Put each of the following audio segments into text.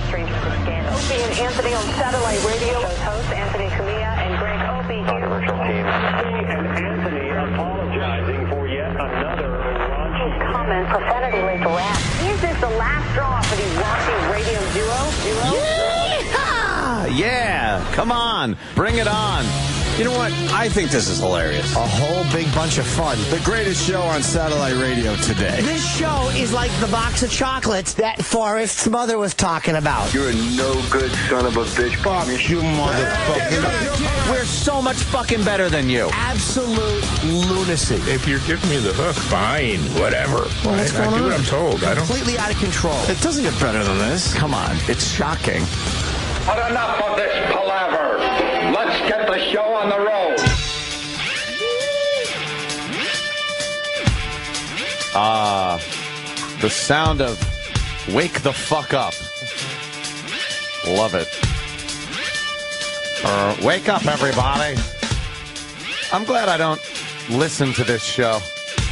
stranger to scandal. Opie and Anthony on satellite radio. Show's hosts Anthony Cumia and Greg Opie. Controversial team. Opie and Anthony apologizing for yet another raunchy comment prophetically to rap. Is this the last straw for the raunchy radio duo? Yeah, come on, bring it on. You know what? I think this is hilarious. A whole big bunch of fun. The greatest show on satellite radio today. This show is like the box of chocolates that Forrest's mother was talking about. You're a no-good son of a bitch. Fuck you, motherfucker. We're so much fucking better than you. Absolute lunacy. If you're giving me the hook, fine, whatever. Well, what's going I do on? what I'm told. I don't. Completely out of control. It doesn't get better than this. Come on, it's shocking. But enough of this palaver. Let's get the show on the road. The sound of wake the fuck up. Love it. Wake up, everybody. I'm glad I don't listen to this show.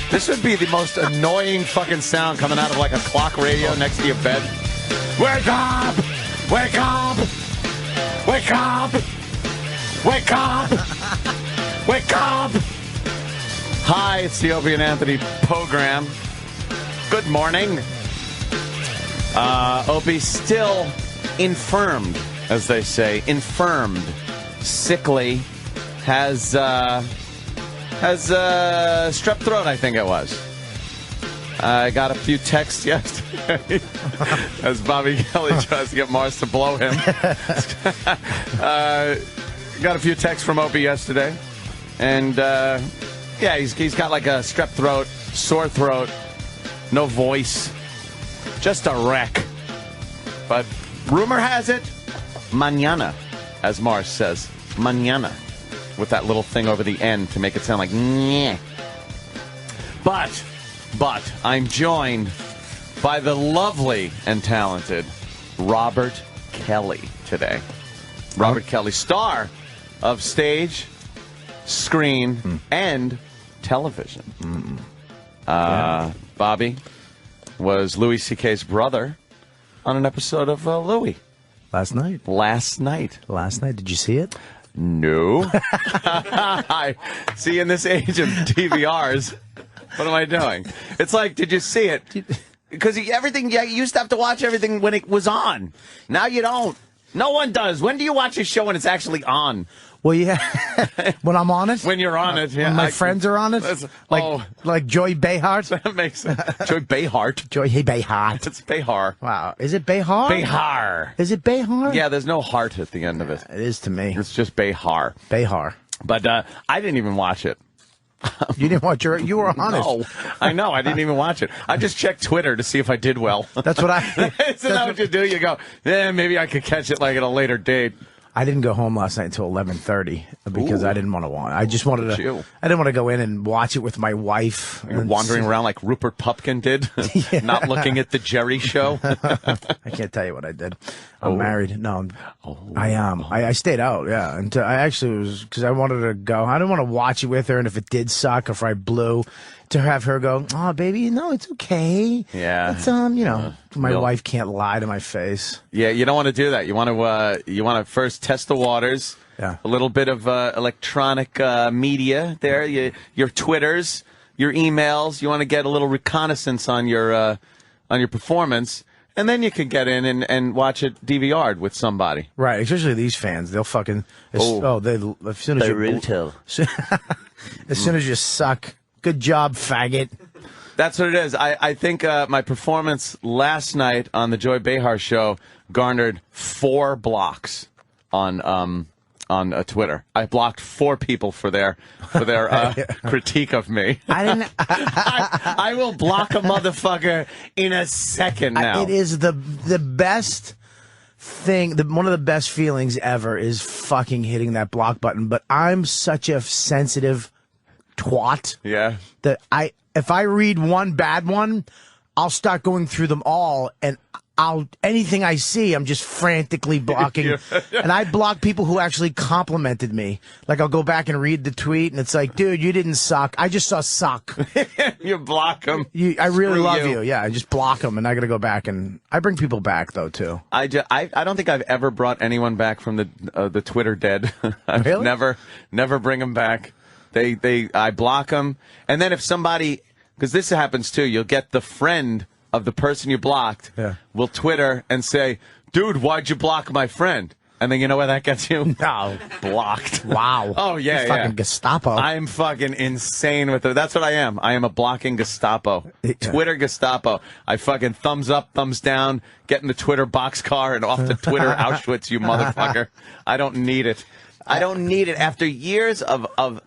This would be the most annoying fucking sound coming out of like a clock radio next to your bed. Wake up! Wake up! Wake up! Wake up! Wake up! Hi, it's the Opie and Anthony program. Good morning. Opie still infirmed, as they say. Infirmed. Sickly. Has strep throat, I think it was. I got a few texts yesterday as Bobby Kelly tries to get Mars to blow him. Got a few texts from Opie yesterday. And, yeah, he's got like a strep throat, sore throat, no voice, just a wreck. But rumor has it, mañana, as Mars says, mañana, with that little thing over the end to make it sound like nyeh. But I'm joined by the lovely and talented Robert Kelly today. Robert Kelly, star of stage, screen, and television. Bobby was Louis C.K.'s brother on an episode of Louis. Last night. Last night. Did you see it? No. I see, in this age of DVRs, what am I doing? It's like, did you see it? Because everything, you used to have to watch everything when it was on. Now you don't. No one does. When do you watch a show when it's actually on? Well, yeah. When I'm on it? When you're on it, yeah. When my friends are on it? Like Joy Behar? That makes sense. Joy Behar. Joy Behar. It's Behar. Wow. Is it Behar? Behar. Is it Behar? Yeah, there's no heart at the end of it. It is to me. It's just Behar. Behar. But I didn't even watch it. You didn't watch it? You were on it. No, I know. I didn't even watch it. I just checked Twitter to see if I did well. That's what I... Isn't that what you do? You go, maybe I could catch it like at a later date. I didn't go home last night until 11:30 because I didn't want to watch. I just wanted to. I didn't want to go in and watch it with my wife. You're wandering around like Rupert Pupkin did, not looking at the Jerry Show. I can't tell you what I did. I'm married. No, I am. I stayed out. Yeah, and I actually was because I wanted to go. I didn't want to watch it with her, and if it did suck, or if I blew, to have her go, "Oh, baby, no, it's okay." Yeah, it's my wife can't lie to my face. Yeah, you don't want to do that. You want to first test the waters. Yeah, a little bit of electronic media there. Your Twitters, your emails. You want to get a little reconnaissance on your performance. And then you can get in and watch it DVR'd with somebody. Right, especially these fans. They'll fucking... as soon as you suck. Good job, faggot. That's what it is. I think my performance last night on the Joy Behar show garnered 4 blocks on Twitter. I blocked 4 people for their critique of me. I will block a motherfucker in a second now. It is the best thing. One of the best feelings ever is fucking hitting that block button. But I'm such a sensitive twat. Yeah. That if I read one bad one, I'll start going through them all, and anything I see, I'm just frantically blocking. And I block people who actually complimented me. Like, I'll go back and read the tweet, and it's like, dude, you didn't suck. I just saw suck. You block them. I really love you. Yeah, I just block them, and I got to go back, and I bring people back, though, too. I don't think I've ever brought anyone back from the Twitter dead. I've Really? never bring them back. I block them, and then if somebody, because this happens too, you'll get the friend of the person you blocked will Twitter and say, dude, why'd you block my friend? And then you know where that gets you? No. Blocked. Wow. Oh, yeah, You're fucking Gestapo. I'm fucking insane with it. That's what I am. I am a blocking Gestapo. Twitter Gestapo. I fucking thumbs up, thumbs down, get in the Twitter boxcar and off to Twitter Auschwitz, you motherfucker. I don't need it. I don't need it. After years of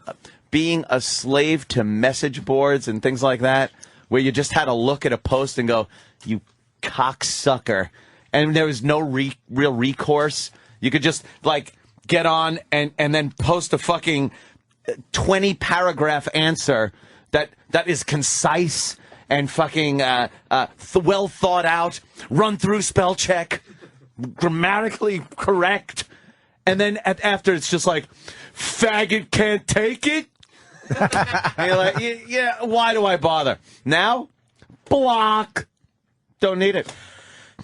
being a slave to message boards and things like that, where you just had to look at a post and go, you cocksucker. And there was no real recourse. You could just, like, get on and then post a fucking 20-paragraph answer that is concise and fucking well thought out, run through spell check, grammatically correct. And then after it's just like, faggot can't take it. And you're like, yeah, why do I bother? Now, block. Don't need it.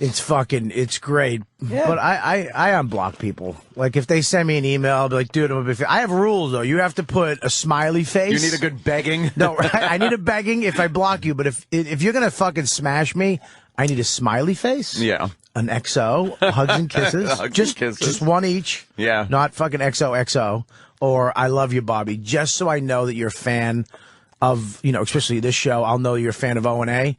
It's great. Yeah. But I unblock people. Like, if they send me an email, I'll be like, dude, I have rules, though. You have to put a smiley face. You need a good begging. No, I need a begging if I block you. But if you're going to fucking smash me, I need a smiley face. Yeah. An XO, hugs and kisses. Just one each. Yeah. Not fucking XOXO. Or I love you, Bobby. Just so I know that you're a fan of, especially this show, I'll know you're a fan of O&A.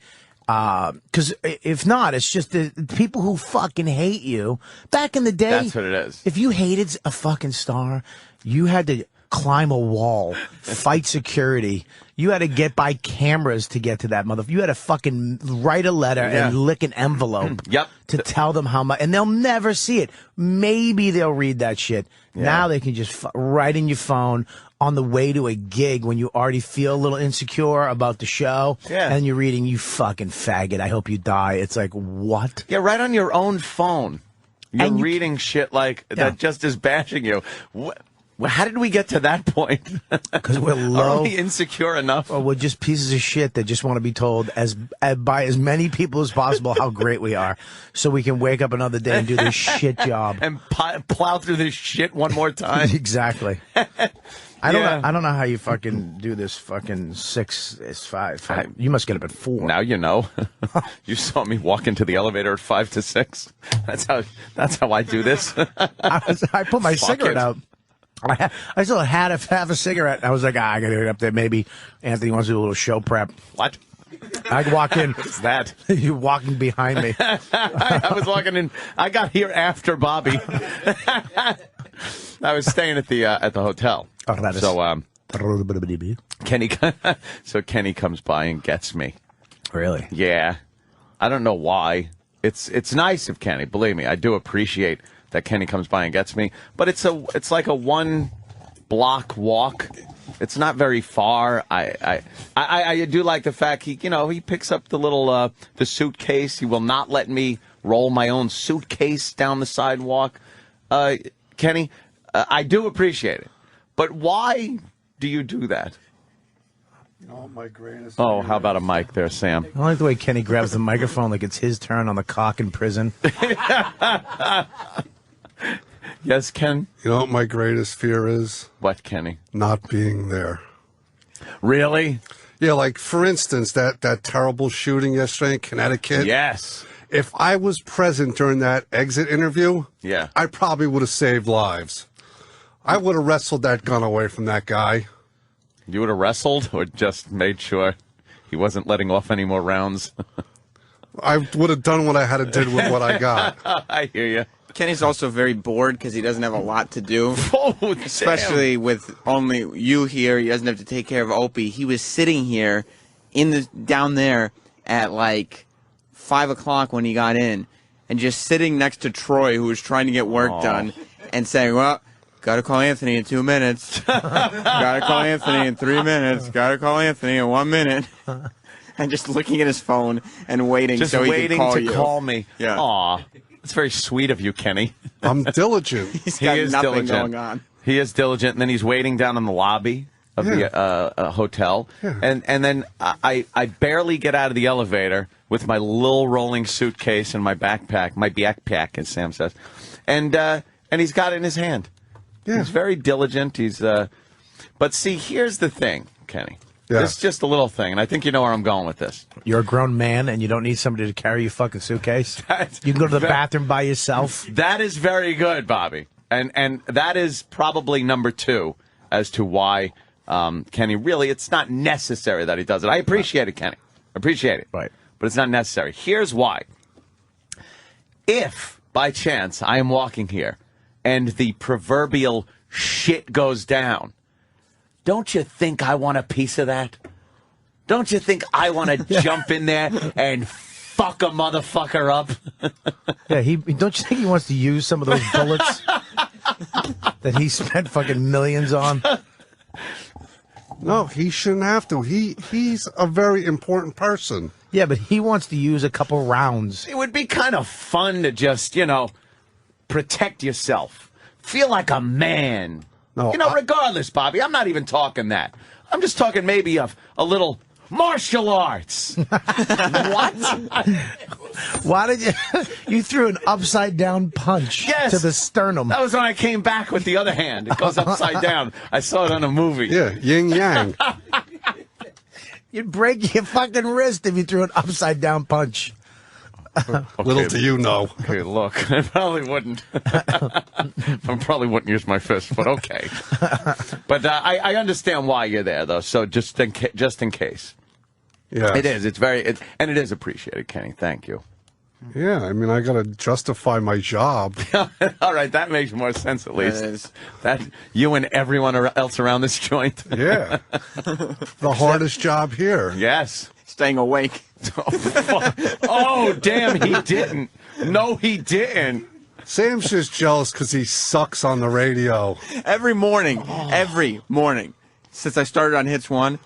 Because if not, it's just the people who fucking hate you. Back in the day. That's what it is. If you hated a fucking star, you had to climb a wall, fight security. You had to get by cameras to get to that motherfucker. You had to fucking write a letter and lick an envelope to tell them how much. And they'll never see it. Maybe they'll read that shit. Yeah. Now they can just write in your phone on the way to a gig when you already feel a little insecure about the show. Yeah. And you're reading, you fucking faggot, I hope you die. It's like, what? Yeah, right on your own phone. You're reading shit like that just is bashing you. How did we get to that point? Because we're low. Are we insecure enough? Or we're just pieces of shit that just want to be told by as many people as possible how great we are, so we can wake up another day and do this shit job and plow through this shit one more time. Exactly. I don't know how you fucking do this fucking 6 is 5. You must get up at 4. Now you know. You saw me walk into the elevator at 5 to 6. That's how I do this. I put my cigarette out. I still had half a cigarette. I was like, I gotta get up there. Maybe Anthony wants to do a little show prep. What? I walk in. What's that? You're walking behind me. I was walking in. I got here after Bobby. I was staying at the hotel. Oh, that is. So Kenny comes by and gets me. Really? Yeah. I don't know why. It's nice of Kenny. Believe me, I do appreciate that Kenny comes by and gets me. But it's like a 1 block walk. It's not very far. I do like the fact he picks up the little the suitcase. He will not let me roll my own suitcase down the sidewalk. Kenny, I do appreciate it. But why do you do that? Oh, my greatest. Oh, how about a mic there, Sam? I like the way Kenny grabs the microphone like it's his turn on the cock in prison. Yes, Ken? You know what my greatest fear is? What, Kenny? Not being there. Really? Yeah, like, for instance, that terrible shooting yesterday in Connecticut. Yes. If I was present during that exit interview, yeah, I probably would have saved lives. I would have wrestled that gun away from that guy. You would have wrestled or just made sure he wasn't letting off any more rounds? I would have done what I had to do with what I got. I hear you. Kenny's also very bored because he doesn't have a lot to do. Oh, especially with only you here. He doesn't have to take care of Opie. He was sitting here down there at like 5 o'clock when he got in and just sitting next to Troy, who was trying to get work done, and saying, well, got to call Anthony in 2 minutes. Got to call Anthony in 3 minutes. Got to call Anthony in 1 minute. and just looking at his phone and waiting Just so he waiting can call to you. call me. Yeah. Aw. It's very sweet of you, Kenny. I'm diligent. He's He got is nothing diligent. going on. He is diligent, and then he's waiting down in the lobby of the hotel. And then I barely get out of the elevator with my little rolling suitcase and my backpack, my backpack, as Sam says. And he's got it in his hand. Yeah. He's very diligent. But see, here's the thing, Kenny. Yeah. This is just a little thing, and I think you know where I'm going with this. You're a grown man, and you don't need somebody to carry your fucking suitcase. You can go to the bathroom by yourself. That is very good, Bobby. And that is probably number 2 as to why Kenny really, it's not necessary that he does it. I appreciate it, Kenny. I appreciate it. Right. But it's not necessary. Here's why. If, by chance, I am walking here and the proverbial shit goes down, don't you think I want a piece of that? Don't you think I want to jump in there and fuck a motherfucker up? Yeah, don't you think he wants to use some of those bullets that he spent fucking millions on? No, he shouldn't have to. He's a very important person. Yeah, but he wants to use a couple rounds. It would be kind of fun to just, protect yourself. Feel like a man. No, regardless, Bobby, I'm not even talking that. I'm just talking maybe of a little martial arts. What? Why did you threw an upside down punch to the sternum? That was when I came back with the other hand. It goes upside down. I saw it on a movie. Yeah, yin yang. You'd break your fucking wrist if you threw an upside down punch. Little do you know. Okay, look, I probably wouldn't. I probably wouldn't use my fist, but okay. But I understand why you're there, though. So just in case. Yeah, it is. It's very, and it is appreciated, Kenny. Thank you. Yeah, I mean, I got to justify my job. All right, that makes more sense at least. That you and everyone else around this joint. Yeah, the hardest job here. Yes, staying awake. Oh, damn, he didn't. No, he didn't. Sam's just jealous because he sucks on the radio. Every morning, since I started on Hits 1,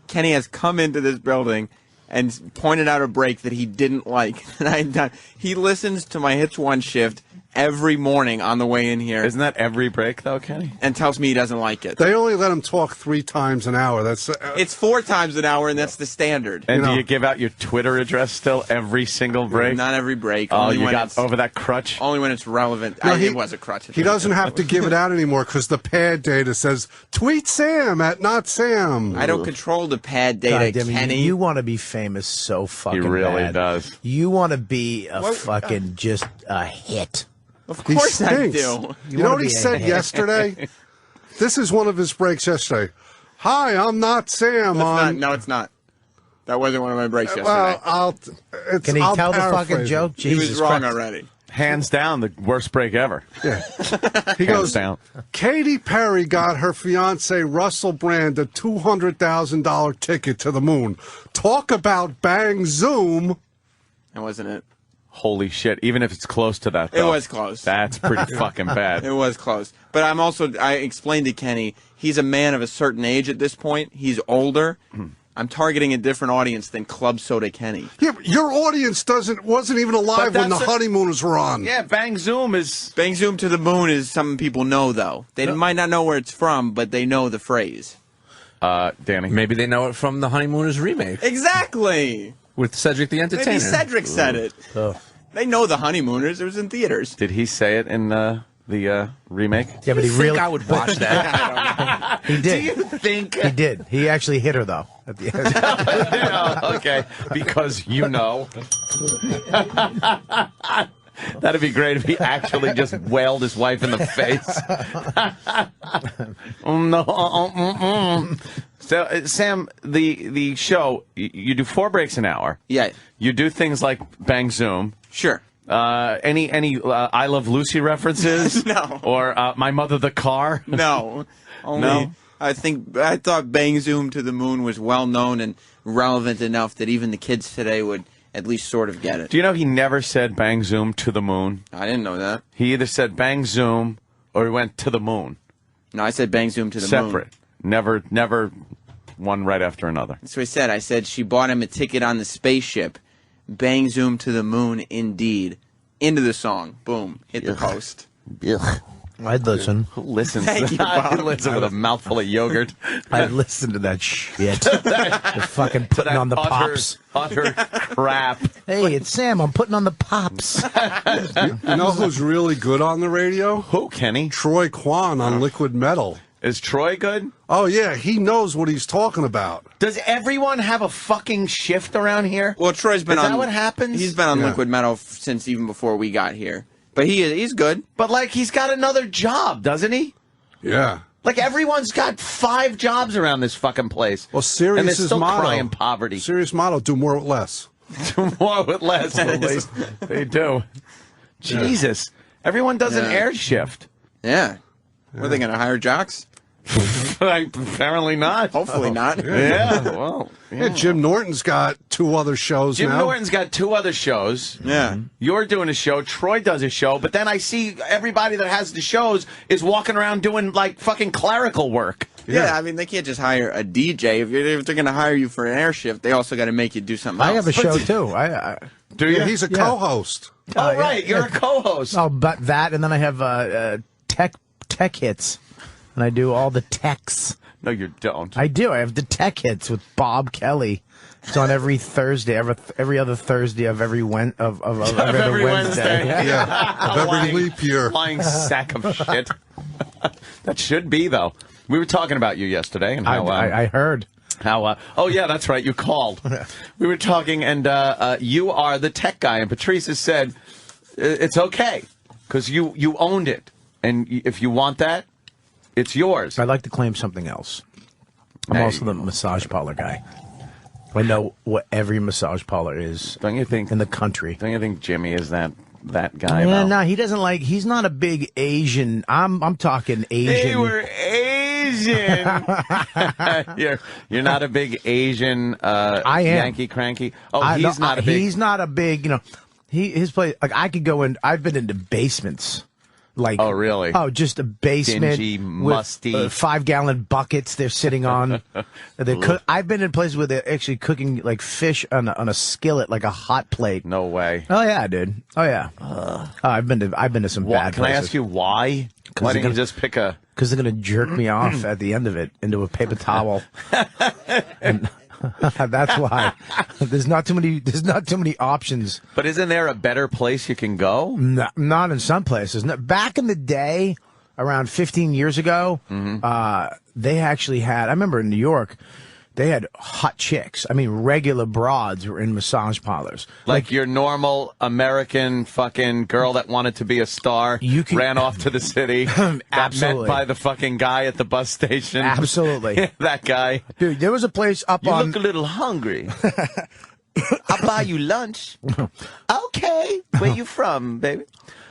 Kenny has come into this building and pointed out a break that he didn't like that I had done. He listens to my Hits 1 shift every morning on the way in here. Isn't that every break, though, Kenny? And tells me he doesn't like it. They only let him talk 3 times an hour. That's it's 4 times an hour, and that's the standard. And do you give out your Twitter address still every single break? Not every break. Oh, only you when got it's, over that crutch? Only when it's relevant. No, It was a crutch. He doesn't have to give it out anymore because the pad data says, tweet Sam at not Sam. I don't control the pad data, Kenny. You want to be famous so fucking He really bad. does. You want to be a fucking just a hit. Of course I do. You know what he said yesterday? This is one of his breaks yesterday. Hi, I'm not Sam. No, it's not. That wasn't one of my breaks yesterday. Well, Can he tell the fucking joke? He was Jesus wrong Christ. already. Hands down, the worst break ever. Yeah. He Hands goes, down. Katy Perry got her fiance Russell Brand a $200,000 ticket to the moon. Talk about bang zoom. That wasn't it. Holy shit. Even if it's close to that, though, It was close. That's pretty fucking bad. It was close. But I explained to Kenny, he's a man of a certain age at this point. He's older. I'm targeting a different audience than Club Soda Kenny. Yeah, but your audience wasn't even alive when the honeymooners were on. Yeah, Bang Zoom is... Bang Zoom to the Moon is something people know, though. They might not know where it's from, but they know the phrase. Danny? Maybe they know it from the Honeymooners remake. Exactly! With Cedric the Entertainer. Maybe Cedric said it. They know the Honeymooners. It was in theaters. Did he say it in the remake? Yeah, but he really... I would watch that. He did. Do you think... He did. He actually hit her, though, at the end. Oh, okay, because you know. That'd be great if he actually just wailed his wife in the face. No. So, Sam, the show, you do 4 breaks an hour. Yeah. You do things like Bang Zoom. Sure. Any I Love Lucy references? No. Or My Mother the Car? No. Only, No? I thought Bang Zoom to the Moon was well known and relevant enough that even the kids today would at least sort of get it. Do you know he never said Bang Zoom to the moon? I didn't know that. He either said Bang Zoom or he went to the moon. No, I said Bang Zoom to the Separate. Moon. Never one right after another. That's what I said. I said she bought him a ticket on the spaceship. Bang zoom to the moon, indeed. Into the song. Boom. Hit the post. I'd listen. Who listens? Thank you, I Bob. listen with a mouthful of yogurt. I'd listen to that shit. They're fucking putting on the pops. Utter crap. Hey, it's Sam. I'm putting on the pops. You know who's really good on the radio? Who, Kenny? Troy Kwan on Liquid Metal. Is Troy good? Oh, yeah. He knows what he's talking about. Does everyone have a fucking shift around here? Well, Troy's been Is on. that what happens? He's been on Yeah. Liquid Metal since even before we got here. But he's good. But, like, he's got another job, doesn't he? Yeah. Like, everyone's got 5 jobs around this fucking place. Well, and they're Sirius's still motto. crying poverty. Sirius motto, do more with less. Do more with less, at least. They do. Jesus. Everyone does an air shift. Yeah. Were they going to hire jocks? Apparently not. Hopefully not. Yeah, well. Yeah, Jim Norton's got 2 other shows Jim now. Norton's got 2 other shows. Yeah. You're doing a show. Troy does a show. But then I see everybody that has the shows is walking around doing, like, fucking clerical work. Yeah, I mean, they can't just hire a DJ. If they're going to hire you for an air shift, they also got to make you do something else. I have a show, too. Do you? Yeah, he's a co-host. Oh, right. You're a co-host. Oh, but that, and then I have tech hits. And I do all the techs. No, you don't. I do. I have the tech hits with Bob Kelly. It's on every Thursday, every other Thursday of every every other Wednesday. Yeah, of every Lying- leap year. Lying sack of shit. That should be, though. We were talking about you yesterday. And how, I heard. How? Oh, yeah, that's right. You called. We were talking, and you are the tech guy. And Patrice has said, it's okay, because you owned it. And if you want that, it's yours. I'd like to claim something else. I'm also the massage parlor guy. I know what every massage parlor is. Don't you think in the country? Don't you think Jimmy is that guy? Yeah, though? no, he doesn't like. He's not a big Asian. I'm talking Asian. They were Asian. you're not a big Asian. I am. Yankee cranky. Oh, he's not a big. He's not a big. You know, his place. Like I could go in. I've been into basements. Like, oh, really? Oh, just a basement. Dingy, with, musty. 5-gallon buckets they're sitting on. I've been in places where they're actually cooking like fish on a skillet, like a hot plate. No way. Oh yeah, dude. Oh yeah. I've been to some bad Can I places. ask you why? Why didn't you just pick a? Because they're gonna jerk me off at the end of it into a paper towel. And that's why. There's not too many options. But isn't there a better place you can go? Not in some places. Back in the day, around 15 years ago, they actually had. I remember in New York, they had hot chicks. I mean, regular broads were in massage parlors. Like your normal American fucking girl that wanted to be a star, ran off to the city, got Absolutely. met by the fucking guy at the bus station. Absolutely. That guy. Dude, there was a place up You on. look a little hungry. I'll buy you lunch. Okay. Where you from, baby?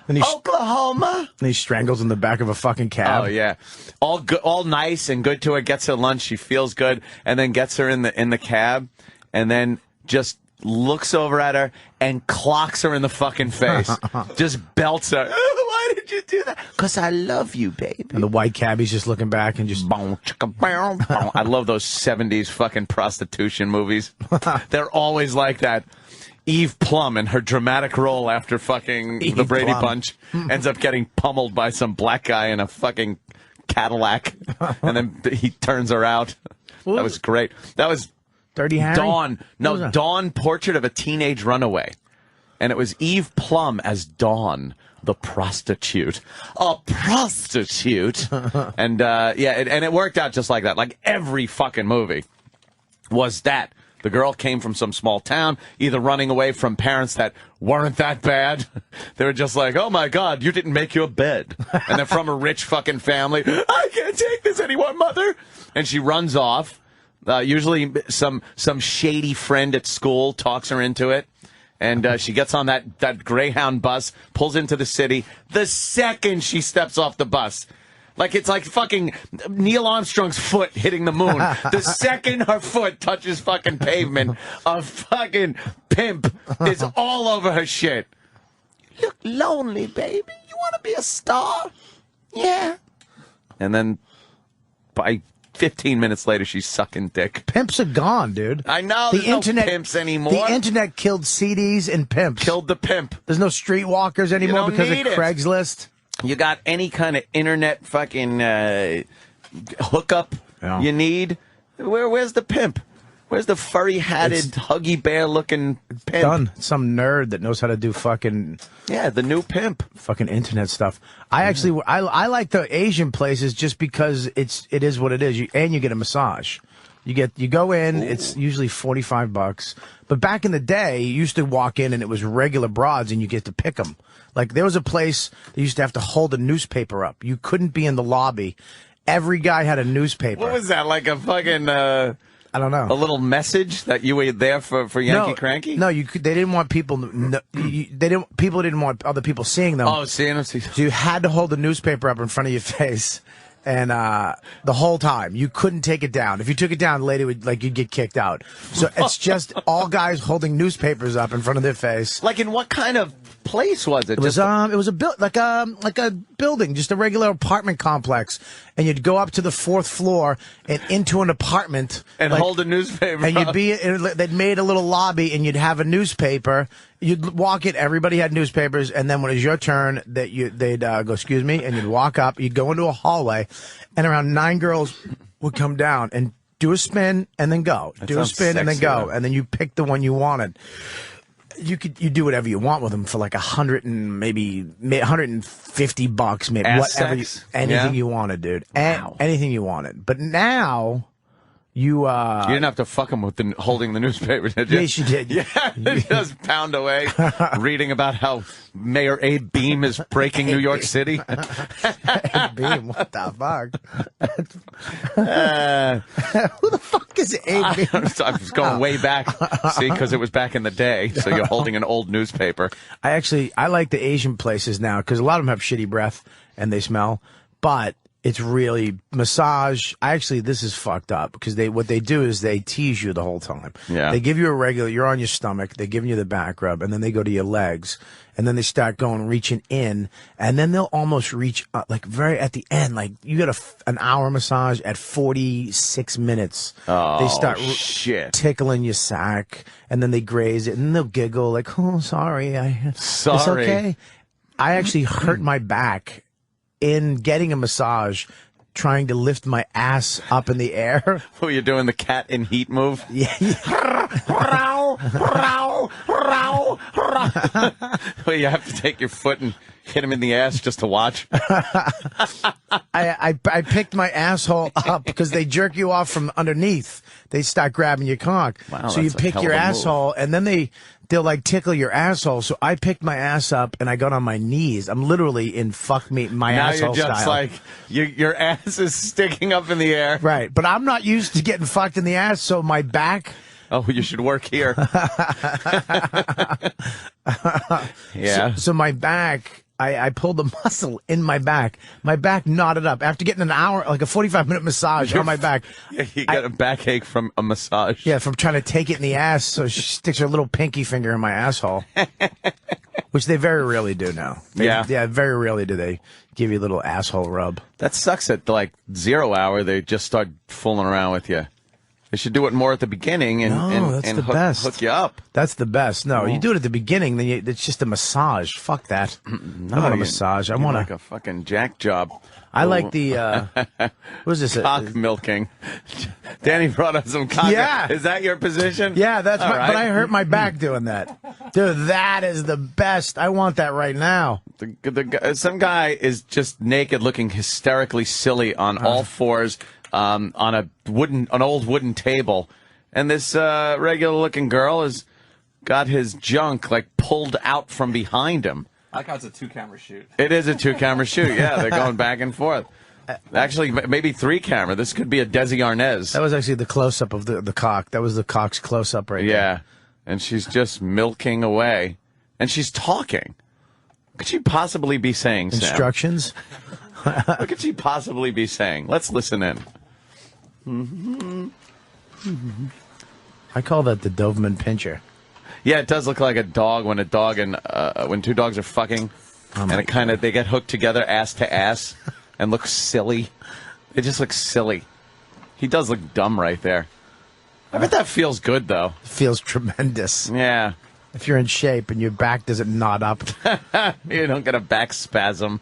And Oklahoma. And he strangles in the back of a fucking cab. Oh yeah, all good, all nice and good to her. Gets her lunch. She feels good, and then gets her in the cab, and then just looks over at her and clocks her in the fucking face. Just belts her. Why did you do that? Because I love you, baby. And the white cabbie's just looking back and just. I love those 70s fucking prostitution movies. They're always like that. Eve Plum in her dramatic role after fucking the Brady Plum. Bunch ends up getting pummeled by some black guy in a fucking Cadillac, and then he turns her out. That was great. That was Dirty Harry? Dawn. What No, was that? Dawn, Portrait of a Teenage Runaway. And it was Eve Plum as Dawn, the prostitute. A prostitute. And, and it worked out just like that. Like every fucking movie was that. The girl came from some small town, either running away from parents that weren't that bad. They were just like, oh, my God, you didn't make your bed. And then from a rich fucking family, I can't take this anymore, mother. And she runs off. Usually some shady friend at school talks her into it. And she gets on that Greyhound bus, pulls into the city. The second she steps off the bus, like it's like fucking Neil Armstrong's foot hitting the moon. The second her foot touches fucking pavement, a fucking pimp is all over her shit. You look lonely, baby. You want to be a star? Yeah. And then by 15 minutes later, she's sucking dick. Pimps are gone, dude. I know. There's no pimps anymore. The internet killed CDs and pimps. Killed the pimp. There's no streetwalkers anymore because of Craigslist. You got any kind of internet fucking hookup you need. Where's the pimp? Where's the furry-hatted, Huggy Bear-looking pimp? Done. Some nerd that knows how to do fucking... Yeah, the new pimp. Fucking internet stuff. I actually... I like the Asian places just because it is what it is. And you get a massage. You go in, it's usually $45. But back in the day, you used to walk in and it was regular broads and you get to pick them. Like, there was a place that used to have to hold a newspaper up. You couldn't be in the lobby. Every guy had a newspaper. What was that, like a fucking... I don't know. A little message that you were there for Yankee Cranky? No, they didn't want people. People didn't want other people seeing them. Oh, seeing them. So you had to hold the newspaper up in front of your face, and the whole time you couldn't take it down. If you took it down, the lady would you'd get kicked out. So it's just all guys holding newspapers up in front of their face. Like in what kind of place was it? It was like a building, just a regular apartment complex, and you'd go up to the 4th floor and into an apartment and hold a newspaper. And they'd made a little lobby, and you'd have a newspaper. You'd walk in, everybody had newspapers, and then when it was your turn, they'd go, excuse me, and you'd walk up. You'd go into a hallway, and around 9 girls would come down and do a spin and then go. Do a spin and then go, and then you pick the one you wanted. You do whatever you want with them for like $100 and maybe $150, maybe whatever, anything you wanted, dude. Wow. Anything you wanted. But now you didn't have to fuck them with holding the newspaper, did you? Yes, you did. Yeah, just pound away, reading about how Mayor Abe Beam is breaking New York City. Abe Beam, what the fuck? Who the fuck is Abe Beam? I was going way back, see, because it was back in the day. So you're holding an old newspaper. I like the Asian places now because a lot of them have shitty breath and they smell, but it's really massage. This is fucked up because what they do is they tease you the whole time. Yeah. They give you you're on your stomach, they're giving you the back rub, and then they go to your legs, and then they start reaching in, and then they'll almost reach very at the end, like you get an hour massage at 46 minutes. Oh, they start tickling your sack, and then they graze it, and then they'll giggle like, oh, sorry. It's okay. I actually hurt my back in getting a massage, trying to lift my ass up in the air. Were you doing the cat in heat move? Yeah. Well, you have to take your foot and hit him in the ass just to watch. I picked my asshole up because they jerk you off from underneath. They start grabbing your cock. Wow, so you pick your asshole, and then they'll tickle your asshole. So I picked my ass up and I got on my knees. I'm literally in fuck me my asshole style. Now you're just your ass is sticking up in the air. Right, but I'm not used to getting fucked in the ass, so my back. Oh, you should work here. Yeah. So my back. I pulled the muscle in my back. My back knotted up. After getting an hour, like a 45-minute massage on my back. You got a backache from a massage. Yeah, from trying to take it in the ass, so she sticks her little pinky finger in my asshole. Which they very rarely do now. Yeah, very rarely do they give you a little asshole rub. That sucks at 0 hour. They just start fooling around with you. They should do it more at the beginning and hook you up. That's the best. No, you do it at the beginning, then it's just a massage. Fuck that. No, I want a massage. I want like a fucking jack job. I like the what is this? Cock milking. Danny brought us some cock. Yeah. Is that your position? Yeah, that's All right. But I hurt my back doing that. Dude, that is the best. I want that right now. Some guy is just naked, looking hysterically silly on all fours. On an old wooden table, and this regular-looking girl has got his junk pulled out from behind him. I like how it's a 2-camera shoot. It is a 2-camera shoot. Yeah, they're going back and forth. Actually, maybe 3-camera. This could be a Desi Arnaz. That was actually the close-up of the cock. That was the cock's close-up right there. Yeah, and she's just milking away, and she's talking. What could she possibly be saying, Sam? Instructions? What could she possibly be saying? Let's listen in. I call that the Doberman Pinscher. Yeah, it does look like a dog when when two dogs are fucking, and they get hooked together ass to ass and look silly. It just looks silly. He does look dumb right there. I bet that feels good, though. It feels tremendous. Yeah. If you're in shape and your back doesn't knot up. You don't get a back spasm.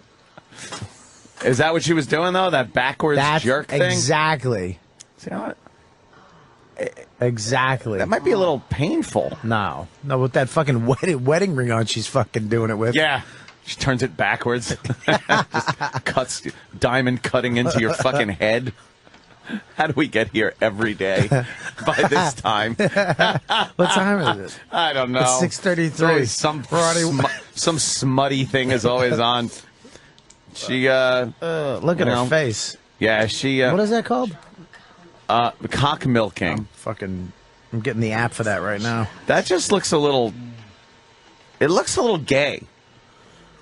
Is that what she was doing, though? That backwards jerk thing? Exactly. See how Exactly. that might be a little painful. No, with that fucking wedding ring on, she's fucking doing it with. Yeah. She turns it backwards. Just cuts, diamond cutting into your fucking head. How do we get here every day by this time? What time is it? I don't know. It's 6:33. Some smutty thing is always on. She, look at her face. Yeah, she, what is that called? Cock milking. I'm getting the app for that right now. That just looks a little, it looks a little gay.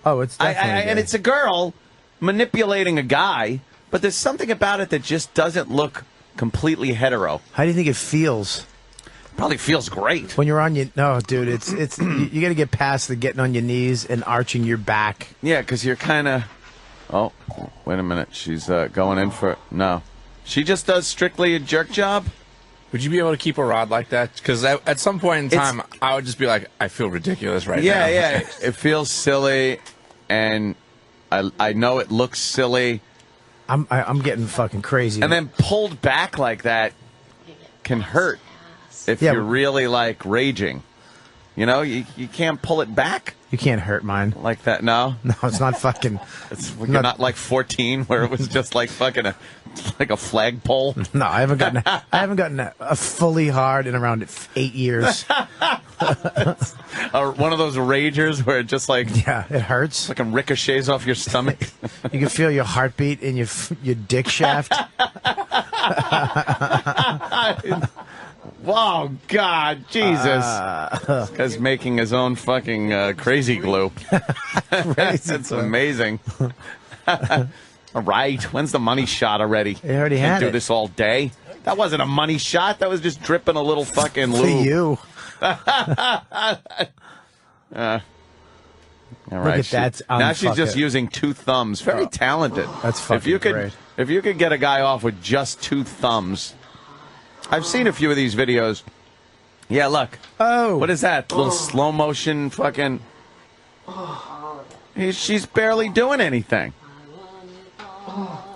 Oh, it's definitely gay. And it's a girl manipulating a guy, but there's something about it that just doesn't look completely hetero. How do you think it feels? Probably feels great. When you're on your... No, dude, it's you got to get past the getting on your knees and arching your back. Yeah, because you're kind of... Oh, wait a minute. She's going in for... No. She just does strictly a jerk job? Would you be able to keep a rod like that? Because at some point in time, I would just be like, I feel ridiculous right now. Yeah. It feels silly, and I know it looks silly. I'm getting fucking crazy. And then pulled back like that can hurt if you're really, like, raging. You know, you can't pull it back. You can't hurt mine. Like that, no? No, it's not fucking... You're not like 14 where it was just like fucking like a flagpole? No, I haven't gotten a fully hard in around 8 years. One of those ragers where it just like... Yeah, it hurts. Like it ricochets off your stomach. You can feel your heartbeat in your dick shaft. Wow, God, Jesus. This guy's making his own fucking crazy glue. That's amazing. All right, when's the money shot already? They already had do it. this all day? That wasn't a money shot. That was just dripping a little fucking lube. To you. All right. Look at that. Now she's just using 2 thumbs. Very talented. That's fucking great. If you could get a guy off with just 2 thumbs... I've seen a few of these videos. Yeah, look. Oh. What is that? Little slow motion fucking... She's barely doing anything.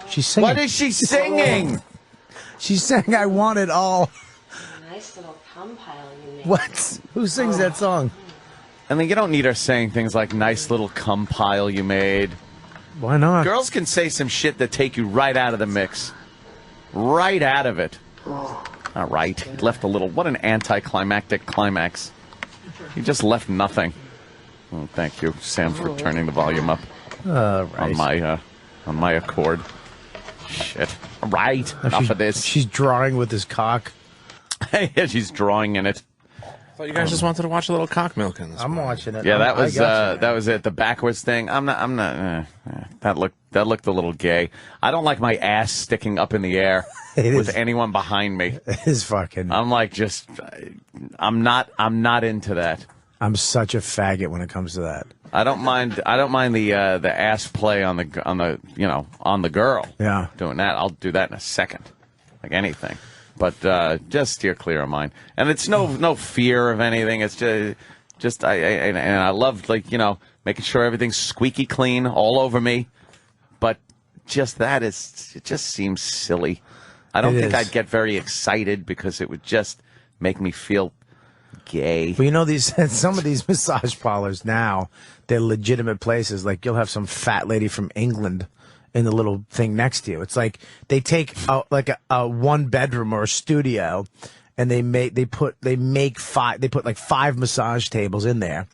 She's singing. What is she singing? She's saying, I want it all. Nice little cum pile you made. What? Who sings that song? I mean, you don't need her saying things like, nice little cum pile you made. Why not? Girls can say some shit that take you right out of the mix. Right out of it. All right. He left a little... What an anticlimactic climax. He just left nothing. Oh, thank you, Sam, for turning the volume up. Right. On my accord. Shit. All right. Enough of this. She's drawing with his cock. Yeah, she's drawing in it. I thought you guys just wanted to watch a little cock milking. I'm watching it. Yeah, that was it. The backwards thing. I'm not. That looked a little gay. I don't like my ass sticking up in the air with anyone behind me. It is fucking. I'm like I'm not into that. I'm such a faggot when it comes to that. I don't mind the ass play on the girl. Yeah, doing that. I'll do that in a second, like anything. But just steer clear of mine. And it's no fear of anything. It's just I love, like, making sure everything's squeaky clean all over me. But just it just seems silly. I don't think I'd get very excited because it would just make me feel gay. Well, some of these massage parlors now, they're legitimate places. Like, you'll have some fat lady from England in the little thing next to you. It's like they take a 1 bedroom or a studio, and they put like 5 massage tables in there,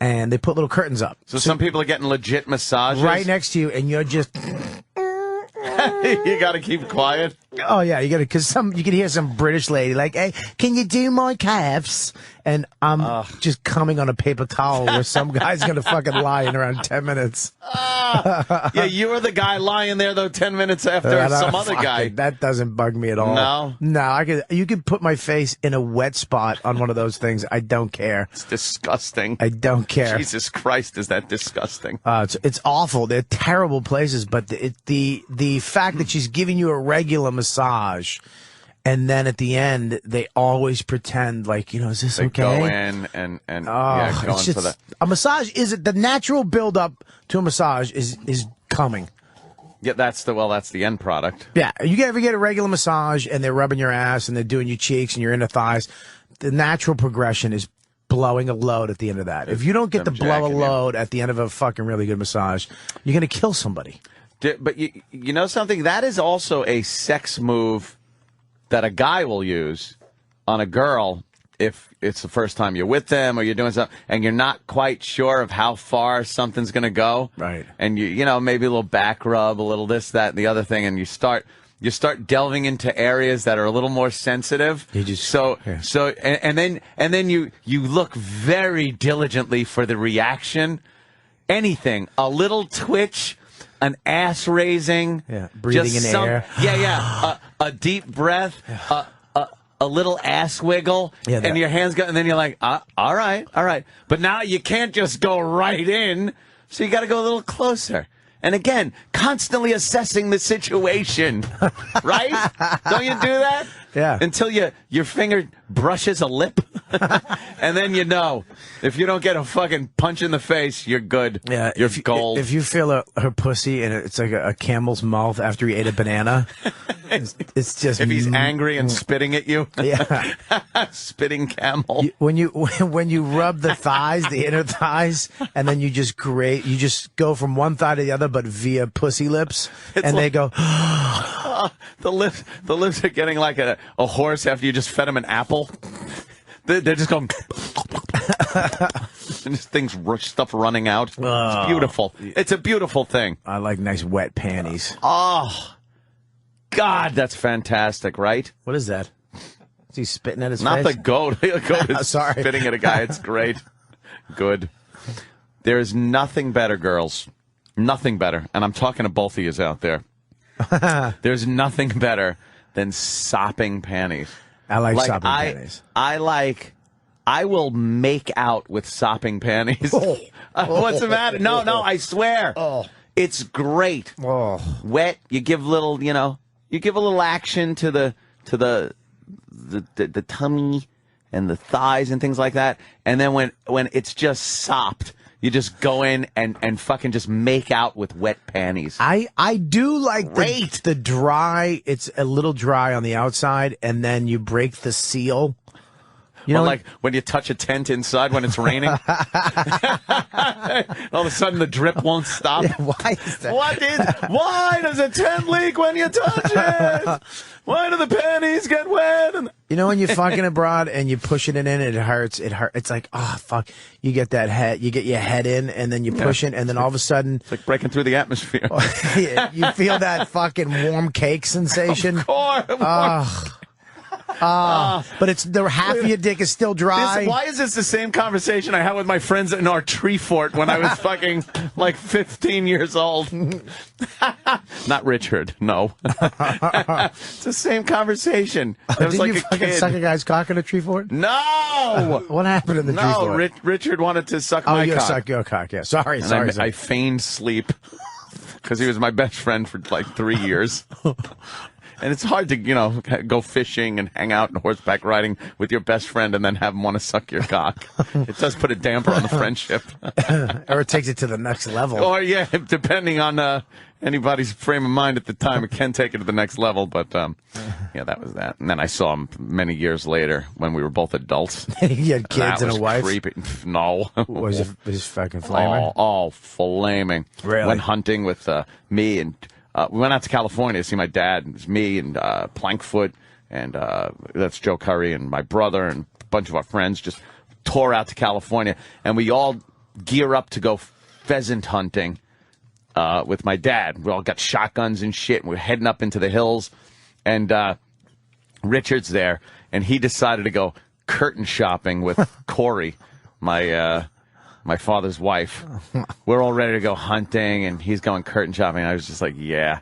and they put little curtains up. So some people are getting legit massages right next to you, and you're just. You got to keep quiet. Oh yeah, you got to, because you can hear some British lady like, "Hey, can you do my calves?" And I'm just coming on a paper towel where some guy's gonna fucking lie in around 10 minutes. Yeah, you were the guy lying there though 10 minutes after some other guy. That doesn't bug me at all. No, you could put my face in a wet spot on one of those things. I don't care. It's disgusting. I don't care. Jesus Christ, is that disgusting? It's awful. They're terrible places, but the fact that she's giving you a regular massage massage. And then at the end, they always pretend like, is this They okay? go in and go in for that. A massage the natural build up to a massage is coming. Yeah, that's the end product. Yeah, you ever get a regular massage and they're rubbing your ass and they're doing your cheeks and your inner thighs? The natural progression is blowing a load at the end of that. If you don't get to blow a load at the end of a fucking really good massage, you're gonna kill somebody. But you know something? That is also a sex move that a guy will use on a girl if it's the first time you're with them or you're doing something and you're not quite sure of how far something's going to go. Right. And maybe a little back rub, a little this, that, and the other thing, and you start delving into areas that are a little more sensitive. And then you look very diligently for the reaction. Anything, a little twitch, an ass raising, breathing in air. A deep breath, a little ass wiggle, and your hands go, and then you're like, all right. But now you can't just go right in, so you got to go a little closer. And again, constantly assessing the situation, right? Don't you do that? Yeah. Until your finger brushes a lip, and then if you don't get a fucking punch in the face, you're good. Yeah, you're gold. If you feel her pussy and it's like a camel's mouth after he ate a banana, it's just if he's angry and spitting at you. Yeah, spitting camel. When you rub the thighs, the inner thighs, and then you just go from one thigh to the other, but via pussy lips, and they go. The lips are getting like a horse after you just fed him an apple. They're just going, and this thing's stuff running out. It's beautiful. It's a beautiful thing. I like nice wet panties. Oh, God, that's fantastic, right? What is that? Is he spitting at his face? Not the goat. The goat is Sorry. spitting at a guy. It's great. Good. There is nothing better, girls. Nothing better. And I'm talking to both of you out there. There's nothing better than sopping panties. I like sopping panties. I will make out with sopping panties. What's the matter? No, I swear. It's great. Wet. You give little, you give a little action to the tummy and the thighs and things like that. And then when it's just sopped, you just go in and fucking just make out with wet panties. I do like the dry. It's a little dry on the outside, and then you break the seal. Like when you touch a tent inside when it's raining. All of a sudden the drip won't stop. Yeah, why is that? Why does a tent leak when you touch it? Why do the panties get wet? When you're fucking abroad and you push it in, it hurts. It's like, oh, fuck. You get that head, you get your head in, and then you push it, and then all of a sudden. It's like breaking through the atmosphere. You feel that fucking warm cake sensation. Of course. But it's the half of your dick is still dry. Why is this the same conversation I had with my friends in our tree fort when I was fucking like 15 years old? Not Richard, no. It's the same conversation. It was Did like you a fucking kid. suck a guy's cock in a tree fort? No! What happened in the tree fort? No, Richard wanted to suck my cock. Suck your cock, yeah. Sorry. I feigned sleep because he was my best friend for like 3 years. And it's hard to, go fishing and hang out and horseback riding with your best friend and then have him want to suck your cock. It does put a damper on the friendship. Or it takes it to the next level. Or, yeah, depending on anybody's frame of mind at the time, it can take it to the next level. But, that was that. And then I saw him many years later when we were both adults. He had kids and a wife? Creepy. No. Was his fucking flaming? Oh, flaming. Really? Went hunting with me and... we went out to California to see my dad. It was me and Plankfoot, and that's Joe Curry and my brother and a bunch of our friends just tore out to California. And we all gear up to go pheasant hunting with my dad. We all got shotguns and shit, and we're heading up into the hills. And Richard's there, and he decided to go curtain shopping with Corey, my father's wife. We're all ready to go hunting, and he's going curtain shopping. I was just like, yeah.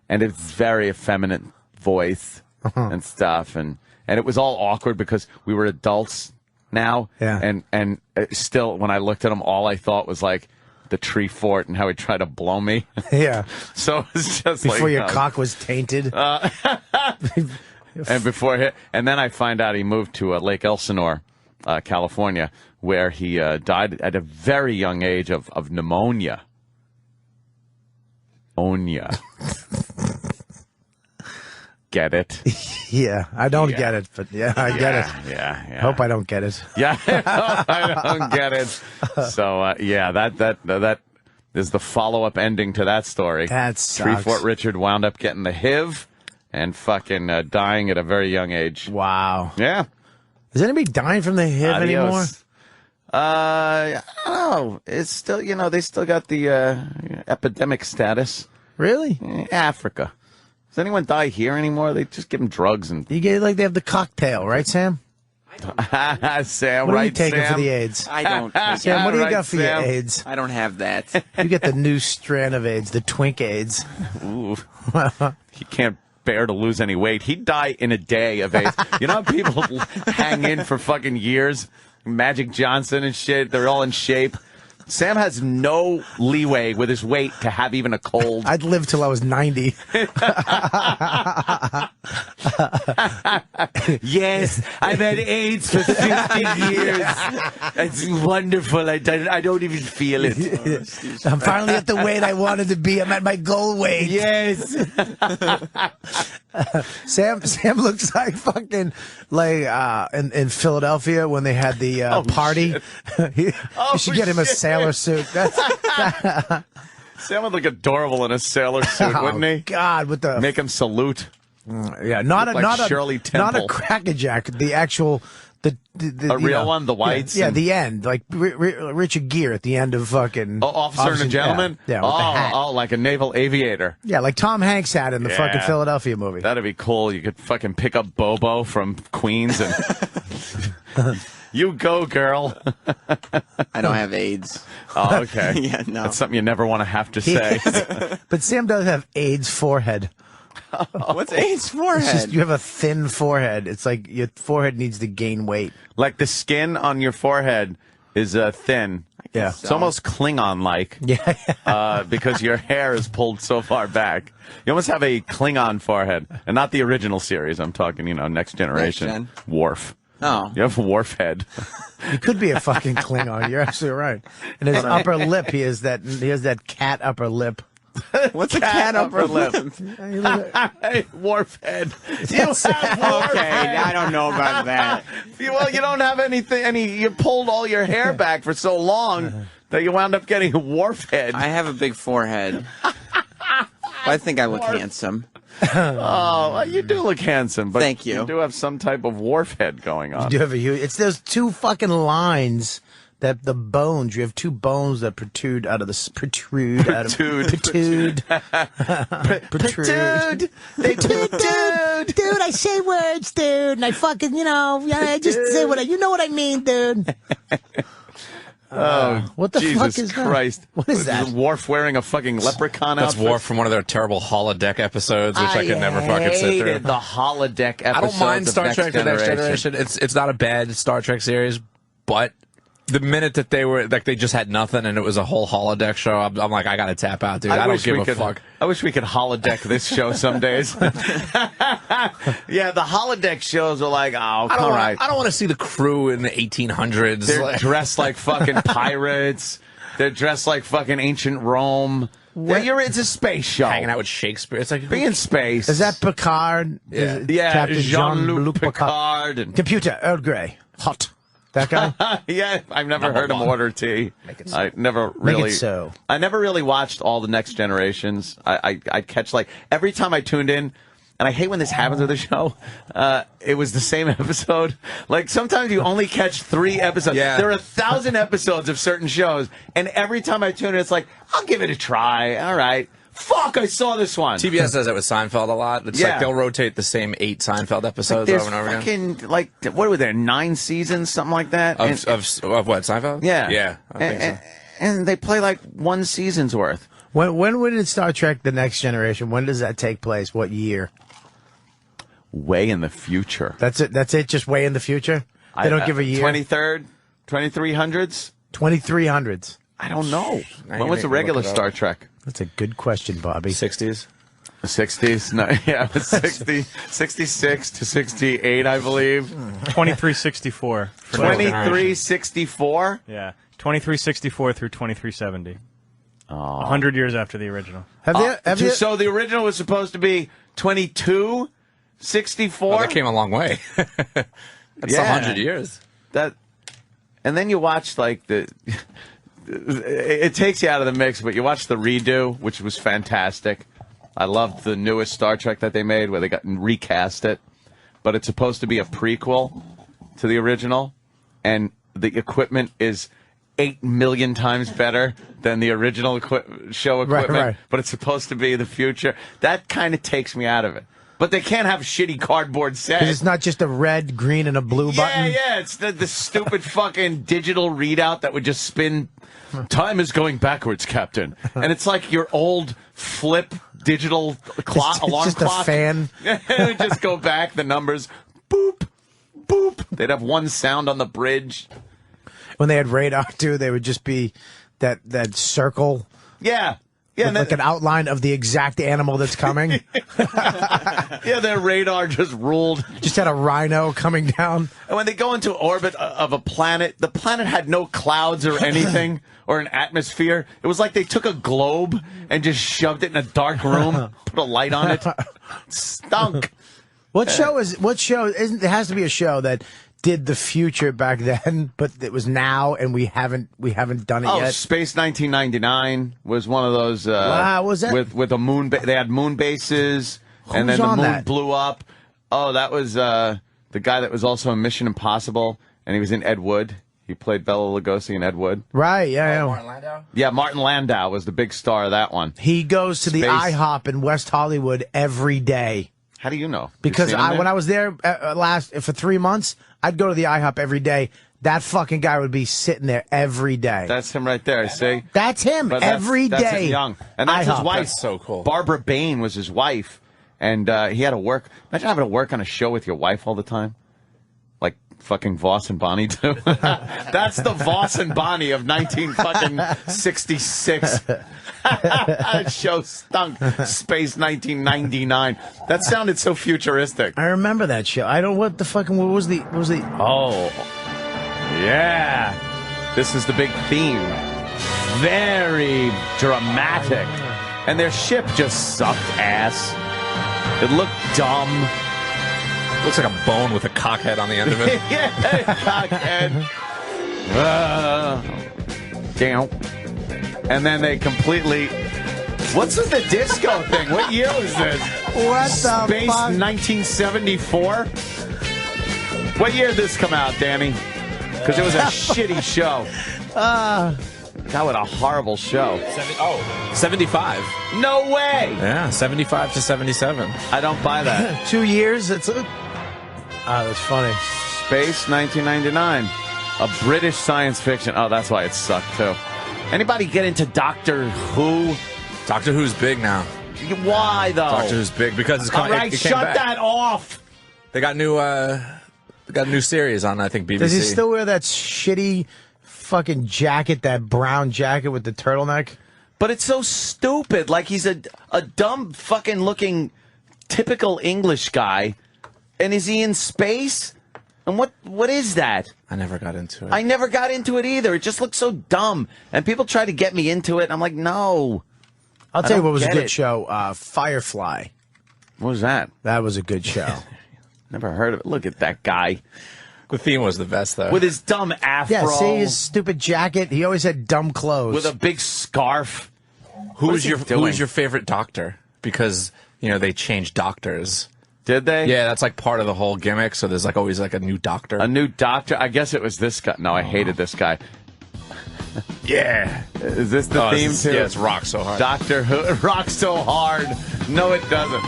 And it's very effeminate voice and stuff. And it was all awkward because we were adults now. Yeah. And still, when I looked at him, all I thought was like the tree fort and how he tried to blow me. Yeah. So it's just Before like... your cock was tainted. And then I find out he moved to Lake Elsinore, California, where he died at a very young age of pneumonia. Get it? Yeah, I don't get it, but yeah, I get it. Yeah. Hope I don't get it. Yeah, I don't get it. So, that is the follow-up ending to that story. That sucks. Treefort Richard wound up getting the HIV and fucking dying at a very young age. Wow. Yeah. Is anybody dying from the HIV anymore? I don't know. It's still, they still got the epidemic status. Really? Africa. Does anyone die here anymore? They just give them drugs and. You get they have the cocktail, right, Sam? Sam, what are you right, taking Sam? for the AIDS? I don't. Sam, what do you right, got for Sam? your AIDS? I don't have that. You get the new strand of AIDS, the twink AIDS. Ooh. He can't bear to lose any weight. He'd die in a day of AIDS. You know how people hang in for fucking years? Magic Johnson and shit. They're all in shape. Sam has no leeway with his weight to have even a cold. I'd live till I was 90. Yes, I've had AIDS for 50 years. It's wonderful. I don't even feel it. I'm finally at the weight I wanted to be. I'm at my goal weight. Yes. Sam looks like fucking in Philadelphia when they had the party. You should get him a sailor suit. Sam would look adorable in a sailor suit, wouldn't he? God, with the make him salute. Yeah, not Shirley a Temple. crackerjack. The actual the real one, the whites. Yeah, the end, like Richard Gere at the end of fucking Officer and a Gentleman. Yeah, with the hat. Like a naval aviator. Yeah, like Tom Hanks had in the fucking Philadelphia movie. That'd be cool. You could fucking pick up Bobo from Queens and you go, girl. I don't have AIDS. Oh, okay. Yeah, no. That's something you never want to have to say. But Sam does have AIDS forehead. What's AIDS forehead? It's just, you have a thin forehead. It's like your forehead needs to gain weight. Like the skin on your forehead is thin. Yeah. It's almost Klingon-like. Yeah. Because your hair is pulled so far back. You almost have a Klingon forehead. And not the original series. I'm talking, Next Generation. Next gen. Worf. Oh. You have a Worf head. You could be a fucking Klingon. You're absolutely right. And his upper lip, he has that cat upper lip. What's a cat upper lip? Worf head. Okay, I don't know about that. Well, you don't have anything. You pulled all your hair back for so long that you wound up getting a Worf head. I have a big forehead. I think I look handsome. Oh, well, you do look handsome, but thank you. You do have some type of Worf head going on. You do have a huge. It's those two fucking lines. That the bones, you have two bones that protrude out of the protrude. They dude. I say words, dude, and I fucking I just say what you know what I mean, dude. What the Jesus fuck is Christ. that? What is that? Worf wearing a fucking leprechaun outfit? That's Worf from one of their terrible holodeck episodes, which I could never fucking sit through. The holodeck episodes. I don't mind Star Trek: The Next Generation. Generation. It's not a bad Star Trek series, but the minute that they were like they just had nothing and it was a whole holodeck show, I'm like, I gotta tap out, dude. I don't give a fuck. I wish we could holodeck this show some days. Yeah, the holodeck shows are like, I don't want to see the crew in the 1800s. They're dressed like fucking pirates. They're dressed like fucking ancient Rome. It's a space show. Hanging out with Shakespeare. It's like be in space. Is that Picard? Yeah, Captain Jean-Luc Picard. And Computer Earl Grey. Hot. That guy? Yeah, I've never heard him order tea. I never really. Make it so. I never really watched all the Next Generations. I catch like every time I tuned in, and I hate when this happens with the show. It was the same episode. Like sometimes you only catch 3 episodes. Yeah. There are 1,000 episodes of certain shows, and every time I tune in, it's like I'll give it a try. All right. Fuck, I saw this one. TBS does that with Seinfeld a lot. It's like they'll rotate the same 8 Seinfeld episodes over and over again. Like, what were there, 9 seasons, something like that? Of what, Seinfeld? Yeah. Yeah, I think so. And they play like 1 season's worth. When did Star Trek: The Next Generation? When does that take place? What year? Way in the future. That's it. That's it. Just way in the future. They don't give a year. 23rd, 2300s, 2300s. I don't know. When was the regular Star Trek? That's a good question, Bobby. 60s. 60s? No, yeah, it was 66 to 68, I believe. 2364. 2364? Yeah. 2364 through 2370. 100 years after the original. So the original was supposed to be 2264? Oh, that came a long way. That's 100 years. And then you watch, like, it takes you out of the mix, but you watch the redo, which was fantastic. I loved the newest Star Trek that they made where they got recast it. But it's supposed to be a prequel to the original, and the equipment is 8 million times better than the original show equipment, right. But it's supposed to be the future. That kind of takes me out of it. But they can't have shitty cardboard sets. 'Cause it's not just a red, green, and a blue button. Yeah, it's the stupid fucking digital readout that would just spin. Time is going backwards, Captain. And it's like your old flip digital clock, alarm just clock. a fan. It would just go back, the numbers, boop, boop. They'd have one sound on the bridge. When they had radar, too, they would just be that circle. Yeah. Yeah, with like an outline of the exact animal that's coming. Yeah, their radar just ruled. Just had a rhino coming down. And when they go into orbit of a planet, the planet had no clouds or anything or an atmosphere. It was like they took a globe and just shoved it in a dark room, put a light on it. It stunk. What show isn't there has to be a show that did the future back then, but it was now, and we haven't done it yet. Space 1999 was one of those. Wow, was that with a moon? They had moon bases, and Who's then the on moon that? blew up. Oh, that was the guy that was also in Mission Impossible, and he was in Ed Wood. He played Bela Lugosi in Ed Wood. Right? Yeah. Martin Landau? Yeah, Martin Landau was the big star of that one. He goes to the Space- IHOP in West Hollywood every day. How do you know? Because You've seen him there? when I was there for 3 months, I'd go to the IHOP every day. That fucking guy would be sitting there every day. That's him right there. See, That's him But every day. That's him young, and that's his IHOP. wife. That's so cool. Barbara Bain was his wife, and he had to work. Imagine having to work on a show with your wife all the time, like fucking Voss and Bonnie do. That's the Voss and Bonnie of 1966. That show stunk. Space 1999. That sounded so futuristic. I remember that show. I don't. What was the? Oh, yeah. This is the big theme. Very dramatic. And their ship just sucked ass. It looked dumb. Looks like a bone with a cockhead on the end of it. Yeah, cockhead. Down. And then they completely... What's with the disco thing? What year was this? What the Space fuck? 1974? What year did this come out, Danny? Because it was a shitty show. God, what a horrible show. 75. No way! Yeah, 75 to 77. I don't buy that. 2 years. That's funny. Space 1999. A British science fiction. Oh, that's why it sucked, too. Anybody get into Doctor Who? Doctor Who's big now. Why, though? Doctor Who's big because it's All coming. right, it came shut back. that off! They got new a new series on, I think, BBC. Does he still wear that shitty fucking jacket, that brown jacket with the turtleneck? But it's so stupid. Like, he's a dumb fucking looking typical English guy. And is he in space? And what is that? I never got into it. I never got into it either. It just looks so dumb. And people try to get me into it. And I'm like, no. I'll tell you what was a get good it. show. Firefly. What was that? That was a good show. Never heard of it. Look at that guy. The theme was the best, though. With his dumb afro. Yeah, see his stupid jacket. He always had dumb clothes. With a big scarf. Who What was is your he doing? favorite doctor? Because, they changed doctors. Did they? Yeah, that's like part of the whole gimmick. So there's like always like a new doctor. A new doctor? I guess it was this guy. No, I hated this guy. Yeah. Is this the theme too? Yeah, it's Rock So Hard. Doctor Who. Rock So Hard. No, it doesn't.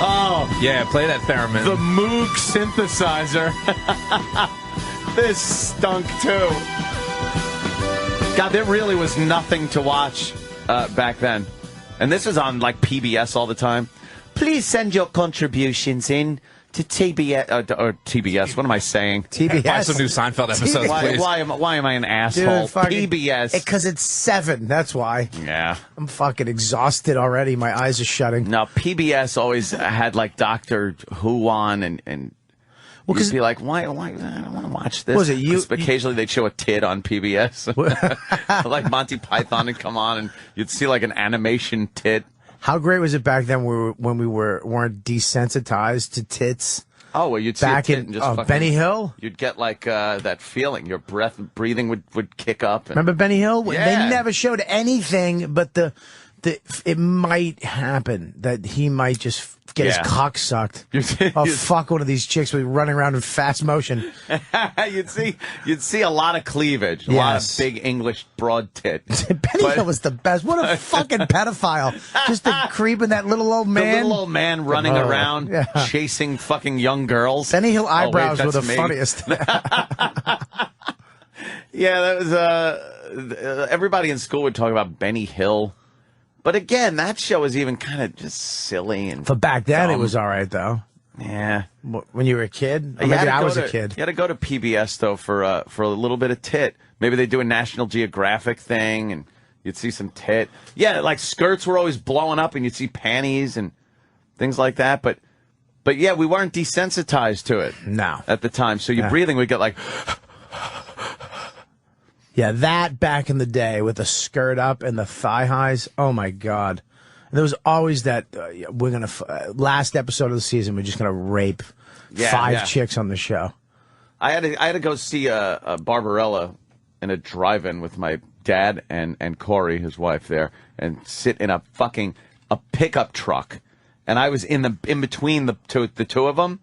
Oh. Yeah, play that theremin. The Moog synthesizer. This stunk too. God, there really was nothing to watch back then. And this was on like PBS all the time. Please send your contributions in to TBS or TBS. What am I saying? TBS. Watch some new Seinfeld episodes, please. Why am I an asshole? PBS. Because it's 7. That's why. Yeah. I'm fucking exhausted already. My eyes are shutting. No, PBS always had like Doctor Who on, and you'd be like, why? I don't want to watch this. Was it you? Occasionally they'd show a tit on PBS, like Monty Python would come on, and you'd see like an animation tit. How great was it back then when we weren't desensitized to tits? Oh, well, you'd see back a tit in and just fucking, Benny Hill. You'd get like that feeling. Your breathing would kick up. Remember Benny Hill? Yeah. They never showed anything, but it might happen that he might just get his cock sucked. Oh, fuck one of these chicks with running around in fast motion. You'd see a lot of cleavage, a lot of big English broad tit. Benny Hill was the best. What a fucking pedophile. Just a creeping that little old man. The little old man running around, chasing fucking young girls. Benny Hill eyebrows were the funniest. Yeah, that was, everybody in school would talk about Benny Hill. But again, that show was even kind of just silly and. But back then, dumb. it was all right though. Yeah. When you were a kid, or maybe I was a kid. You had to go to PBS though for a little bit of tit. Maybe they do a National Geographic thing, and you'd see some tit. Yeah, like skirts were always blowing up, and you'd see panties and things like that. But yeah, we weren't desensitized to it. No. At the time, so your breathing would get like. Yeah, that back in the day with the skirt up and the thigh highs. Oh my God. There was always that. We're gonna last episode of the season. We're just gonna rape 5 chicks on the show. I had to go see a Barbarella in a drive-in with my dad and Corey, his wife, there, and sit in a pickup truck, and I was in between the two of them,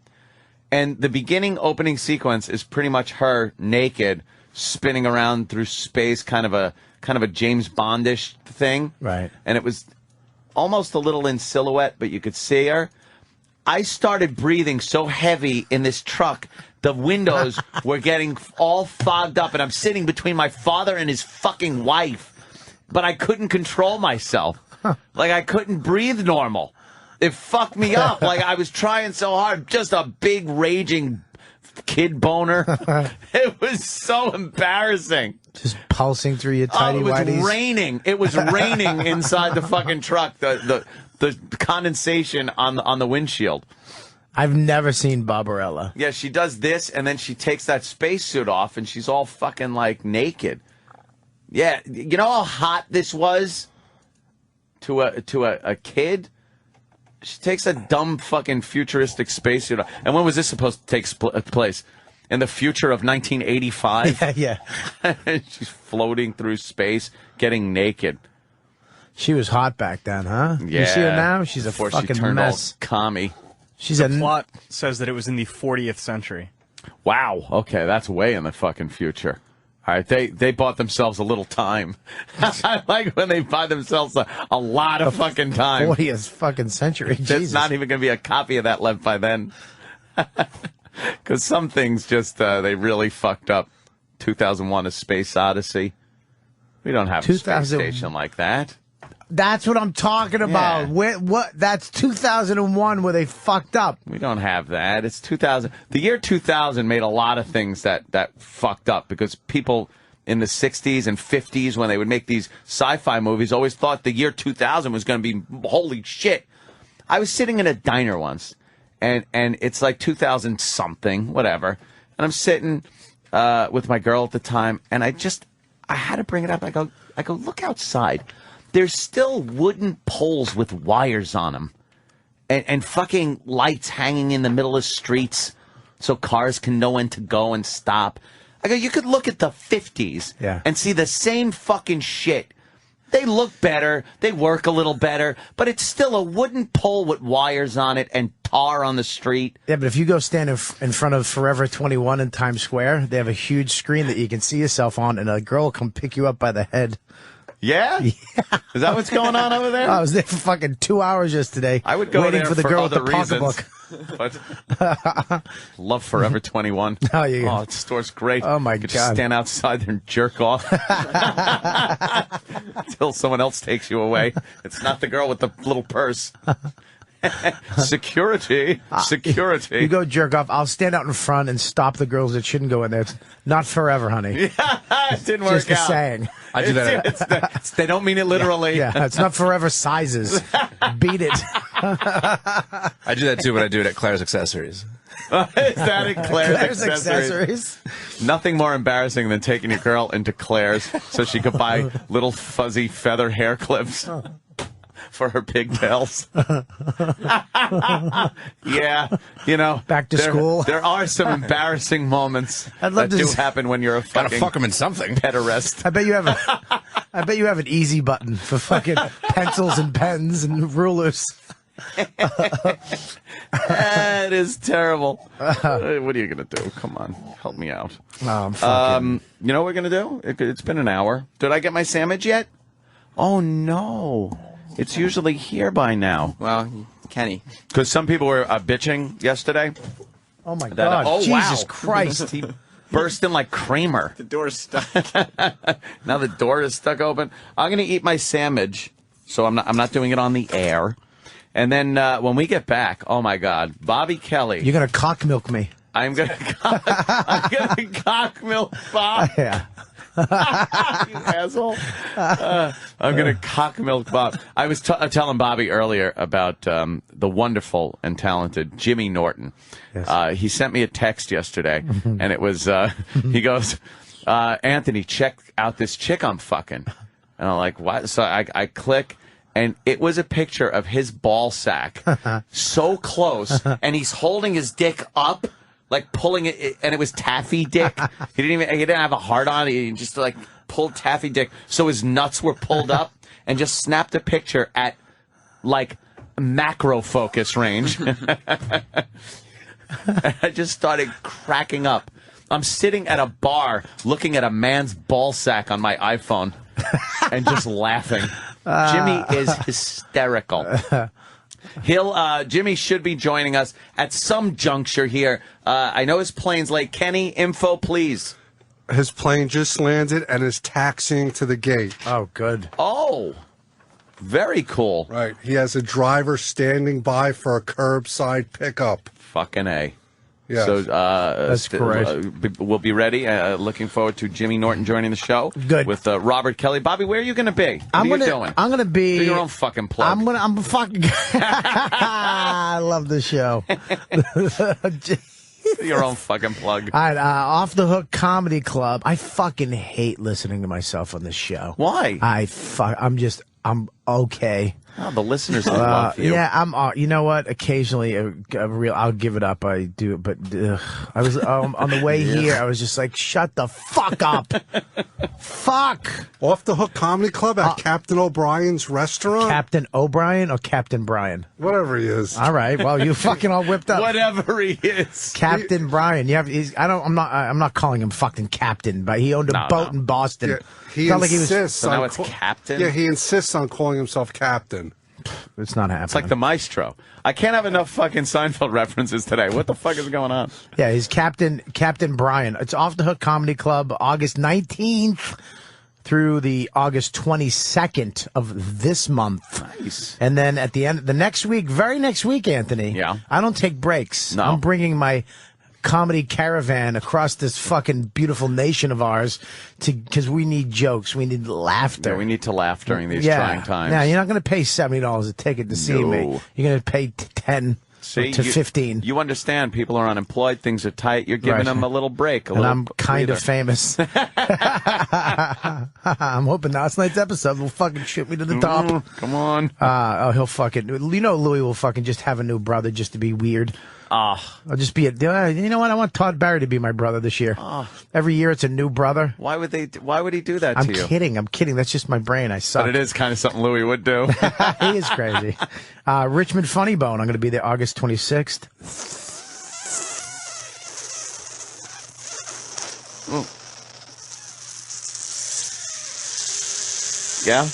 and the opening sequence is pretty much her naked, spinning around through space, kind of a James Bondish thing, right? And it was almost a little in silhouette, but you could see her. I started breathing so heavy in this truck, the windows were getting all fogged up, and I'm sitting between my father and his fucking wife, but I couldn't control myself. Like, I couldn't breathe normal. It fucked me up. Like, I was trying so hard, just a big raging kid boner. It was so embarrassing. Just pulsing through your tidy whities. It was raining. It was raining inside the fucking truck. The condensation on the windshield. I've never seen Barbarella. Yeah, she does this, and then she takes that spacesuit off, and she's all fucking, like, naked. Yeah, you know how hot this was to a kid? She takes a dumb fucking futuristic spacesuit off. And when was this supposed to take place? In the future of 1985? Yeah. She's floating through space, getting naked. She was hot back then, huh? Yeah. You see her now? She's a Before fucking she turned mess. all commie. The plot says that it was in the 40th century. Wow. Okay, that's way in the fucking future. All right, they bought themselves a little time. I like when they buy themselves a lot of fucking time. 40th fucking century. There's not even going to be a copy of that left by then. Because some things just, they really fucked up. 2001: A Space Odyssey. We don't have a space station like that. That's what I'm talking about. Yeah. What? That's 2001 where they fucked up. We don't have that. It's 2000. The year 2000 made a lot of things that fucked up because people in the 60s and 50s, when they would make these sci-fi movies, always thought the year 2000 was going to be holy shit. I was sitting in a diner once, and it's like 2000 something, whatever, and I'm sitting with my girl at the time, and I had to bring it up. I go, look outside. There's still wooden poles with wires on them and fucking lights hanging in the middle of streets so cars can know when to go and stop. I go, you could look at the 50s and see the same fucking shit. They look better. They work a little better. But it's still a wooden pole with wires on it and tar on the street. Yeah, but if you go stand in front of Forever 21 in Times Square, they have a huge screen that you can see yourself on, and a girl will come pick you up by the head. Yeah? Is that what's going on over there? I was there for fucking 2 hours yesterday. I would go waiting there for the girl with the other pocketbook. But love Forever 21. Oh, yeah. Oh, the store's great. Oh, my you could God. just stand outside there and jerk off until someone else takes you away. It's not the girl with the little purse. Security. Security. You go jerk off. I'll stand out in front and stop the girls that shouldn't go in there. It's not forever, honey. It didn't work Just a out. saying. I do that. They don't mean it literally. Yeah, it's not forever sizes. Beat it. I do that too, but I do it at Claire's Accessories. Is that in Claire's Accessories? Nothing more embarrassing than taking your girl into Claire's so she could buy little fuzzy feather hair clips for her pigtails. Yeah, you know. Back to school. There are some embarrassing moments that do happen when you're a fucking Gotta fuck them in something. pet arrest. I bet you have an easy button for fucking pencils and pens and rulers. That is terrible. What are you gonna do? Come on, help me out. Oh, I'm fucking... You know what we're gonna do? It's been an hour. Did I get my sandwich yet? Oh no, it's usually here by now. Well, Kenny, because some people were bitching yesterday. Oh my God! Oh Jesus wow. Christ! He burst in like Kramer. the door's stuck. Now the door is stuck open. I'm gonna eat my sandwich, so I'm not doing it on the air. And then when we get back, oh my God, Bobby Kelly. You're gonna cock milk me. I'm gonna cock milk Bob. Yeah. You asshole. I'm gonna cock milk Bob. I was telling Bobby earlier about the wonderful and talented Jimmy Norton. Yes. He sent me a text yesterday, and it was he goes, Anthony, check out this chick I'm fucking. And I'm like, what? So I click. And it was a picture of his ball sack, so close, and he's holding his dick up, like pulling it, and it was taffy dick. He didn't have a heart on it. He just like pulled taffy dick, so his nuts were pulled up, and just snapped a picture at like macro focus range. I just started cracking up. I'm sitting at a bar looking at a man's ball sack on my iPhone and just laughing. Jimmy is hysterical. Jimmy should be joining us at some juncture here. I know his plane's late. Kenny, info, please. His plane just landed and is taxiing to the gate. Oh, good. Oh, very cool. Right. He has a driver standing by for a curbside pickup. Fucking A. Yes. So that's great. We'll be ready. Looking forward to Jimmy Norton joining the show. Good. With Robert Kelly. Bobby, where are you going to be? What are you doing? I'm gonna be. Do your own fucking plug. I'm fucking. I love the show. Your own fucking plug. All right, Off the Hook Comedy Club. I fucking hate listening to myself on this show. Why? I'm okay. Oh, the listeners love you. Yeah, I'm. You know what? Occasionally, I'll give it up. I do, but I was on the way here. I was just like, "Shut the fuck up, fuck." Off the Hook Comedy Club at Captain O'Brien's restaurant. Captain O'Brien or Captain Brian? Whatever he is. All right. Well, you fucking all whipped up. Whatever he is, Captain Brian. You have. I'm not calling him fucking Captain, but he owned a boat in Boston. Yeah, he insists. So now it's Captain. Yeah, he insists on calling himself Captain. It's not happening. It's like the maestro. I can't have enough fucking Seinfeld references today. What the fuck is going on? Yeah, he's Captain Brian. It's Off the Hook Comedy Club, August 19th through the August 22nd of this month. Nice. And then at the end, very next week, Anthony. Yeah. I don't take breaks. No. I'm bringing my comedy caravan across this fucking beautiful nation of ours because we need jokes. We need laughter. Yeah, we need to laugh during these trying times. Now, you're not going to pay $70 a ticket to see me. You're going to pay 10 to 15. You understand people are unemployed, things are tight. You're giving them a little break. I'm kind of famous. I'm hoping last night's episode will fucking shoot me to the top. Come on. He'll fucking... You know Louis will fucking just have a new brother just to be weird. I'll just be you know what? I want Todd Barry to be my brother this year. Every year it's a new brother. Why would he do that to you? I'm kidding. That's just my brain. I suck. But it is kind of something Louis would do. He is crazy. Richmond Funny Bone. I'm going to be there August 26th. Yeah?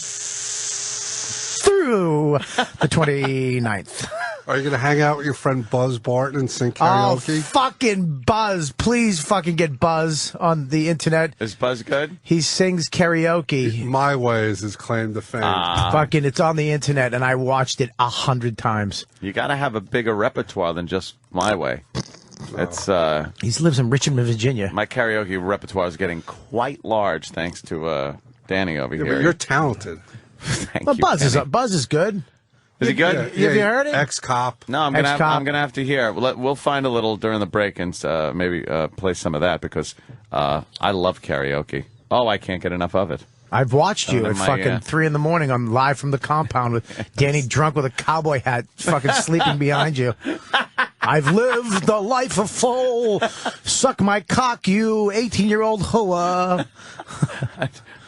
Through the 29th. Are you going to hang out with your friend Buzz Barton and sing Oh, karaoke? fucking Buzz. Please fucking get Buzz on the internet. Is Buzz good? He sings karaoke. My Way is his claim to fame. Fucking, it's on the internet, and I watched it 100 times. You got to have a bigger repertoire than just My Way. It's He lives in Richmond, Virginia. my karaoke repertoire is getting quite large thanks to Danny over Yeah, here. but you're talented. Thank Well, you, Buzz is good. Is he good? Have you heard it? Ex-cop. No, I'm gonna Ex-cop. have to hear. We'll find a little during the break and maybe play some of that because I love karaoke. Oh, I can't get enough of it. I've watched you Oh, at my, fucking yeah. 3 in the morning. I'm live from the compound with Danny drunk with a cowboy hat, fucking sleeping behind you. I've lived the life of full. Suck my cock, you 18-year-old hoa.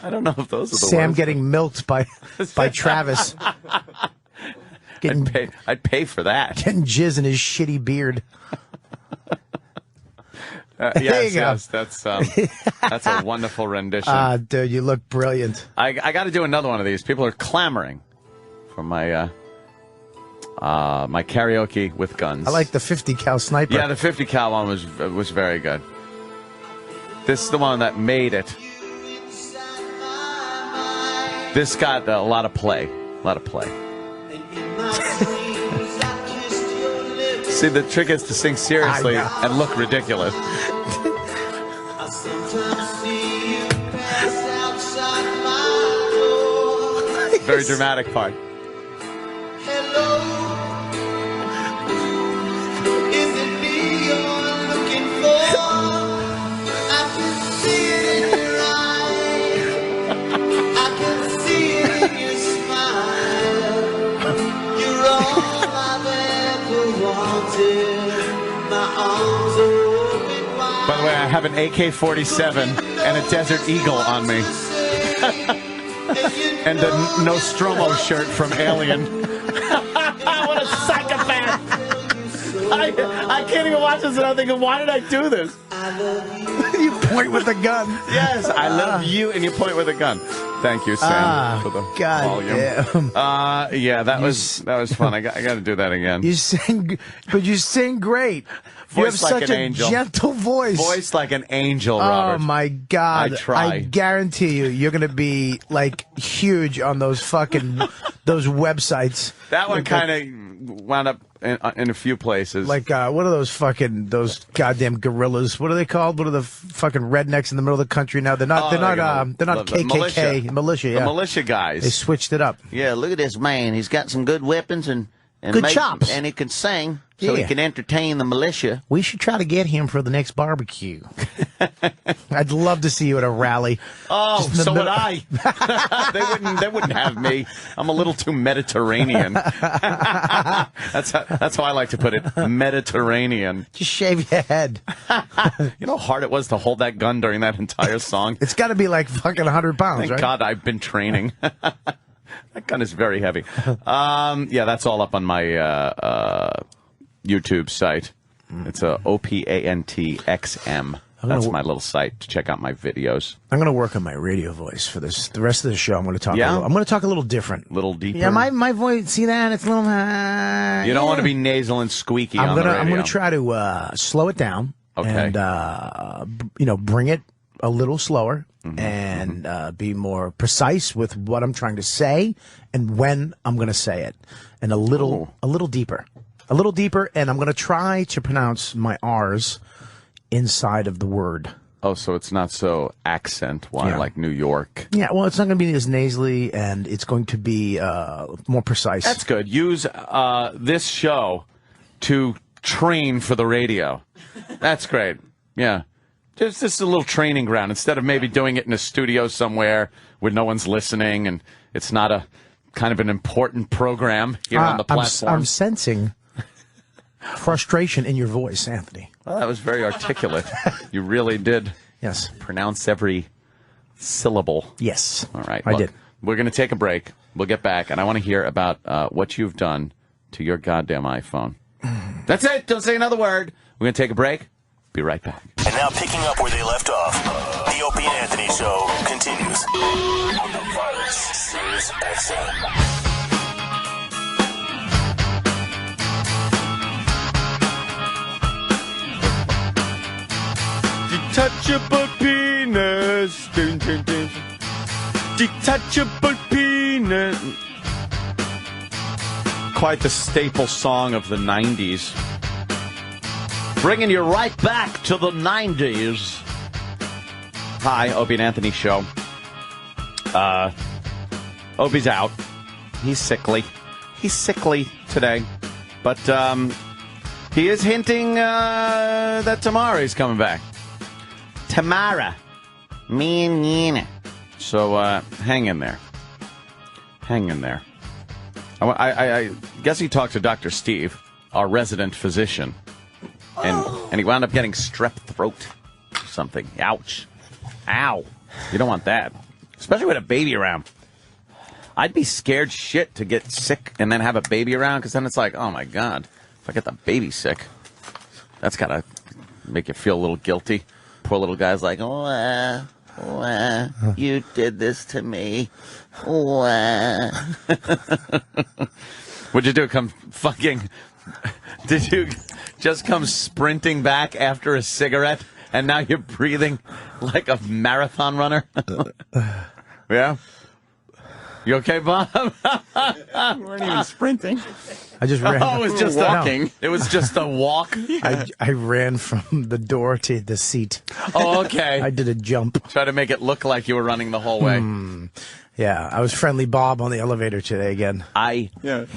I don't know if those are the Sam words. getting milked by Travis. I'd pay for that. Getting jizz in his shitty beard. Yes, you go. yes, that's a wonderful rendition. Dude, you look brilliant. I got to do another one of these. People are clamoring for my my karaoke with guns. I like the 50 cal sniper. Yeah, the 50 cal one was very good. This is the one that made it. This got a lot of play. A lot of play. See, the trick is to sing seriously and look ridiculous. Very dramatic part. By the way, I have an AK-47 and a Desert Eagle on me. And a Nostromo shirt from Alien. What a psychopath! I can't even watch this without thinking, why did I do this? You point with a gun. Yes, I love you, and you point with a gun. Thank you, Sam, for the volume. Damn. Yeah, that was fun. I got to do that again. You sing, but you sing great. You have Voice like such an a angel. gentle voice. Voice like an angel, Robert. Oh my God! I try. I guarantee you, you're gonna be like huge on those fucking those websites. That one Like, kind of wound up in a few places. Like what are those goddamn gorillas? What are they called? What are the fucking rednecks in the middle of the country now? They're not. They're not KKK militia. Yeah. The militia guys. They switched it up. Yeah, look at this man. He's got some good weapons and Good chops. and he can sing, so he Yeah. can entertain the militia. We should try to get him for the next barbecue. I'd love to see you at a rally. Oh, Just in the so would middle- I. They wouldn't have me. I'm a little too Mediterranean. That's how I like to put it. Mediterranean. Just shave your head. You know how hard it was to hold that gun during that entire song? It's got to be like fucking 100 pounds, Thank right? God I've been training. That gun is very heavy. Yeah, that's all up on my YouTube site. It's OPANTXM. That's my little site to check out my videos. I'm going to work on my radio voice for this. The rest of the show, I'm going to talk. Yeah? I'm going to talk a little different, A little deeper. Yeah, my voice. See that? It's a little. You don't want to be nasal and squeaky on the radio. I'm gonna try to slow it down. Okay. And bring it a little slower and be more precise with what I'm trying to say and when I'm going to say it, and a little deeper, and I'm going to try to pronounce my R's inside of the word. Oh, so it's not so like New York. Yeah, well, it's not going to be as nasally, and it's going to be more precise. That's good. Use this show to train for the radio. That's great. Yeah. Just a little training ground instead of maybe doing it in a studio somewhere where no one's listening and it's not a kind of an important program here on the platform. I'm sensing frustration in your voice, Anthony. Well, that was very articulate. You really did. Yes. Pronounce every syllable. Yes. All right. I did. We're going to take a break. We'll get back, and I want to hear about what you've done to your goddamn iPhone. That's it. Don't say another word. We're going to take a break. Be right back. And now picking up where they left off, the Opie and Anthony Show continues on the Virus Sirius XM. Detachable penis. Dun, dun, dun. Detachable penis. Quite the staple song of the 90s. Bringing you right back to the 90s. Hi, Opie and Anthony show. Opie's out. He's sickly. He's sickly today. But he is hinting that tomorrow he's coming back. Tamara. Me and Nina. So hang in there. Hang in there. I guess he talked to Dr. Steve, our resident physician. And he wound up getting strep throat or something. Ouch. Ow. You don't want that. Especially with a baby around. I'd be scared shit to get sick and then have a baby around, because then it's like, oh my God, if I get the baby sick, that's got to make you feel a little guilty. Poor little guy's like, you did this to me. What'd you do? Did you just come sprinting back after a cigarette and now you're breathing like a marathon runner? Yeah? You okay, Bob? You weren't even sprinting. I just ran. Oh, it was just walking. It was just a walk. I ran from the door to the seat. Oh, okay. I did a jump. Try to make it look like you were running the whole way. Yeah, I was Friendly Bob on the elevator today again. I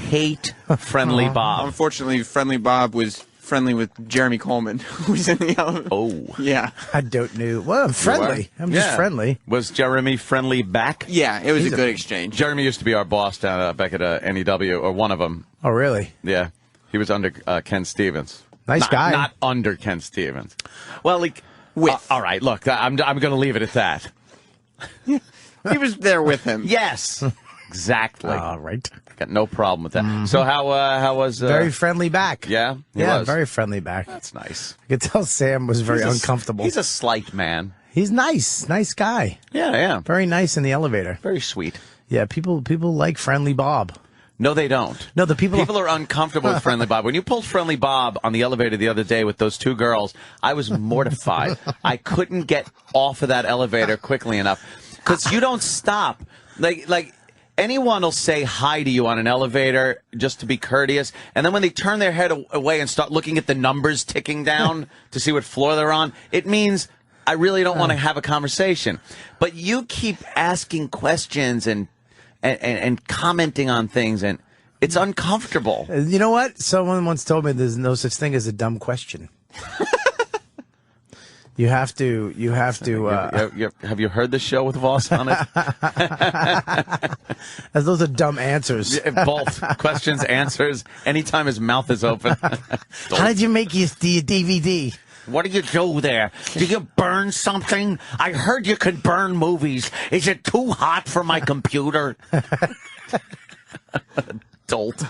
hate Friendly Bob. Unfortunately, Friendly Bob was friendly with Jeremy Coleman, who was in the elevator. Oh. Yeah. I don't know. Well, I'm friendly. I'm just friendly. Was Jeremy friendly back? Yeah, it was a good exchange. Jeremy used to be our boss down back at NEW, or one of them. Oh, really? Yeah. He was under Ken Stevens. Nice guy. Not under Ken Stevens. Well, like, all right, look, I'm going to leave it at that. He was there with him. Yes. Exactly. All right. Got no problem with that. So how was... very friendly back. Yeah? He was. Very friendly back. That's nice. I could tell Sam was very uncomfortable. He's a slight man. He's nice. Nice guy. Yeah. Very nice in the elevator. Very sweet. Yeah, people like Friendly Bob. No, they don't. No, the people are uncomfortable with Friendly Bob. When you pulled Friendly Bob on the elevator the other day with those two girls, I was mortified. I couldn't get off of that elevator quickly enough because you don't stop. Like anyone will say hi to you on an elevator just to be courteous, and then when they turn their head away and start looking at the numbers ticking down to see what floor they're on, it means I really don't want to have a conversation. But you keep asking questions and commenting on things, and it's uncomfortable. You know what? Someone once told me there's no such thing as a dumb question. You have to. Have you heard the show with Voss on it? As those are dumb answers. Both questions, answers. Anytime his mouth is open. How did you make your DVD? What do you do there? Do you burn something? I heard you could burn movies. Is it too hot for my computer? Dolt.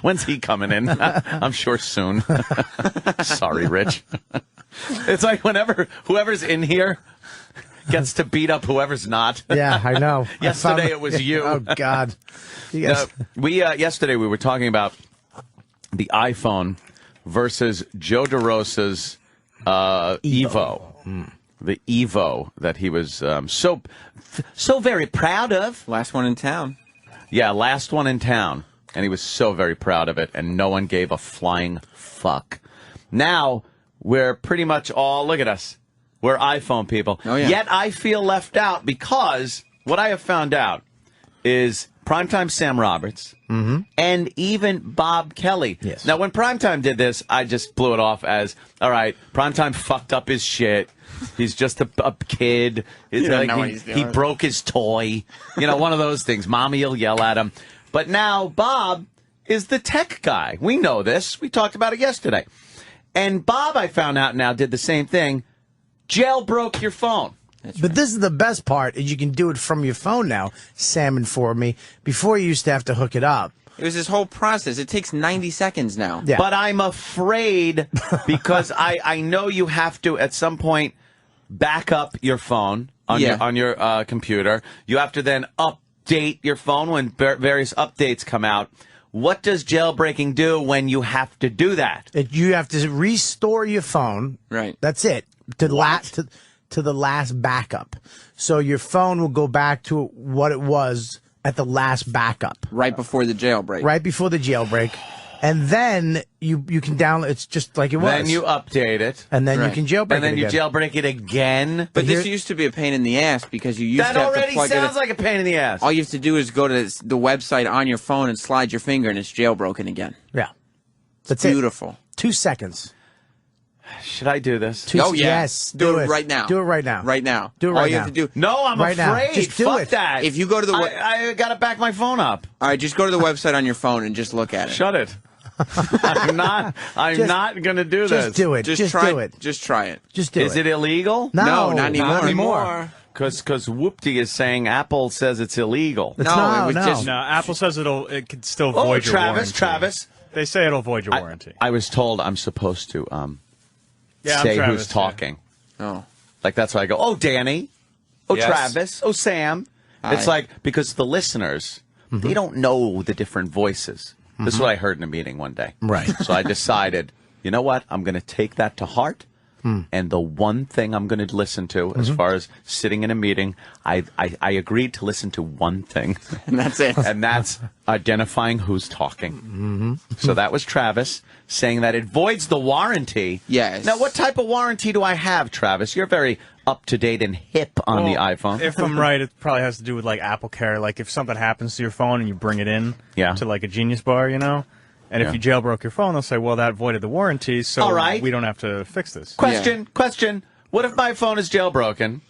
When's he coming in? I'm sure soon. Sorry, Rich. It's like whenever whoever's in here gets to beat up whoever's not. Yeah, I know. Yesterday it was you. Oh, God. Yesterday we were talking about the iPhone versus Joe DeRosa's Evo. The Evo that he was so very proud of. Last one in town. Yeah, last one in town. And he was so very proud of it, and no one gave a flying fuck. Now, we're pretty much all, look at us, we're iPhone people. Oh, yeah. Yet I feel left out because what I have found out is Primetime Sam Roberts and even Bob Kelly. Yes. Now, when Primetime did this, I just blew it off as, all right, Primetime fucked up his shit. He's just a kid. He broke his toy. You know, one of those things. Mommy will yell at him. But now Bob is the tech guy. We know this. We talked about it yesterday. And Bob, I found out now, did the same thing. Jailbroke your phone. But this is the best part, is you can do it from your phone now, Sam informed me. Before you used to have to hook it up. It was this whole process. It takes 90 seconds now. Yeah. But I'm afraid because I know you have to at some point back up your phone on your computer. You have to then update your phone when various updates come out. What does jailbreaking do when you have to do that? You have to restore your phone. Right. That's it. to the last backup. So your phone will go back to what it was at the last backup. Right before the jailbreak. Right before the jailbreak. And then you can download. It's just like it was. Then you update it, and then you can jailbreak it. and then you jailbreak it again. But this used to be a pain in the ass because you used That to have already to plug sounds it. like a pain in the ass. All you have to do is go to the website on your phone and slide your finger, and it's jailbroken again. Yeah, That's beautiful. 2 seconds. Should I do this? Oh yeah, Yes, do it right now. Do it right now. Right now. Do it right All you now. have to do. No, I'm Right now. afraid. Just do Fuck it. that. If you go to the I gotta back my phone up. all right, just go to the website on your phone and just look at it. Shut it. I'm not gonna do this. Just do it. Just try do it. Just try it. Just do Is it illegal? No, not anymore. Not anymore. Because Whoopty is saying Apple says it's illegal. It's no, it was no. just No, Apple says it could still Oh, void your warranty. Travis. They say it'll void your warranty. I was told I'm supposed to Yeah, I'm say Travis, who's talking. Oh. Like that's why I go, oh, Danny. Oh, Yes. Travis. Oh, Sam. It's Hi. like, because the listeners, they don't know the different voices. This is what I heard in a meeting one day. Right. So I decided, you know what? I'm going to take that to heart. And the one thing I'm going to listen to, as far as sitting in a meeting, I agreed to listen to one thing. And that's it. And that's identifying who's talking. So that was Travis saying that it voids the warranty. Yes. Now, what type of warranty do I have, Travis? You're very up-to-date and hip on the iPhone. If I'm right, it probably has to do with like Apple Care. Like if something happens to your phone and you bring it in to like a Genius Bar, you know? And if you jailbroke your phone, they'll say, well, that voided the warranty, so All right. we don't have to fix this. Question. What if my phone is jailbroken?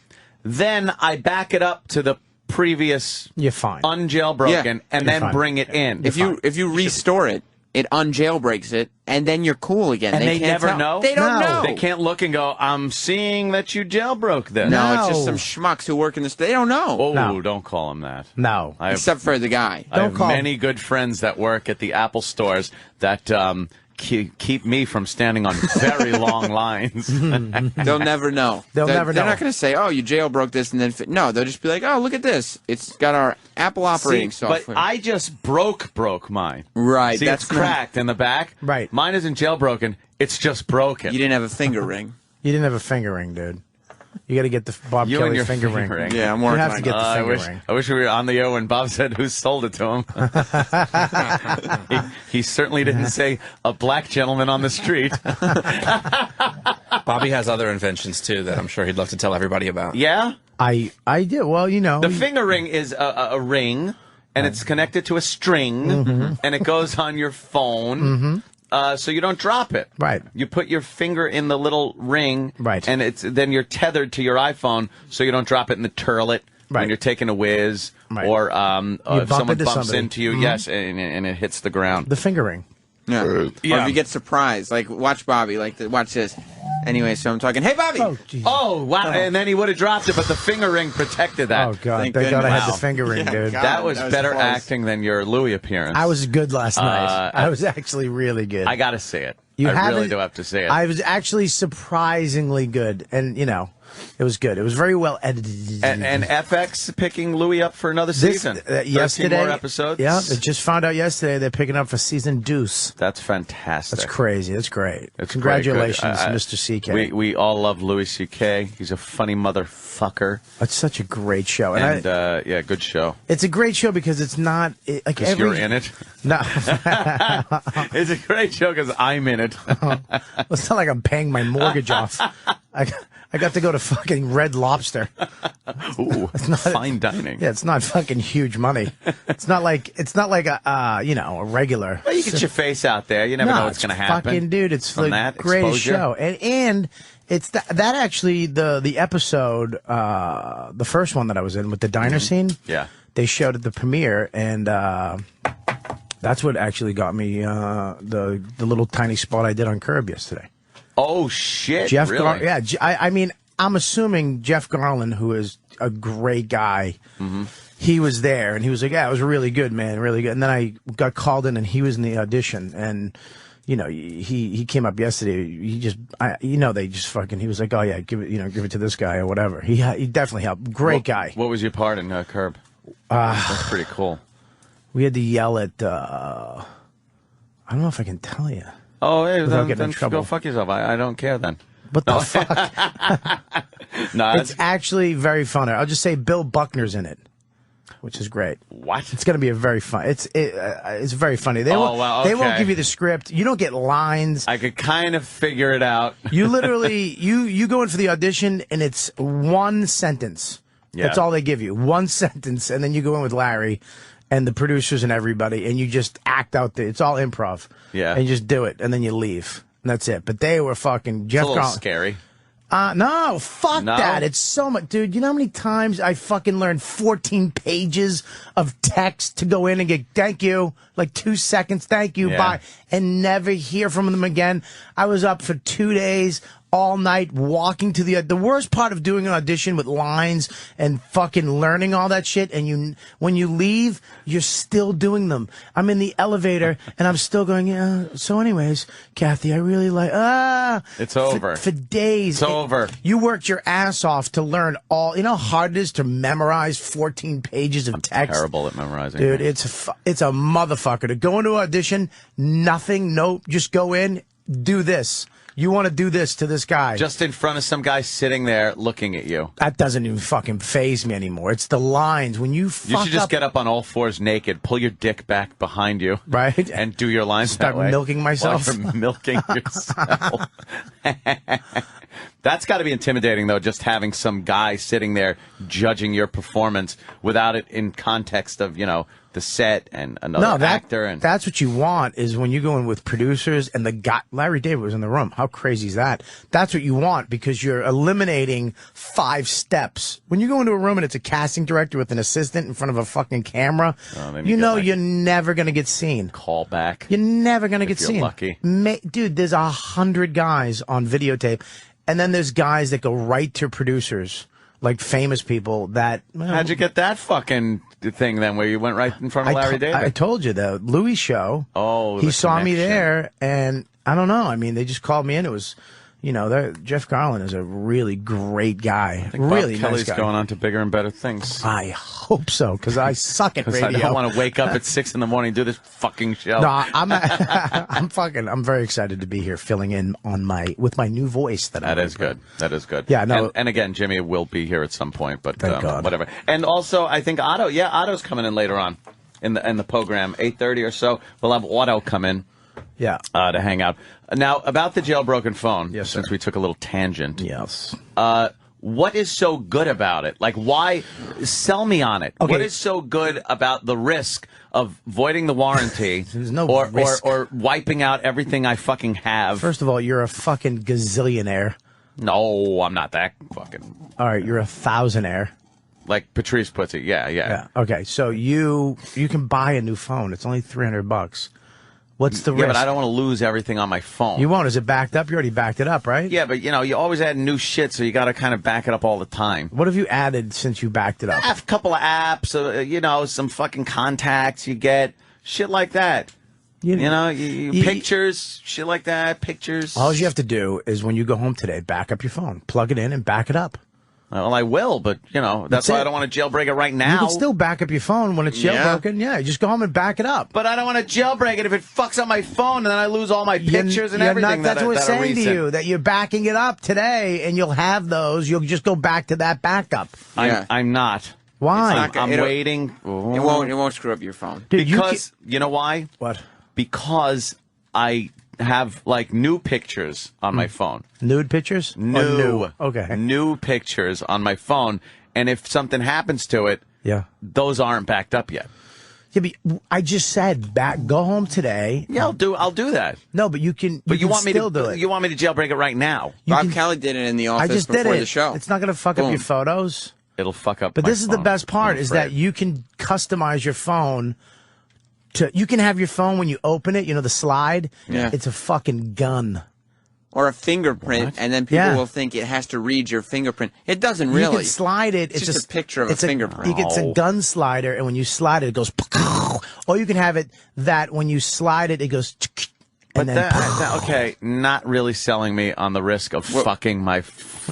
Then I back it up to the previous You're fine. unjailbroken and then fine. bring it in. If you restore it, it unjailbreaks it, and then you're cool again. And they can't never tell. know? They don't No. know. They can't look and go, I'm seeing that you jailbroke this. No, it's just No. some schmucks who work in this. They don't know. Oh, No. don't call him that. No. I have, Except for the guy. I have Don't call him. many good friends that work at the Apple stores that keep me from standing on very long lines. They'll never know. They'll never They're know. not going to say, oh, you jailbroke this and then... No, they'll just be like, oh, look at this. It's got our Apple operating software. But I just broke mine. Right. See, that's it's cracked in the back. Right. Mine isn't jailbroken. It's just broken. You didn't have a finger ring. You didn't have a finger ring, dude. You got to get the Bob You Kelly and your finger ring. finger ring. Yeah, I'm You working have on to it. get the finger ring. I wish we were on the air when Bob said who sold it to him. he certainly didn't say a black gentleman on the street. Bobby has other inventions too that I'm sure he'd love to tell everybody about. Yeah? I did. Well, you know. The finger ring is a ring, and it's connected to a string, and it goes on your phone. So you don't drop it. Right. You put your finger in the little ring. Right. And then you're tethered to your iPhone, so you don't drop it in the turlet when Right. you're taking a whiz, Right. or if bump someone into bumps somebody. into you. Yes, and it hits the ground. The finger ring. Yeah. Or Yeah. if you get surprised, like watch Bobby, watch this. Anyway, so I'm talking, hey, Bobby! Oh, geez. Oh, wow. And then he would have dropped it, but the finger ring protected that. Oh, God. Thank Thank God I had goodness. the finger ring, Yeah, dude. God. That was That was better close. acting than your Louis appearance. I was good last night. I was actually really good. I got to say it. You I really haven't- do have to say it. I was actually surprisingly good. And, you know, it was good. It was very well edited. And FX picking Louis up for another This- season. 13 yesterday, more episodes. Yeah, they just found out yesterday they're picking up for season deuce. That's fantastic. That's crazy. That's great. It's Congratulations, great. Mr. CK. We all love Louis C.K. He's a funny motherfucker. It's such a great show. And yeah, good show. It's a great show because it's not like Because every. you're in it. No, It's a great show because I'm in it. it's not like I'm paying my mortgage off. I got to go to fucking Red Lobster. Ooh, fine dining. Yeah, it's not fucking huge money. It's not like a a regular. Well, you get your face out there. You never know what's it's going to happen. Fucking dude, it's from the that greatest exposure. show, and it's that actually the episode, the first one that I was in with the diner scene. Yeah. They showed at the premiere, and that's what actually got me the little tiny spot I did on Curb yesterday. Oh shit! Jeff, really? I mean, I'm assuming Jeff Garland, who is a great guy, he was there, and he was like, "Yeah, it was really good, man, really good." And then I got called in, and he was in the audition, and you know, he came up yesterday. He just, they just fucking. He was like, "Oh yeah, give it to this guy or whatever." He definitely helped. Great guy. What was your part in Curb? That's pretty cool. We had to yell at. I don't know if I can tell you. Oh, hey, Without then getting in trouble. go fuck yourself. I don't care then. What the fuck? No, It's actually very funny. I'll just say Bill Buckner's in it, which is great. What? It's going to be a very fun. It's very funny. They wow, they won't okay. give you the script. You don't get lines. I could kind of figure it out. You literally you go in for the audition and it's one sentence. Yeah. That's all they give you. One sentence, and then you go in with Larry and the producers and everybody, and you just act out it's all improv. Yeah. And you just do it, and then you leave. And that's it. But they were fucking Jeff It's a little Garlin. scary. No, fuck No? that. It's so much. Dude, you know how many times I fucking learned 14 pages of text to go in and get, thank you, like 2 seconds, thank you, Yeah. bye, and never hear from them again. I was up for 2 days, all night, walking to the worst part of doing an audition with lines and fucking learning all that shit, and when you leave, you're still doing them. I'm in the elevator, and I'm still going, yeah, so anyways, Kathy, I really like, It's over. For days. It's over. You worked your ass off to learn all. You know how hard it is to memorize 14 pages of text? Terrible at memorizing. Dude, it's a motherfucker. To go into audition, nothing, nope, just go in, do this. You want to do this to this guy. Just in front of some guy sitting there looking at you. That doesn't even fucking faze me anymore. It's the lines. When you fuck You should just up, get up on all fours naked, pull your dick back behind you. Right. And do your lines Start that way. milking myself. While you're milking yourself. That's got to be intimidating, though, just having some guy sitting there judging your performance without it in context of, the set and another actor. And that's what you want is when you go in with producers and the guy, Larry David was in the room. How crazy is that? That's what you want because you're eliminating 5 steps. When you go into a room and it's a casting director with an assistant in front of a fucking camera, you're never going to get seen. Call back. You're never going to get you're seen. Lucky. Dude, there's 100 guys on videotape, and then there's guys that go right to producers. Like famous people that... How'd you get that fucking thing then where you went right in front of Larry David? I told you, the Louis show. Oh, he the saw me connection. there, and I don't know. I mean, they just called me in. It was, Jeff Garlin is a really great guy. I think really Bob Kelly's nice guy. going on to bigger and better things. I hope so, because I suck at 'Cause radio. I don't want to wake up at 6 in the morning and do this fucking show. No, I'm very excited to be here filling in with my new voice. That is good. That is good. Yeah, no. And again, Jimmy will be here at some point, but Thank God. whatever. And also, I think Otto's coming in later on in the program, 8:30 or so. We'll have Otto come in. Yeah. To hang out. Now, about the jailbroken phone, yes, since we took a little tangent. Yes. What is so good about it? Like, why? Sell me on it. Okay. What is so good about the risk of voiding the warranty There's no or risk. or wiping out everything I fucking have? First of all, you're a fucking gazillionaire. No, I'm not that fucking... All right, you're a thousandaire. Like Patrice puts it. Yeah. Okay, so you can buy a new phone. It's only $300. What's the risk? Yeah, but I don't want to lose everything on my phone. You won't. Is it backed up? You already backed it up, right? Yeah, but you always add new shit, so you got to kind of back it up all the time. What have you added since you backed it up? A couple of apps, some fucking contacts you get, shit like that. Pictures, shit like that, pictures. All you have to do is when you go home today, back up your phone, plug it in, and back it up. Well, I will, but, that's why I don't want to jailbreak it right now. You can still back up your phone when it's jailbroken. Yeah, just go home and back it up. But I don't want to jailbreak it if it fucks up my phone and then I lose all my pictures and everything. That's what we're saying to you, that you're backing it up today, and you'll have those. You'll just go back to that backup. I'm not. Why? I'm waiting. It won't screw up your phone. Dude, because, you know why? What? Because I have, new pictures on my phone. Nude pictures? New. Okay. New pictures on my phone, and if something happens to it, those aren't backed up yet. Yeah, but I just said go home today. Yeah, I'll do that. No, but you can. But you want me still to do it. You want me to jailbreak it right now? Bob Kelly did it in the office I just did before it. the show. It's not going to fuck up your photos. It'll fuck up. But my this is the phone, best part: I'm is that afraid. you can customize your phone. You can have your phone when you open it. The slide. Yeah. It's a fucking gun. Or a fingerprint, and then people will think it has to read your fingerprint. It doesn't really. You can slide it. It's just a picture of a fingerprint. It's a gun slider, and when you slide it, it goes. Or you can have it that when you slide it, it goes. But okay, not really selling me on the risk of fucking my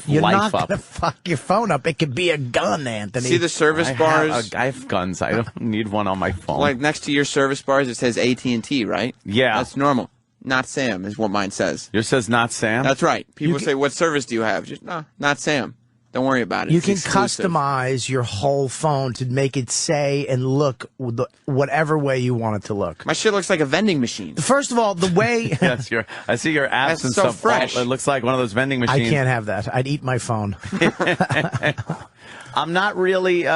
You're life not up. gonna fuck your phone up. It could be a gun, Anthony. See the service bars? I have guns. I don't need one on my phone. Like next to your service bars, it says AT&T, right? Yeah. That's normal. not Sam is what mine says. Yours says not Sam? That's right. People say, what service do you have? Just, no, not Sam. Don't worry about it. You It's can exclusive. customize your whole phone to make it say and look whatever way you want it to look. My shit looks like a vending machine. First of all, the way... Yes, I see your apps That's and so stuff. fresh. It looks like one of those vending I machines. can't have that. I'd eat my phone. I'm not really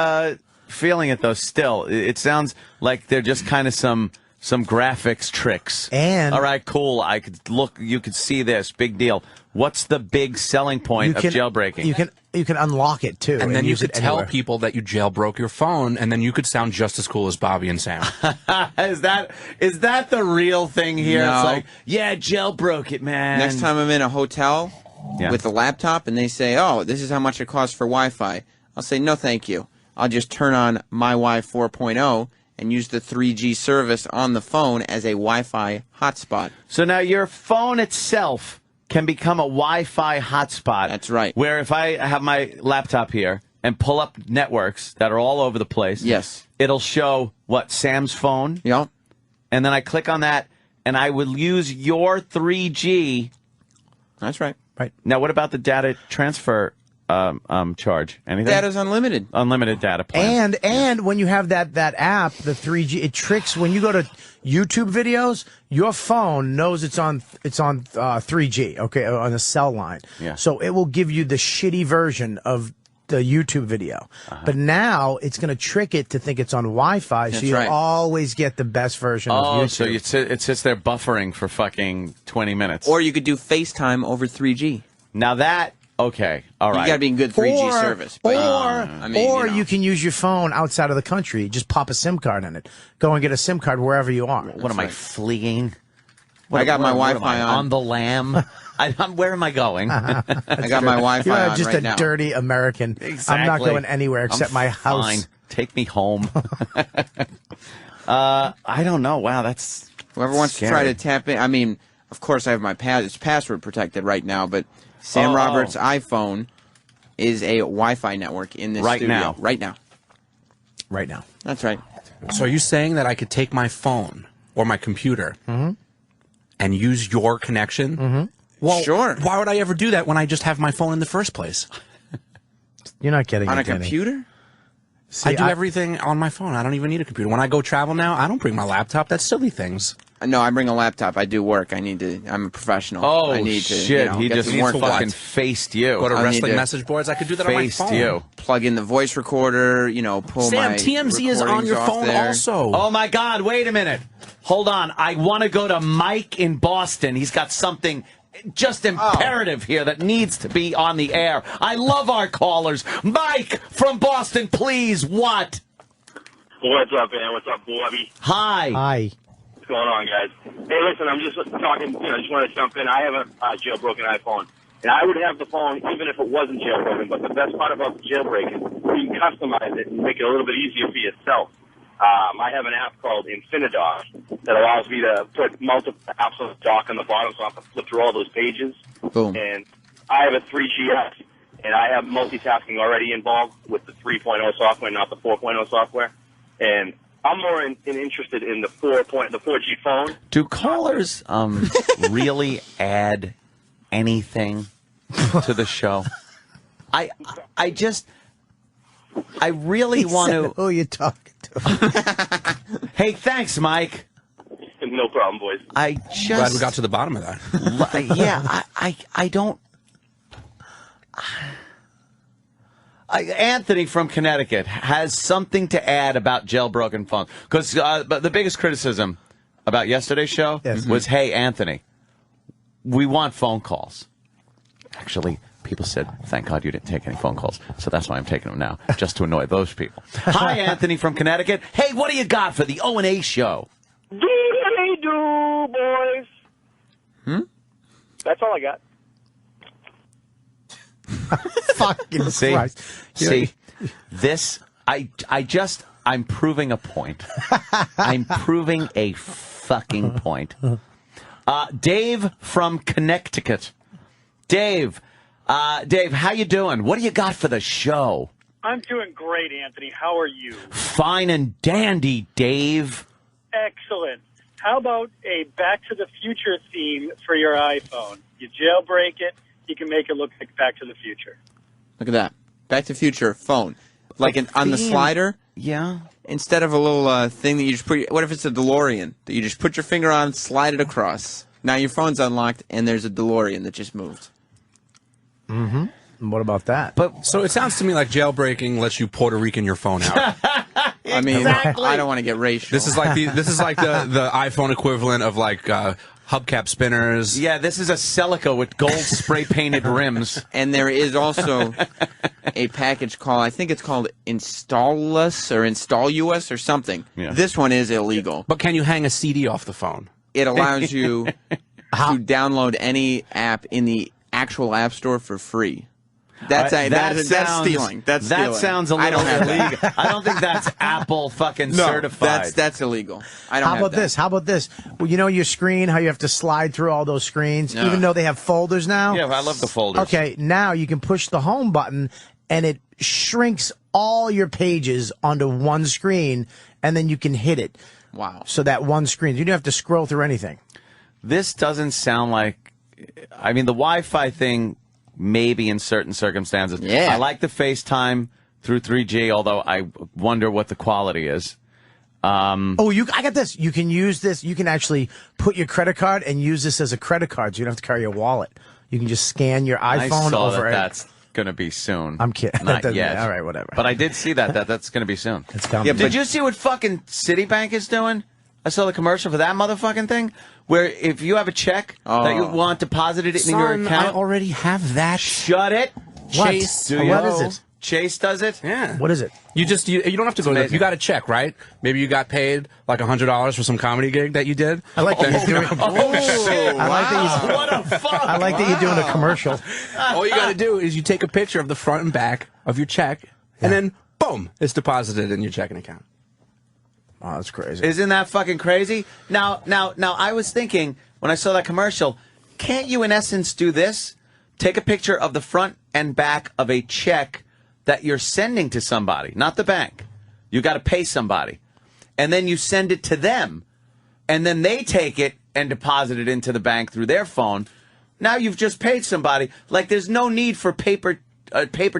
feeling it, though, still. It sounds like they're just kind of some graphics tricks. And all right, cool. I could look. You could see this. Big deal. What's the big selling point of jailbreaking? You can unlock it too, and then you use could it tell anywhere. people that you jailbroke your phone, and then you could sound just as cool as Bobby and Sam. Is that the real thing here? No. It's like, yeah, jailbroke it, man. Next time I'm in a hotel with a laptop and they say, oh, this is how much it costs for Wi-Fi, I'll say, no, thank you. I'll just turn on my Wi 4.0 and use the 3G service on the phone as a Wi-Fi hotspot. So now your phone itself can become a Wi-Fi hotspot. That's right. Where if I have my laptop here and pull up networks that are all over the place, yes, it'll show what Sam's phone. Yep. And then I click on that, and I will use your 3G. That's right. Right. Now, what about the data transfer charge? Anything? Data's unlimited. Unlimited data plan. And when you have that app, the 3G, it tricks when you go to YouTube videos. Your phone knows it's on 3G, okay, on a cell line. Yeah. So it will give you the shitty version of the YouTube video. But now it's going to trick it to think it's on Wi-Fi, so That's you'll right. always get the best version of YouTube. So it sits there buffering for fucking 20 minutes. Or you could do FaceTime over 3G. Now that, okay, all right. You got to be in good 3G service. But, you can use your phone outside of the country. Just pop a SIM card in it. Go and get a SIM card wherever you are. What am I, fleeing? I got my what Wi-Fi am I, on the lam. Where am I going? I got my Wi-Fi You're on just right a now. dirty American. Exactly. I'm not going anywhere except I'm my house. fine. Take me home. I don't know. Wow, that's Whoever wants scary. to try to tap in. I mean, of course, I have my it's password protected right now, but Sam Roberts' iPhone is a Wi-Fi network in this Right studio. now. Right now. Right now. That's right. So are you saying that I could take my phone or my computer and use your connection? Well, sure. Why would I ever do that when I just have my phone in the first place? You're not getting On it, a Danny. computer? See, I do everything on my phone. I don't even need a computer. When I go travel now, I don't bring my laptop. That's silly things. No, I bring a laptop. I do work. I'm a professional. Oh, I need to, shit. He get just some work fucking done. faced you. Go to I need wrestling to message boards. I could do that on my Faced phone. you. Plug in the voice recorder, pull Sam, my TMZ is on recordings your off phone there. also. Oh, my God. Wait a minute. Hold on. I want to go to Mike in Boston. He's got something just imperative here that needs to be on the air. I love our callers. Mike from Boston, please. What? What's up, man? What's up, Bobby? Hi. Hi. What's going on, guys? Hey, listen, I'm just talking, just want to jump in. I have a jailbroken iPhone, and I would have the phone even if it wasn't jailbroken, but the best part about the jailbreaking, you can customize it and make it a little bit easier for yourself. I have an app called Infinidoc that allows me to put multiple apps on the dock on the bottom so I have to flip through all those pages. Boom. And I have a 3G app, and I have multitasking already involved with the 3.0 software, not the 4.0 software. And I'm more interested in the 4G phone. Do callers really add anything to the show? I really want to. Who are you talking to? Hey, thanks, Mike. No problem, boys. I just Glad we got to the bottom of that. yeah, I don't. Anthony from Connecticut has something to add about jailbroken phones. Because but the biggest criticism about yesterday's show was, hey, Anthony, we want phone calls. Actually, people said, thank God you didn't take any phone calls. So that's why I'm taking them now, just to annoy those people. Hi, Anthony from Connecticut. Hey, what do you got for the O&A show? Do, boys. That's all I got. Fucking Christ. See, this, I'm proving a point. I'm proving a fucking point. Dave from Connecticut. Dave, how you doing? What do you got for the show? I'm doing great, Anthony. How are you? Fine and dandy, Dave. Excellent. how about a Back to the Future theme for your iPhone? You jailbreak it, you can make it look like Back to the Future. Look at that. Back to the Future phone. Like on the slider? Yeah. Instead of a little thing that you just put... What if it's a DeLorean that you just put your finger on, slide it across? Now your phone's unlocked, and there's a DeLorean that just moved. Mm-hmm. What about that? But so it sounds to me like jailbreaking lets you Puerto Rican your phone out. I mean, I don't want to get racial. This is like the iPhone equivalent of like hubcap spinners. Yeah, this is a Celica with gold spray painted rims. And there is also a package called, I think it's called Install Us or Install US or something. Yeah. This one is illegal. But can you hang a CD off the phone? It allows you to download any app in the actual App Store for free. That's stealing. That's stealing. That sounds a little illegal. I don't think that's Apple fucking certified. That's illegal. I don't. How about this? How about this? Well, you know your screen, how you have to slide through all those screens, even though they have folders now? Yeah, I love the folders. Okay, now you can push the home button, and it shrinks all your pages onto one screen, and then you can hit it. Wow. So that one screen. You don't have to scroll through anything. This doesn't sound like... I mean, the Wi-Fi thing... Maybe in certain circumstances. Yeah. I like the FaceTime through 3G, although I wonder what the quality is. I got this. You can use this. You can actually put your credit card and use this as a credit card, so you don't have to carry a wallet. You can just scan your iPhone over it. That's going to be soon. I'm kidding. Not yet. All right, whatever. But I did see that's going to be soon. It's coming. Yeah, did you see what fucking Citibank is doing? I saw the commercial for that motherfucking thing, where if you have a check that you want deposited in your account, I already have that. Shut it. Chase. Do you? What is it? Chase does it? Yeah. What is it? You don't have to go. You got a check, right? Maybe you got paid like $100 for some comedy gig that you did. I like that you're doing. Shit! What a fuck! I like that you're doing a commercial. All you got to do is you take a picture of the front and back of your check, and then boom, it's deposited in your checking account. Oh, that's crazy. Isn't that fucking crazy? Now, I was thinking, when I saw that commercial, can't you, in essence, do this? Take a picture of the front and back of a check that you're sending to somebody, not the bank. You got to pay somebody. And then you send it to them. And then they take it and deposit it into the bank through their phone. Now you've just paid somebody. Like, there's no need for paper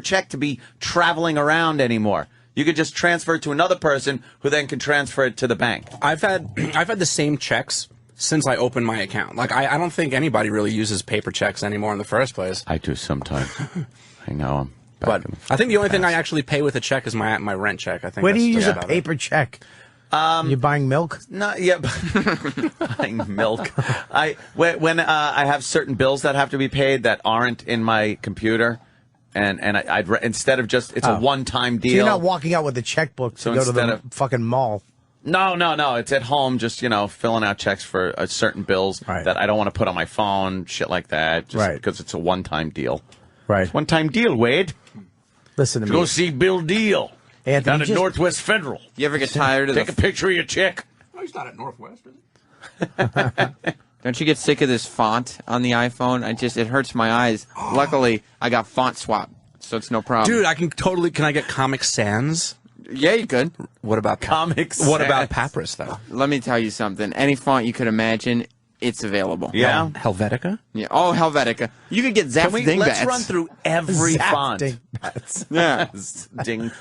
check to be traveling around anymore. You could just transfer it to another person who then can transfer it to the bank. I've had the same checks since I opened my account. Like I don't think anybody really uses paper checks anymore in the first place. I do sometimes. I know them. But I think the only thing I actually pay with a check is my rent check. I think. When do you use a paper check? You're buying milk? No, yeah, buying milk. When I have certain bills that have to be paid that aren't in my computer. And I'd instead of just it's a one-time deal. So you're not walking out with a checkbook to go to the fucking mall. No. It's at home, just filling out checks for certain bills that I don't want to put on my phone, shit like that. Just because it's a one-time deal. Right. It's one-time deal, Wade. Listen to me. Go see Bill Deal Anthony, down at Northwest Federal. You ever get tired of take a picture of your check? Oh, he's not at Northwest, is he? Don't you get sick of this font on the iPhone? It hurts my eyes. Luckily, I got font swap, so it's no problem. Dude, can I get Comic Sans? Yeah, you could. What about Comic Sans? What about Papyrus, though? Let me tell you something. Any font you could imagine, it's available. Yeah. Helvetica? Yeah. Oh, Helvetica. You could get Zap Dingbats. Let's run through every font. Dingbats. Yeah.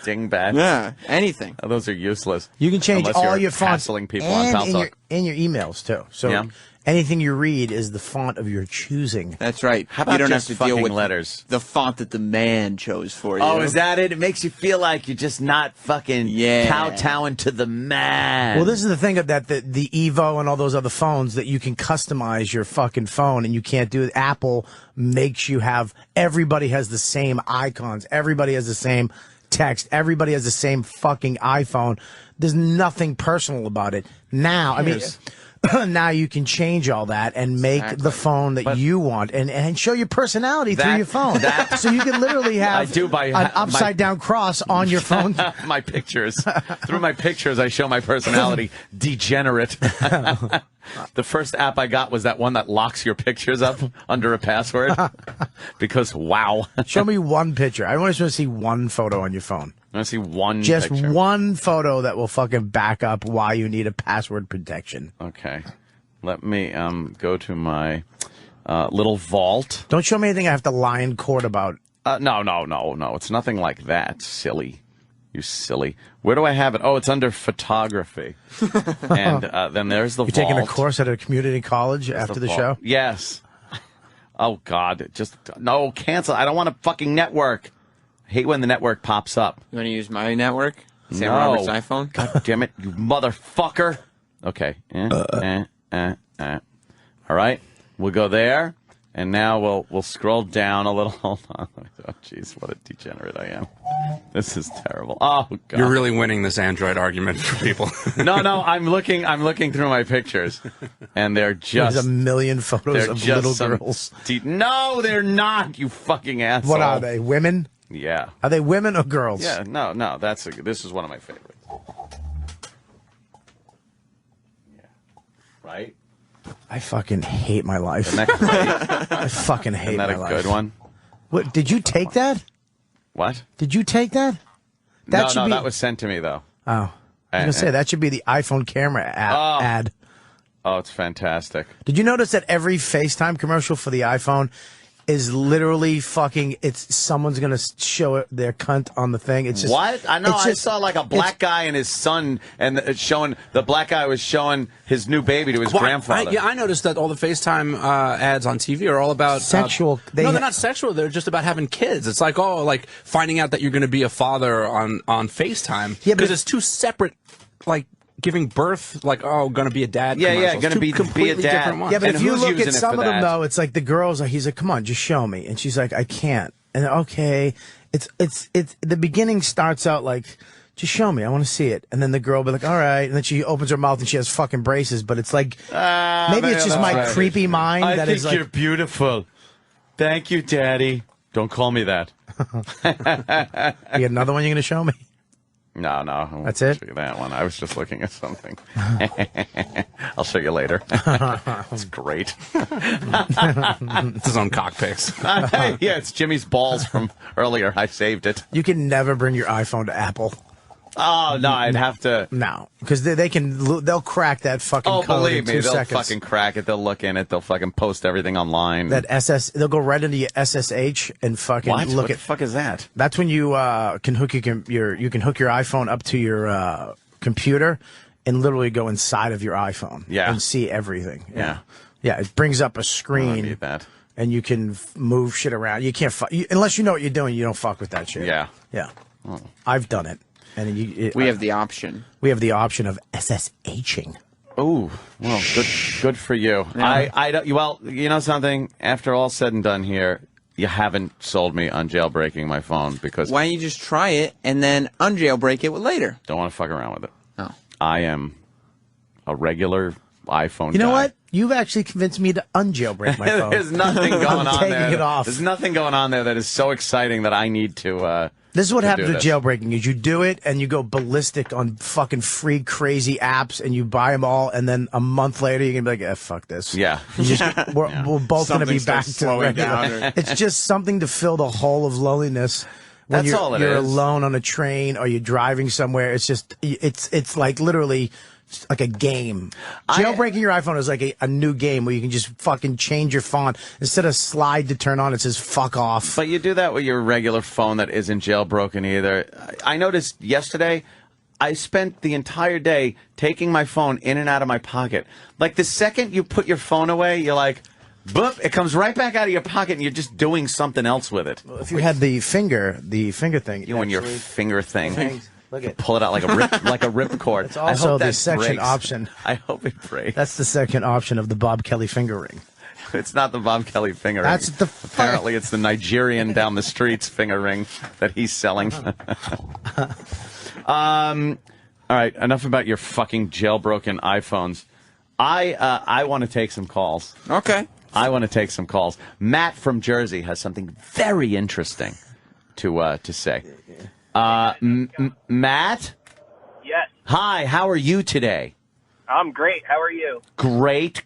Dingbats. Yeah. Anything. Oh, those are useless. You can change Unless all you're your fonts hassling people on Paltalk. in your emails too. So anything you read is the font of your choosing. That's right. How about you don't just have to deal with letters? The font that the man chose for you. Oh, is that it? It makes you feel like you're just not fucking kowtowing to the man. Well, this is the thing that the Evo and all those other phones that you can customize your fucking phone and you can't do it. Apple makes you have, everybody has the same icons. Everybody has the same text. Everybody has the same fucking iPhone. There's nothing personal about it. Now, I mean, now you can change all that and make the phone that you want and show your personality through your phone. So you can literally have an upside-down cross on your phone. My pictures. Through my pictures, I show my personality. Degenerate. The first app I got was that one that locks your pictures up under a password. Because, wow. Show me one picture. I want to see one photo on your phone. I see one Just picture. one photo that will fucking back up why you need a password protection. Okay. Let me go to my little vault. Don't show me anything I have to lie in court about. No. It's nothing like that, silly. You silly. Where do I have it? Oh, it's under photography. And then there's the You're vault. taking a course at a community college after the vault. show? Yes. Oh, God. No, cancel. I don't want a fucking network. I hate when the network pops up. You want to use my network? Sam No. Roberts' iPhone? God damn it, you motherfucker. Okay. All right. We'll go there. And now we'll scroll down a little. Hold on. Oh, jeez, what a degenerate I am. This is terrible. Oh, God. You're really winning this Android argument for people. No, I'm looking through my pictures, and they're just There's a million photos of little girls. No, they're not. You fucking asshole. What are they? Women? Yeah. Are they women or girls? Yeah. No. This is one of my favorites. Yeah. Right. I fucking hate my life. Isn't that great? I fucking hate my life. Isn't that a good one? What? Did you take that? What? Did you take that? That was sent to me, though. Oh. I was going to say, that should be the iPhone camera ad. Oh, it's fantastic. Did you notice that every FaceTime commercial for the iPhone is literally fucking, someone's going to show their cunt on the thing. It's just, what? I know. I just, saw like a black guy and his son, and the black guy was showing his new baby to his grandfather. I noticed that all the FaceTime ads on TV are all about sexual. No, they're not sexual. They're just about having kids. It's like, like finding out that you're going to be a father on FaceTime. Yeah, because it's two separate, like, giving birth, like, going to be a dad. Yeah, going to be a dad. Different ones. Yeah, but and if you look at it some for of them, that? though, it's like the girls, he's like, come on, just show me. And she's like, I can't. And okay, it's the beginning starts out like, just show me, I want to see it. And then the girl will be like, all right. And then she opens her mouth and she has fucking braces, but it's like, maybe it's just my creepy mind I that think is like, you're beautiful. Thank you, Daddy. Don't call me that. You got another one you're going to show me? No, I won't That's it? show you that one. I was just looking at something. I'll show you later. It's great. It's his own cockpicks. Yeah, it's Jimmy's balls from earlier. I saved it. You can never bring your iPhone to Apple. Oh, no, I'd have to. No, because they'll crack that fucking code believe in me, 2 they'll seconds. fucking crack it. They'll look in it. They'll fucking post everything online. They'll go right into your SSH and fucking what? look What the fuck is that? That's when you can hook you can hook your iPhone up to your computer and literally go inside of your iPhone. Yeah. And see everything. Yeah. Yeah, it brings up a I screen. need that. And you can move shit around. You can't unless you know what you're doing. You don't fuck with that shit. Yeah. Yeah. Oh. I've done it. And we have the option. We have the option of SSHing. Oh, well, good for you. Yeah. I don't. Well, you know something. After all said and done here, you haven't sold me on jailbreaking my phone because Why don't you just try it and then unjailbreak it later? don't want to fuck around with it. Oh. I am a regular iPhone. You know guy. what? You've actually convinced me to unjailbreak my phone. There's nothing going I'm on taking there. it off. There's nothing going on there that is so exciting that I need to. This is what to happens do with this. jailbreaking: is you do it and you go ballistic on fucking free crazy apps and you buy them all, and then a month later you're gonna be like, fuck this. Yeah. We're both gonna be back to slowing regular. down. It's just something to fill the hole of loneliness. When That's you're, all it you're is. alone on a train or you're driving somewhere. It's just it's like literally like a game. Jailbreaking your iPhone is like a new game where you can just fucking change your font. Instead of slide to turn on, it says fuck off. But you do that with your regular phone that isn't jailbroken either. I noticed yesterday, I spent the entire day taking my phone in and out of my pocket. Like the second you put your phone away, you're like, boop, it comes right back out of your pocket and you're just doing something else with it. Well, if you had the finger thing. You and your finger thing. Look at pull it out like a ripcord. It's also the second breaks. option. I hope it breaks. That's the second option of the Bob Kelly finger ring. It's not the Bob Kelly finger ring. That's the apparently it's the Nigerian down the street's finger ring that he's selling. All right, enough about your fucking jailbroken iPhones. I want to take some calls. Okay. I want to take some calls. Matt from Jersey has something very interesting to say. Matt? Yes. Hi, how are you today? I'm great. How are you? Great.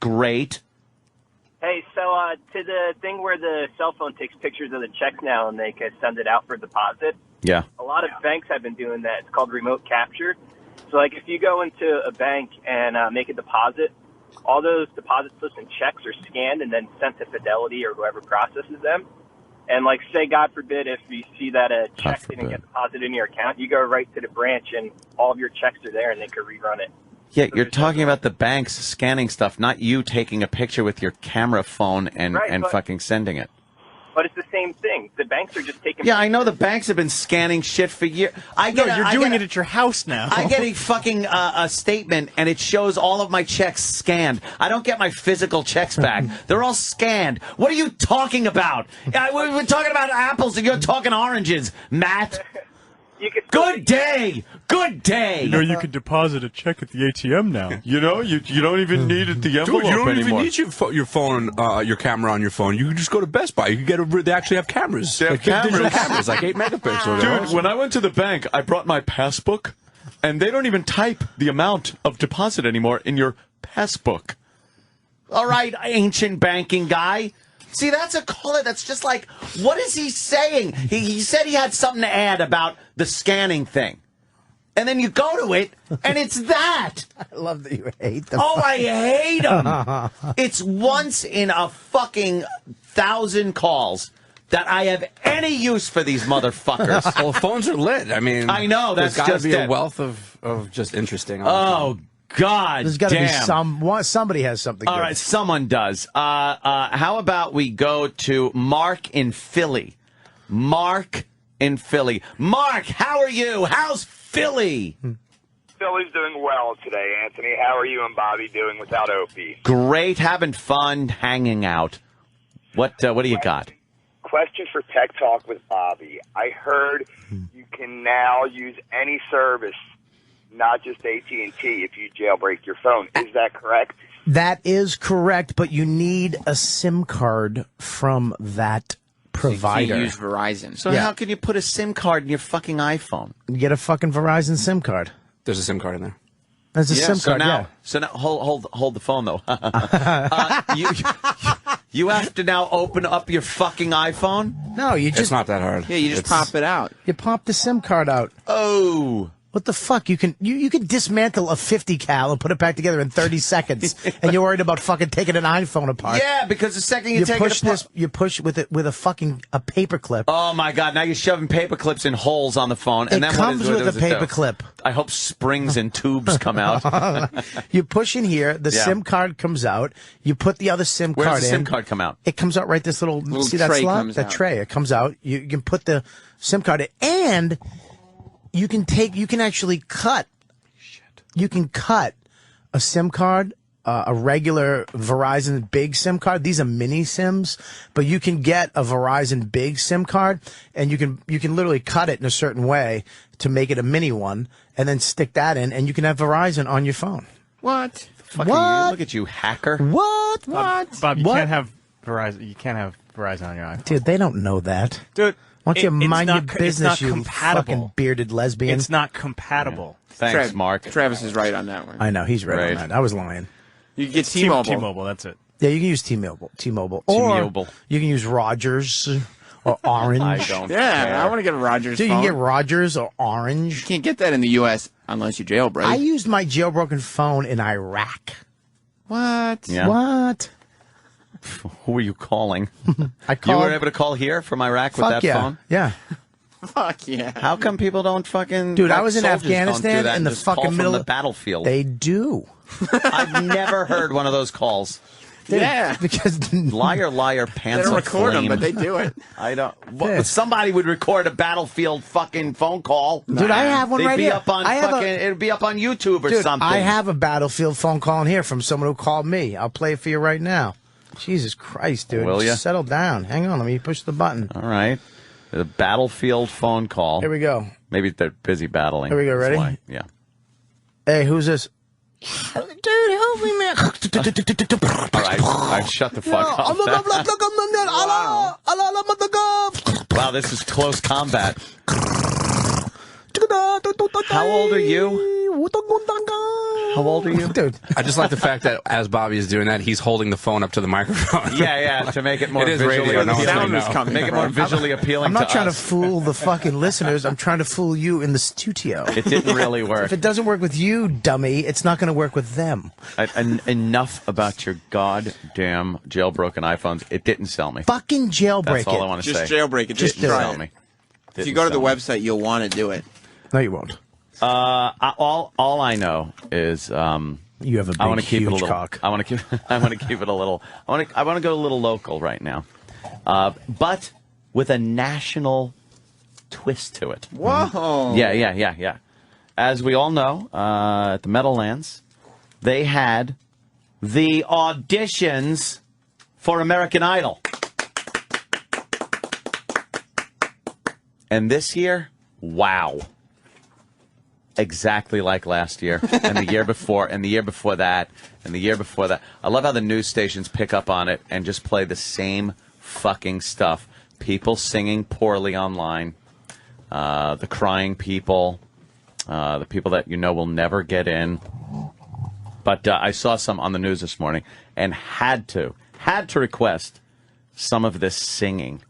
Hey, so to the thing where the cell phone takes pictures of the checks now and they can send it out for deposit. Yeah. A lot of banks have been doing that. It's called remote capture. So, like, if you go into a bank and make a deposit, all those deposit slips and checks are scanned and then sent to Fidelity or whoever processes them. And, like, say, God forbid, if you see that a check didn't get deposited in your account, you go right to the branch and all of your checks are there and they could rerun it. Yeah, you're talking about the banks scanning stuff, not you taking a picture with your camera phone and fucking sending it. But it's the same thing. The banks are just taking. Yeah, I know the banks have been scanning shit for years. You're doing it at your house now. I get a fucking a statement, and it shows all of my checks scanned. I don't get my physical checks back. They're all scanned. What are you talking about? We're talking about apples, and you're talking oranges, Matt. Good day. Good day. You know, you can deposit a check at the ATM now. You don't even need it the envelope Dude, you don't anymore. even need your phone, your camera on your phone. You can just go to Best Buy. You can get they actually have cameras. They have digital cameras. cameras, like 8 megapixels. Dude, when I went to the bank, I brought my passbook, and they don't even type the amount of deposit anymore in your passbook. All right, ancient banking guy. See, that's a caller that's just like, what is he saying? He said he had something to add about the scanning thing. And then you go to it, and it's that. I love that you hate them. Oh, I hate them. It's once in a fucking 1,000 calls that I have any use for these motherfuckers. Well, phones are lit. I mean, I know, that's there's got just to be it. a wealth of just interesting. Oh, God, There's got to be damn. somebody has something. All good. right, someone does. How about we go to Mark in Philly? Mark in Philly. Mark, how are you? How's Philly? Philly's doing well today, Anthony. How are you and Bobby doing without Opie? Great, having fun, hanging out. What do you got? Question for Tech Talk with Bobby. I heard you can now use any service, not just AT&T, if you jailbreak your phone. Is that correct? That is correct, but you need a SIM card from that provider. You use Verizon. So how can you put a SIM card in your fucking iPhone? You get a fucking Verizon SIM card. There's a SIM card in there. There's a SIM so card. now, So now, hold the phone though. You have to now open up your fucking iPhone. No, you just It's not that hard. Yeah, you just pop it out. You pop the SIM card out. Oh. What the fuck? You can dismantle a 50 cal and put it back together in 30 seconds, and you're worried about fucking taking an iPhone apart. Yeah, because the second you take push it apart, you push with a fucking paper clip. Oh my God! Now you're shoving paper clips in holes on the phone, and It then comes what with does a it do? paper clip. I hope springs and tubes come out. You push in here, the Yeah. SIM card comes out. You put the other SIM Where's card the in. SIM card come out? It comes out right this little see that tray slot? comes That out. tray. It comes out. You can put the SIM card in, and you can actually cut. You can cut a SIM card, a regular Verizon big SIM card. These are mini SIMs, but you can get a Verizon big SIM card, and you can literally cut it in a certain way to make it a mini one, and then stick that in, and you can have Verizon on your phone. What? Fucking What? You. Look at you, hacker. What? Bob, you What? can't have Verizon. You can't have Verizon on your iPhone. Dude, they don't know that. Dude, why don't you it's mind your not- business, it's not you compatible. fucking bearded lesbian? It's not compatible. Thanks, Mark. Travis is right on that one. I know, he's right Right. on that. I was lying. You can get T-Mobile. T-Mobile, that's it. Yeah, you can use T-Mobile. T-Mobile. Or you can use Rogers or Orange. I don't Yeah, care. I want to get a Rogers Dude, you phone. can get Rogers or Orange. You can't get that in the U.S. unless you jailbreak. I used my jailbroken phone in Iraq. What? Yeah. What? Who were you calling? I You called. were able to call here from Iraq with Fuck that yeah. phone? Yeah. Fuck yeah. How come people don't fucking... Dude, I like was in soldiers don't do Afghanistan that in and the just call fucking from middle the of- battlefield? They do. I've never heard one of those calls. Yeah. Because Liar, liar, They pants don't of record them, flame. but they do it. I don't... Yeah. Somebody would record a battlefield fucking phone call. Dude, I have one They'd right be here. Up on I have fucking, it'd be up on YouTube or Dude, something. I have a battlefield phone call in here from someone who called me. I'll play it for you right now. Jesus Christ, dude. Will ya? Just settle down. Hang on, let me push the button. All right. The battlefield phone call. Here we go. Maybe they're busy battling. Here we go, That's ready? why. Yeah. Hey, who's this? Dude, help me, man. All right, shut the fuck up. Wow, this is close combat. How old are you? How old are you? Dude. I just like the fact that as Bobby is doing that, he's holding the phone up to the microphone. Yeah, to make it more It is visually radio, no appealing. one's gonna know. Make it more visually appealing. I'm not to trying us. to fool the fucking listeners. I'm trying to fool you in the studio. It didn't really work. If it doesn't work with you, dummy, it's not going to work with them. Enough about your goddamn jailbroken iPhones. It didn't sell me. Fucking jailbreak That's all it. I want to say. Just jailbreak it. Just Didn't do sell it. me. If Didn't you go to the sell me. website, you'll want to do it. No, you won't. All I know is you have a big, I want to keep it a huge little. cock. I want to keep it a little. I want to go a little local right now, but with a national twist to it. Whoa! Yeah. As we all know, at the Meadowlands, they had the auditions for American Idol, and this year, wow. Exactly like last year, and the year before, and the year before that, and the year before that. I love how the news stations pick up on it and just play the same fucking stuff. People singing poorly online, the crying people, the people that you know will never get in. But I saw some on the news this morning and had to request some of this singing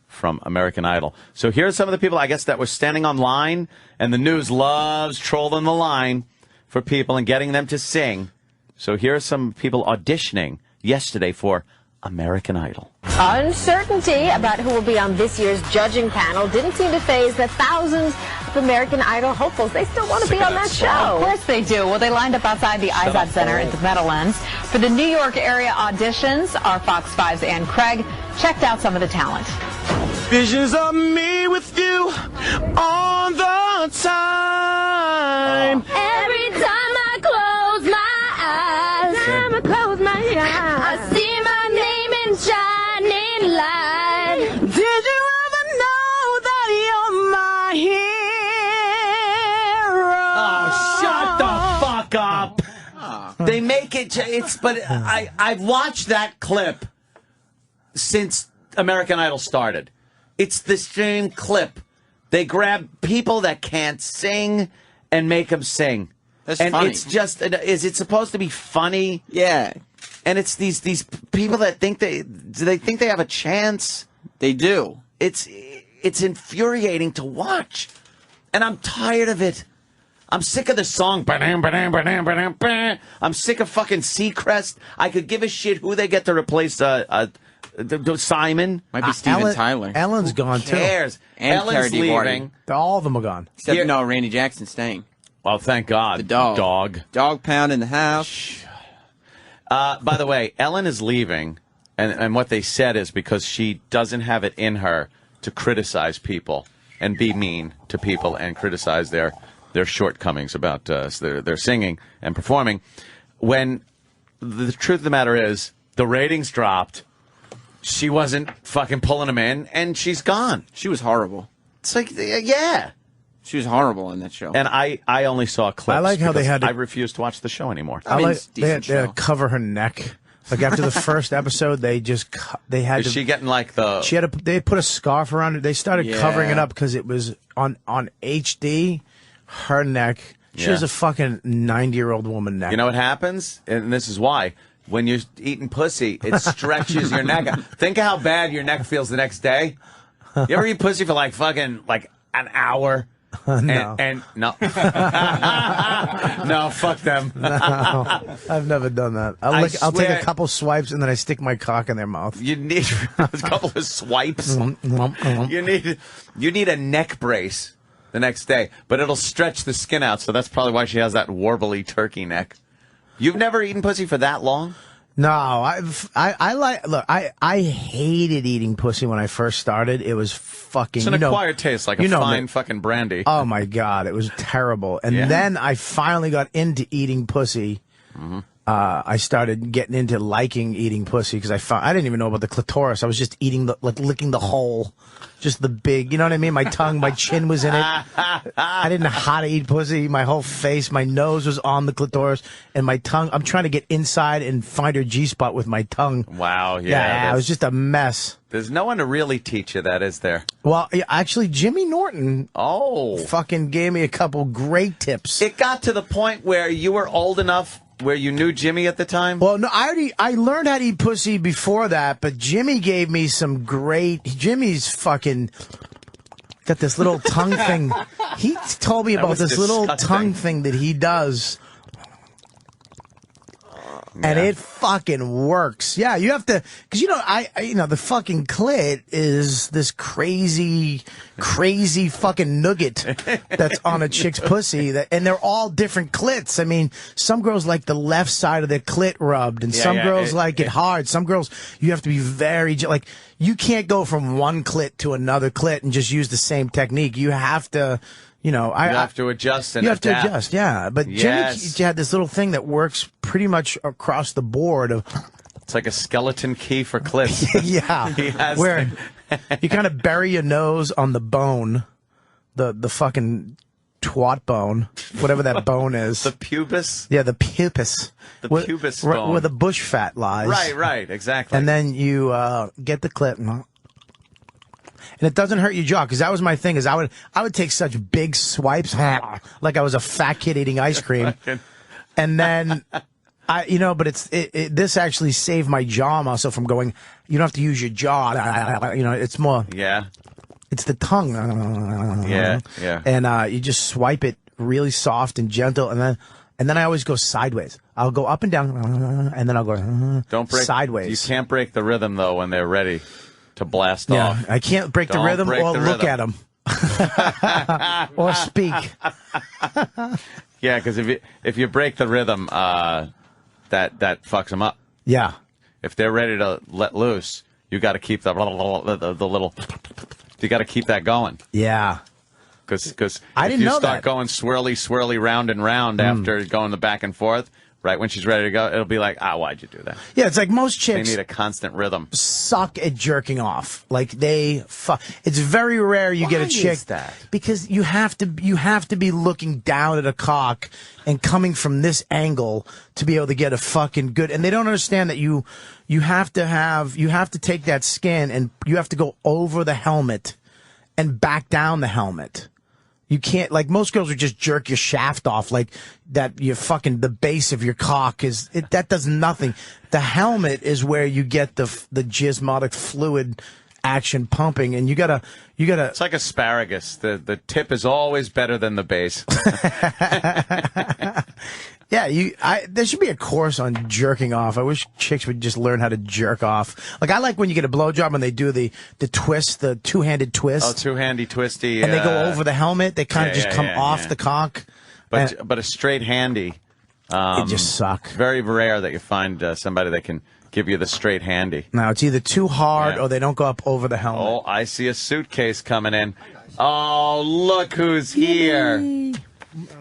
from American Idol. So here's some of the people, I guess, that were standing online, and the news loves trolling the line for people and getting them to sing. So here are some people auditioning yesterday for American Idol. Uncertainty about who will be on this year's judging panel didn't seem to faze the thousands of American Idol hopefuls. They still want to be on that show. Of course they do. Well, they lined up outside the IZOD Center at the Meadowlands. For the New York area auditions, our Fox 5's Ann Craig checked out some of the talent. Visions of me with you all the time. Every time I close my eyes, I see my name in shining light. Did you ever know that you're my hero? Oh, shut the fuck up. They make it, but I've watched that clip since American Idol started. It's the same clip. They grab people that can't sing and make them sing. That's and funny. It's just, is it supposed to be funny? Yeah. And it's these people that think do they think they have a chance? They do. It's infuriating to watch. And I'm tired of it. I'm sick of the song. I'm sick of fucking Seacrest. I could give a shit who they get to replace Simon. Might be Steven Tyler. Ellen's gone, Who cares? too. And Ellen's Carrie DeVarty. leaving. All of them are gone. Except no, Randy Jackson's staying. Oh, thank God. The dog. Dog pound in the house. By the way, Ellen is leaving, and what they said is because she doesn't have it in her to criticize people and be mean to people and criticize their shortcomings about their singing and performing. When the truth of the matter is, the ratings dropped. She wasn't fucking pulling them in, and she's gone. She was horrible. It's like, yeah. She was horrible in that show. And I only saw clips. I like how they had to- I refused to watch the show anymore. I like they had to cover her neck. Like after the first episode, they had Is to. she getting like the? She had they put a scarf around it. They started Yeah. covering it up because it was on HD. Her neck. She Yeah. was a fucking 90-year-old woman neck. You know what happens? And this is why. When you're eating pussy, it stretches your neck out. Think of how bad your neck feels the next day. You ever eat pussy for like fucking like an hour? No. And no. No, fuck them. No, I've never done that. I'll take swear- a couple swipes and then I stick my cock in their mouth. You need a couple of swipes. You need a neck brace the next day, but it'll stretch the skin out. So that's probably why she has that warbly turkey neck. You've never eaten pussy for that long? No, I hated eating pussy when I first started. It was fucking. It's an acquired taste, like a fine fucking brandy. Oh my god, it was terrible. And Yeah. then I finally got into eating pussy. I started getting into liking eating pussy because I didn't even know about the clitoris. I was just eating licking the hole, just the big, you know what I mean? My tongue, my chin was in it. I didn't know how to eat pussy. My whole face, my nose was on the clitoris, and my tongue. I'm trying to get inside and find her G-spot with my tongue. Wow, yeah. It was just a mess. There's no one to really teach you that, is there? Well, actually, Jimmy Norton fucking gave me a couple great tips. It got to the point where you were old enough where you knew Jimmy at the time? Well, no, I learned how to eat pussy before that, but Jimmy gave me some great. Jimmy's fucking got this little tongue thing. He told me about this little tongue thing that he does. And it fucking works. Yeah, you have to, because the fucking clit is this crazy fucking nugget that's on a chick's pussy, and they're all different clits. I mean, some girls like the left side of their clit rubbed, and some girls like it hard. Some girls, you have to be very like, you can't go from one clit to another clit and just use the same technique. You have to. You have to adjust and you have adapt. to adjust, yeah. But Yes. Jimmy had this little thing that works pretty much across the board. It's like a skeleton key for clits. Yeah, He has where you kind of bury your nose on the bone, the fucking twat bone, whatever that bone is. The pubis? Yeah, the pubis. The pubis bone. Where the bush fat lies. Right, exactly. And then you get the clip. And it doesn't hurt your jaw, because that was my thing. Is I would take such big swipes, like I was a fat kid eating ice cream, and then but this actually saved my jaw muscle from going. You don't have to use your jaw. It's more. Yeah. It's the tongue. Yeah. And you just swipe it really soft and gentle, and then I always go sideways. I'll go up and down, and then I'll go Don't break sideways. You can't break the rhythm though when they're ready to blast off. I can't break the rhythm or look at them. Or speak. Yeah, because if you break the rhythm, that fucks them up. Yeah. If they're ready to let loose, you got to keep the little. You got to keep that going. Yeah. Because I didn't if you know start that. going swirly, round and round after going the back and forth, right when she's ready to go, it'll be like, why'd you do that? Yeah, it's like most chicks. They need a constant rhythm. Suck at jerking off. Like it's very rare you get a chick is that? Because you have to be looking down at a cock and coming from this angle to be able to get a fucking good. And they don't understand that you have to take that skin and you have to go over the helmet and back down the helmet. You can't, like most girls would just jerk your shaft off like that. The base of your cock that does nothing. The helmet is where you get the gysmotic fluid action pumping, and you gotta. It's like asparagus. The tip is always better than the base. Yeah, there should be a course on jerking off. I wish chicks would just learn how to jerk off. Like, I like when you get a blowjob and they do the twist, the two-handed twist. Oh, two-handy twisty. And they go over the helmet. They kind of just come off the cock. But a straight handy. It just suck. Very rare that you find somebody that can give you the straight handy. No, it's either too hard or they don't go up over the helmet. Oh, I see a suitcase coming in. Oh, look who's here.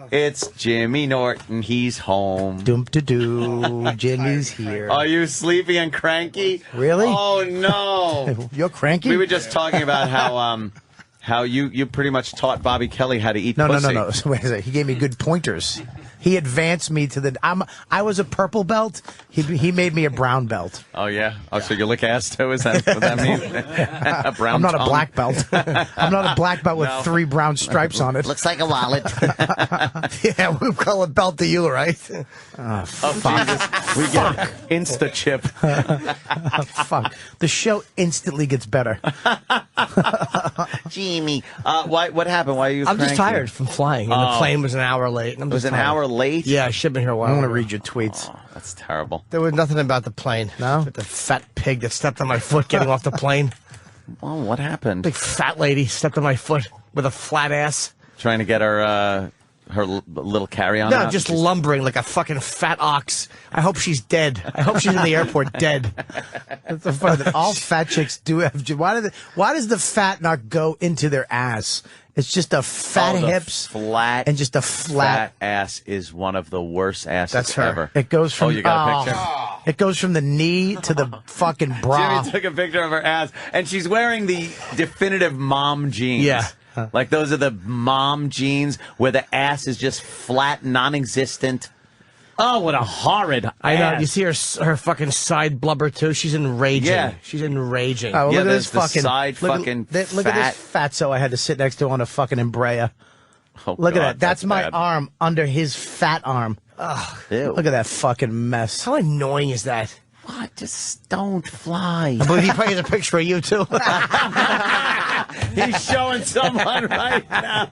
It's Jimmy Norton. He's home. Doom-to-doo. Jimmy's here. Are you sleepy and cranky? Really? Oh, no. You're cranky? We were just talking about how you pretty much taught Bobby Kelly how to eat pussy. No. Wait a second. He gave me good pointers. He advanced me to I was a purple belt. He made me a brown belt. Oh, yeah? Oh, so you lick ass, too? Is that what that means? A brown I'm not tongue? a black belt. I'm not a black belt with 3 brown stripes on it. Looks like a wallet. Yeah, we call it belt to you, right? Oh, fuck. Jesus. We get Insta chip. Fuck. The show instantly gets better. Jimmy. What happened? Why are you I'm just cranky? tired from flying, and the plane was an hour late. And I'm It was just an tired. hour late? Yeah, I should have been here a while. I want to ago. read your tweets. Oh, that's terrible. There was nothing about the plane. No? The fat pig that stepped on my foot getting off the plane. Well, what happened? Big fat lady stepped on my foot with a flat ass. Trying to get her her little carry-on? No, out? just lumbering like a fucking fat ox. I hope she's dead. I hope she's in the airport dead. That's so funny that all fat chicks do have. Why does the fat not go into their ass? It's just a fat hips flat and just a flat ass is one of the worst asses That's her. ever. It goes from you got a picture? It goes from the knee to the fucking bra. Jimmy took a picture of her ass, and she's wearing the definitive mom jeans. Yeah. Like those are the mom jeans where the ass is just flat, non-existent. Oh, what a horrid I know. ass. You see her fucking side blubber too. She's enraging. Yeah. She's enraging. Oh, Yeah, look at there's this the fucking side fucking look at this fatso I had to sit next to on a fucking Embraer. Oh, look God, at that. That's my bad. arm under his fat arm. Ugh. Ew. Look at that fucking mess. How annoying is that? What? Just don't fly. I believe he probably has a picture of you too. He's showing someone right now.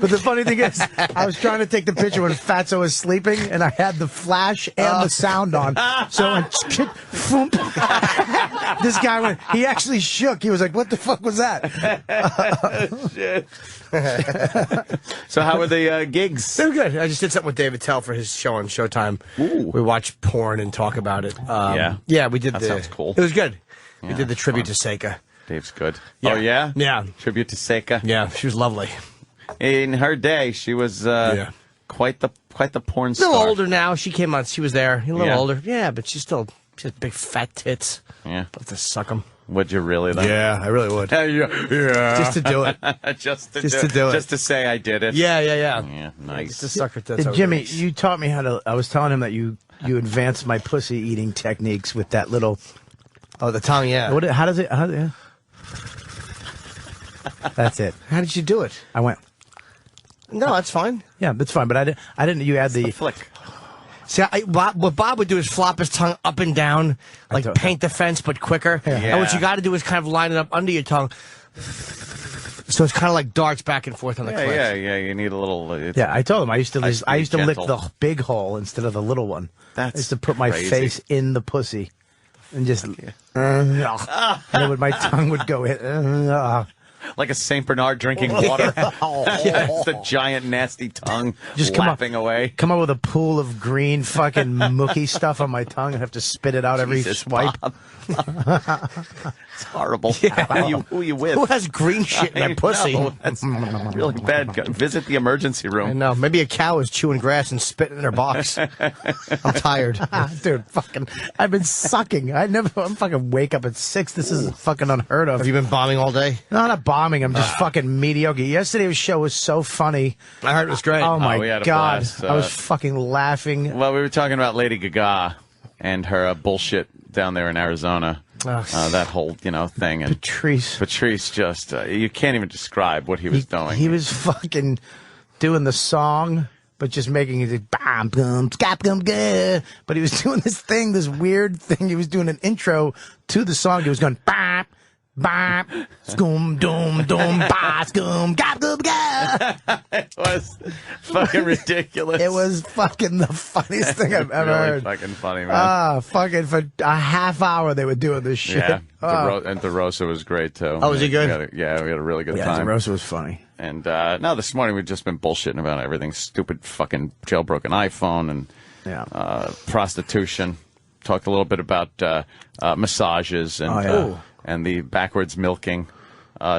But the funny thing is, I was trying to take the picture when Fatso was sleeping, and I had the flash and the sound on. So when this guy went, he actually shook. He was like, "What the fuck was that?" Shit. So how were the gigs? They were good. I just did something with David Tell for his show on Showtime. Ooh. We watched porn and talk about it. Yeah, we did. That sounds cool. It was good. We Yeah, did the tribute to Seika. Dave's good. Yeah. Oh, yeah? Yeah. Tribute to Seika. Yeah, she was lovely. In her day, she was quite the porn A star. little older now. She came on. She was there. A little Yeah. older. Yeah, but she has big fat tits. Yeah. Love to suck them. Would you really, though? Yeah, I really would. Yeah. Just to do it. just to to do it. Just to say I did it. Yeah. Yeah, nice. Just to suck her tits. Jimmy, you taught me how to. I was telling him that you advanced my pussy eating techniques with that little. Oh, the tongue, yeah. How does it? Yeah. That's it. How did you do it? I went. No, that's fine. Yeah, that's fine. But I didn't. You had the flick. See, what Bob would do is flop his tongue up and down, like paint the fence, but quicker. Yeah. And what you got to do is kind of line it up under your tongue. So it's kind of like darts back and forth on the clit. Yeah. You need a little. Yeah, I told him I used to lick gentle. the big hole instead of the little one. I used to put my crazy. face in the pussy and just and then my tongue would go in. Like a Saint Bernard drinking water. Yeah, it's the giant nasty tongue Just lapping away. Come up with a pool of green fucking mookie stuff on my tongue and have to spit it out every Jesus, swipe. Bob. It's horrible. Who are you with? Who has green shit in their pussy? That's really bad. Visit the emergency room. I know. Maybe a cow is chewing grass and spitting in their box. I'm tired. Dude, I've been sucking. I'm fucking wake up at 6. This is fucking unheard of. Have you been bombing all day? No, not bombing. I'm just fucking mediocre. Yesterday's show was so funny. I heard it was great. Oh my we had a God. blast. I was fucking laughing. Well, we were talking about Lady Gaga and her bullshit down there in Arizona. That whole, thing. And Patrice just, you can't even describe what he was doing. He was fucking doing the song, but just making it bam, boom, scap, gum, good. But he was doing this weird thing. He was doing an intro to the song. He was going bam, bam, scoom, doom, doom, ba, scoom, gap, gum, ga. It was fucking ridiculous. It was fucking the funniest thing I've ever really heard. fucking funny, man. Fucking for a half hour they were doing this shit. Yeah, and DeRosa was great too. Oh, was he good? We had a really good Yeah, time. DeRosa was funny. And now this morning we've just been bullshitting about everything. Stupid fucking jailbroken iPhone and prostitution. Talked a little bit about massages and and the backwards milking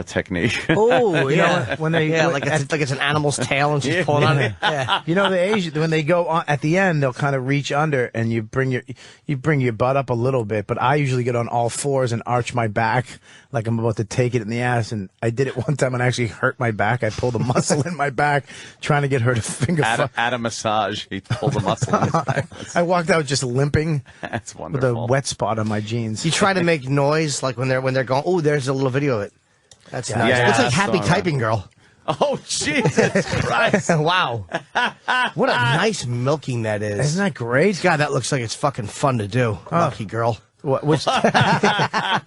technique. Oh, yeah. When they like it's an animal's tail and she's pulling on it. Yeah. You know, the Asian, when they go on, at the end, they'll kind of reach under and you bring your butt up a little bit, but I usually get on all fours and arch my back like I'm about to take it in the ass. And I did it one time and I actually hurt my back. I pulled a muscle in my back trying to get her to finger at a massage, he pulled a muscle in his back. I walked out just limping. That's with wonderful. a wet spot on my jeans. You try to make noise like when they're going, oh, there's a little video of it. That's nice. Yeah, It's like Happy so Typing Girl. Oh, Jesus Christ. Wow. What a nice milking that is. Isn't that great? God, that looks like it's fucking fun to do. Lucky girl. Which Yeah,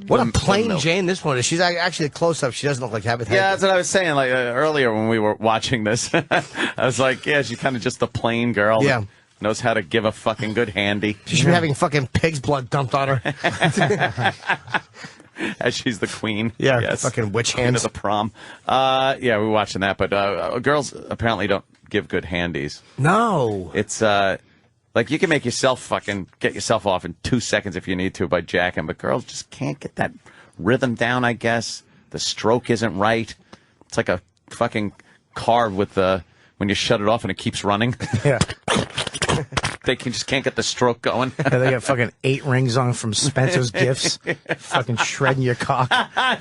what a plain Jane this one is. She's actually a close-up. She doesn't look like Happy Typing. Yeah, that's what I was saying. Like earlier when we were watching this, I was like, yeah, she's kind of just a plain girl. Yeah. That knows how to give a fucking good handy. She should be having fucking pig's blood dumped on her. As she's the queen. Yeah, yes. fucking witch Queen hands. of the prom. Yeah, we're watching that, but girls apparently don't give good handies. No. It's like you can make yourself fucking get yourself off in 2 seconds if you need to by jacking, but girls just can't get that rhythm down, I guess. The stroke isn't right. It's like a fucking car with when you shut it off and it keeps running. Yeah. They just can't get the stroke going. Yeah, they got fucking 8 rings on from Spencer's Gifts. Fucking shredding your cock.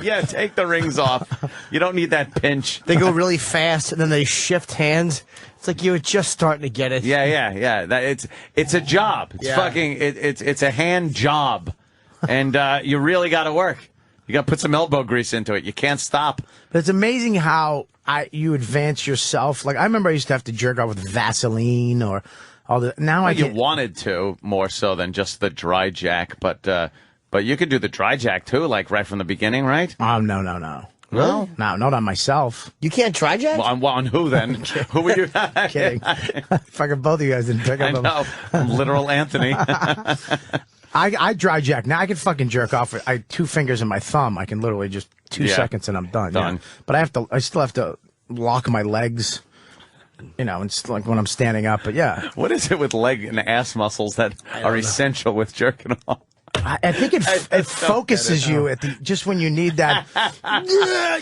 Yeah, take the rings off. You don't need that pinch. They go really fast, and then they shift hands. It's like you were just starting to get it. Yeah. It's a job. It's fucking. It's a hand job, and you really got to work. You got to put some elbow grease into it. You can't stop. But it's amazing how you advance yourself. Like I remember I used to have to jerk off with Vaseline or all the. Now you wanted to more so than just the dry jack, but you could do the dry jack too, like right from the beginning, right? No. No? No, not on myself. You can't try jack? Well, on who then? Who were you? Kidding. Fucking both of you guys didn't pick up. I know. I'm literal Anthony. I dry jack. Now I can fucking jerk off with 2 fingers and my thumb. I can literally just 2 seconds and I'm done. Done. Yeah. But I still have to lock my legs. You know, it's like when I'm standing up. But yeah. What is it with leg and ass muscles that are essential with jerking off? I think it focuses you at just when you need that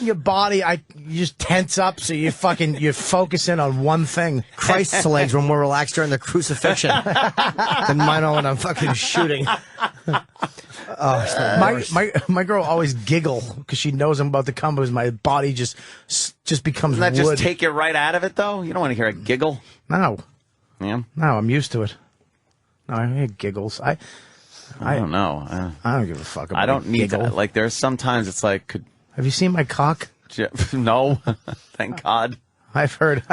your body. You just tense up, so you focus in on one thing. Christ's legs were more relaxed during the crucifixion than mine are when I'm fucking shooting. My girl always giggle because she knows I'm about to come, because my body just becomes Doesn't that wood. just take you right out of it, though? You don't want to hear a giggle. No. Yeah. No, I'm used to it. No, I hear giggles. I don't know. I don't give a fuck about I don't need giggle. to. Like, there's sometimes it's like, Have you seen my cock? No, thank God. I've heard.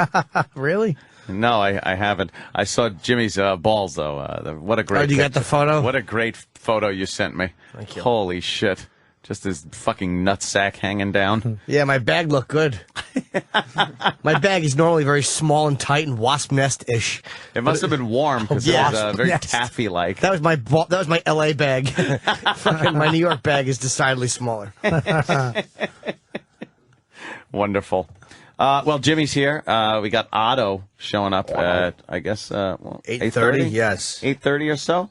Really? No, I haven't. I saw Jimmy's balls, though. What a great you got the photo? What a great photo you sent me. Thank you. Holy shit. Just his fucking nutsack hanging down. Yeah, my bag looked good. My bag is normally very small and tight and wasp nest-ish. It must have been warm because it was very taffy-like. That was my LA bag. Fucking my New York bag is decidedly smaller. Wonderful. Well, Jimmy's here. We got Otto showing up at, I guess, 8:30? Yes. 8:30 or so?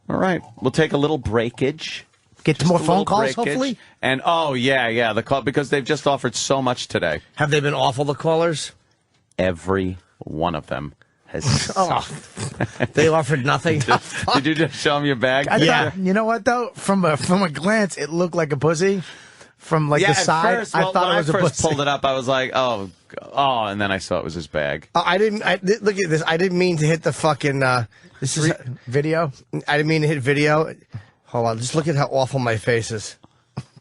All right. We'll take a little breakage. Get more phone calls, hopefully? And, the call, because they've just offered so much today. Have they been awful, the callers? Every one of them has sucked. They offered nothing? Did you just show them your bag? Yeah. You know what, though? From a glance, it looked like a pussy. From the side, first, I thought it was a pussy. When I first pulled it up, I was like, oh, and then I saw it was his bag. Look at this. I didn't mean to hit the fucking, this is video. I didn't mean to hit video. Hold on, just look at how awful my face is.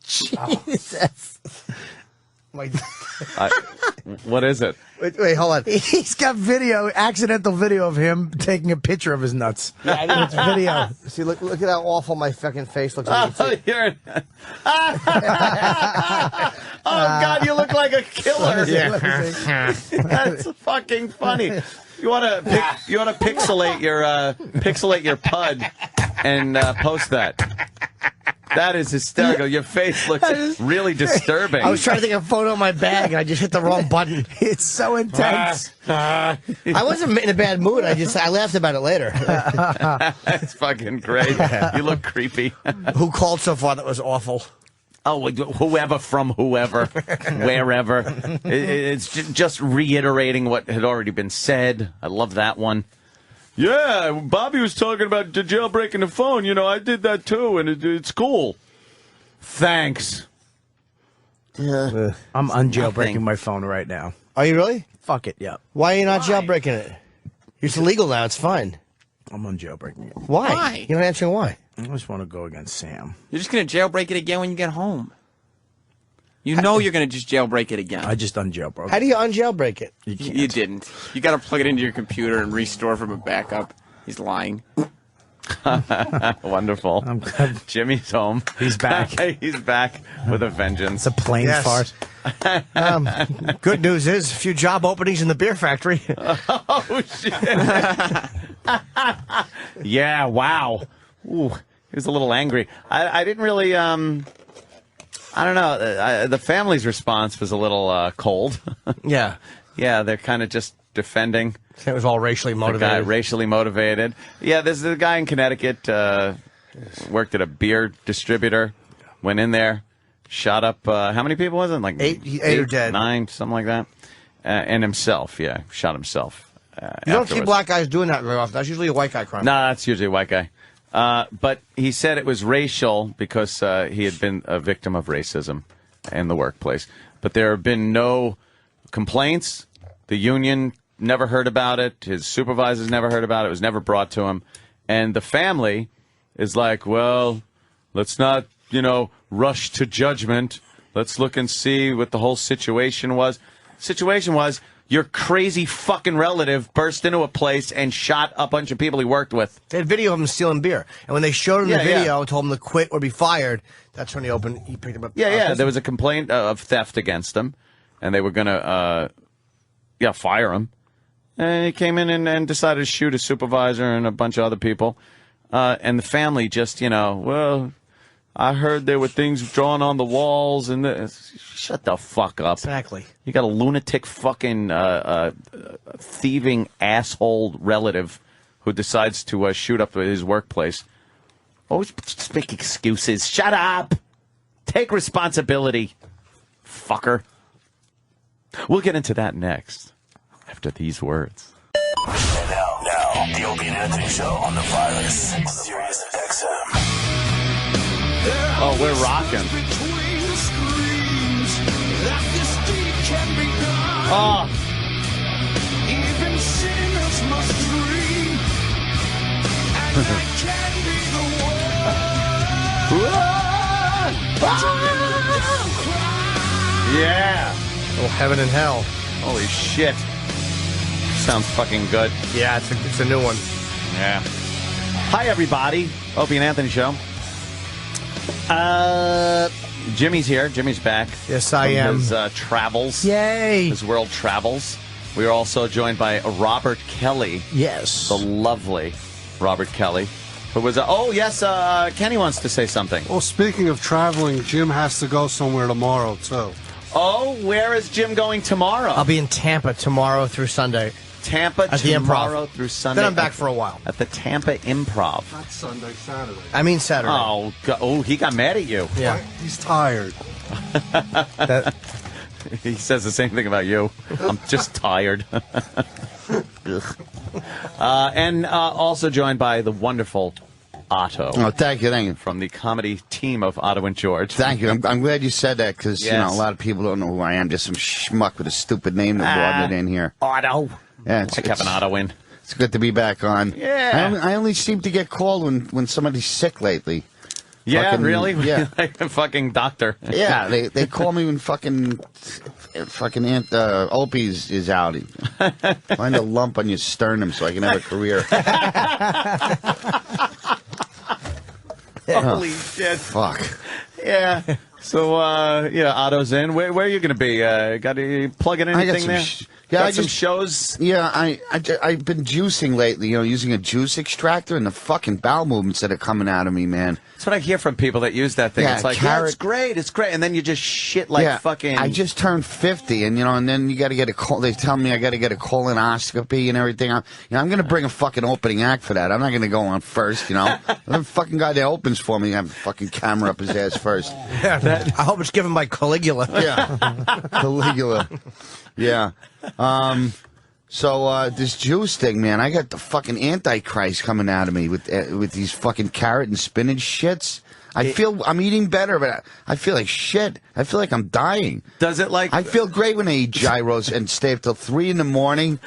Jesus. What is it? Wait, hold on. He's got accidental video of him taking a picture of his nuts. Yeah, it's video. See, look at how awful my fucking face looks. Oh, God, you look like a killer. That's fucking funny. You want to pixelate your pud and post that. That is hysterical. Your face looks really disturbing. I was trying to take a photo of my bag, and I just hit the wrong button. It's so intense. I wasn't in a bad mood. I laughed about it later. That's fucking great. You look creepy. Who called so far that was awful? Oh, whoever from whoever, wherever. It's just reiterating what had already been said. I love that one. Yeah, Bobby was talking about jailbreaking the phone. You know, I did that too, and it's cool. Thanks. I'm unjailbreaking my phone right now. Are you really? Fuck it, yeah. Why are you not jailbreaking it? It's illegal now. It's fine. I'm unjailbreaking it. Why? You're not answering why. I just want to go against Sam. You're just going to jailbreak it again when you get home. You know you're going to just jailbreak it again. I just unjailbroke. How do you unjailbreak it? You didn't. You got to plug it into your computer and restore from a backup. He's lying. Wonderful. I'm glad Jimmy's home. He's back. He's back with a vengeance. It's a plane fart. Good news is a few job openings in the beer factory. Oh, shit. Yeah, wow. Ooh, he was a little angry. I didn't really I don't know. The family's response was a little cold. Yeah. Yeah, they're kind of just defending. It was all racially motivated. The guy, racially motivated. Yeah, there's a guy in Connecticut, worked at a beer distributor, went in there, shot up, how many people was it? Like eight are dead. 9, something like that. And himself, shot himself. You don't see black guys doing that very often. That's usually a white guy crime. No, that's usually a white guy. But he said it was racial because he had been a victim of racism in the workplace. But there have been no complaints. The union never heard about it. His supervisors never heard about it. It was never brought to him. And the family is like, well, let's not, rush to judgment. Let's look and see what the whole situation was. Situation was your crazy fucking relative burst into a place and shot a bunch of people he worked with. They had video of him stealing beer. And when they showed him the video and told him to quit or be fired, that's when he picked him up. Yeah. There was a complaint of theft against him. And they were going to, fire him. And he came in and decided to shoot his supervisor and a bunch of other people. And the family just, well, I heard there were things drawn on the walls. And shut the fuck up. Exactly. You got a lunatic fucking thieving asshole relative who decides to shoot up his workplace. Always just make excuses. Shut up. Take responsibility, fucker. We'll get into that next, after these words. And now, the Opie and Anthony Show on the virus. Sirius XM. Oh, we're rocking. Oh. Even sinners must dream, and I can be the one. Yeah. Oh, heaven and hell. Holy shit. Sounds fucking good. Yeah, it's a new one. Yeah. Hi, everybody. Opie and Anthony Show. Jimmy's here. Jimmy's back. Yes, I am. His travels. Yay. His world travels. We are also joined by Robert Kelly. Yes. The lovely Robert Kelly. Who was, Kenny wants to say something. Well, speaking of traveling, Jim has to go somewhere tomorrow, too. Oh, where is Jim going tomorrow? I'll be in Tampa tomorrow through Sunday. Tampa at the tomorrow Improv. Through Sunday. Then I'm back for a while. At the Tampa Improv. Not Sunday, Saturday. I mean Saturday. Oh, God. He got mad at you. Yeah. He's tired. He says the same thing about you. I'm just tired. And also joined by the wonderful Otto. Oh, thank you. From the comedy team of Otto and George. Thank you. I'm glad you said that because, a lot of people don't know who I am. Just some schmuck with a stupid name that brought it in here. Otto. Yeah, it's Kevin Otto in. It's good to be back on. Yeah. I only seem to get called when somebody's sick lately. Yeah, really? Yeah. Like a fucking doctor. Yeah, they call me when fucking Aunt Opie is out. Find a lump on your sternum so I can have a career. Holy shit. Fuck. Yeah. So, Otto's in. Where are you going to be? Got to plug in anything there? Got some shows? Yeah, I've been juicing lately, using a juice extractor, and the fucking bowel movements that are coming out of me, man. That's what I hear from people that use that thing. Yeah, it's like, carrot. it's great. And then you just shit like fucking... I just turned 50, and then you got to get they tell me I got to get a colonoscopy and everything. I'm going to bring a fucking opening act for that. I'm not going to go on first, The fucking guy that opens for me, have a fucking camera up his ass first. Yeah, I hope it's given by Caligula. Yeah, Caligula. Yeah. So this juice thing, man, I got the fucking Antichrist coming out of me with these fucking carrot and spinach shits. I feel I'm eating better, but I feel like shit. I feel like I'm dying. Does it like... I feel great when I eat gyros and stay up till 3 in the morning.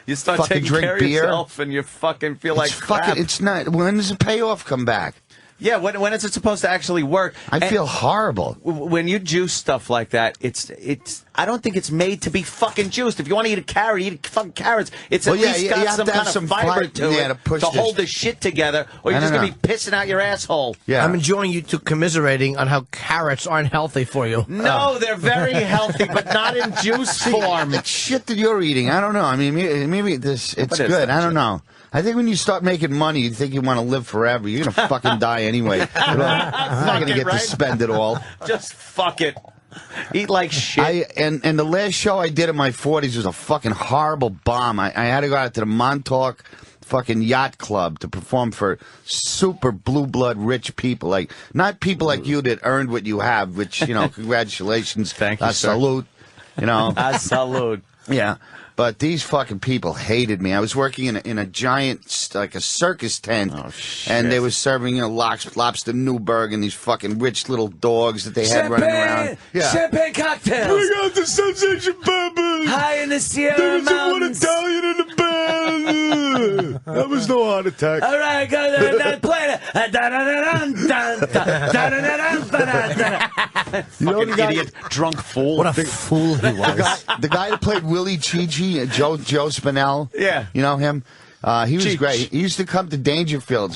You start taking care of yourself and you fucking feel like crap. It's not... When does the payoff come back? Yeah, when is it supposed to actually work? I feel horrible. When you juice stuff like that, it's. I don't think it's made to be fucking juiced. If you want to eat a carrot, eat fucking carrots. It's at least got some kind of fiber to it to hold the shit together, or you're just going to be pissing out your asshole. Yeah. I'm enjoying you two commiserating on how carrots aren't healthy for you. No, they're very healthy, but not in juice form. It's shit that you're eating. I don't know. I mean, maybe it's good. I don't know. I think when you start making money, you think you want to live forever. You're going to fucking die anyway. You're not going to get to spend it all. Just fuck it. Eat like shit. And the last show I did in my 40s was a fucking horrible bomb. I had to go out to the Montauk fucking yacht club to perform for super blue blood rich people, like not people like you that earned what you have, which, congratulations. Thank you, sir. Salute. Salute. Yeah. But these fucking people hated me. I was working in a giant, like a circus tent, and they were serving, lobster Newburg and these fucking rich little dogs that they had running around. Yeah. Champagne cocktails. Bring out the Sensation Baby. High in the Sierra Mountains. One Italian in the band. That was no heart attack. All right, go play it. Fucking idiot, drunk fool. What a fool he was. The guy that played Willie Chi-Chi, Joe Spinell. Yeah. You know him? He was great. He used to come to Dangerfields.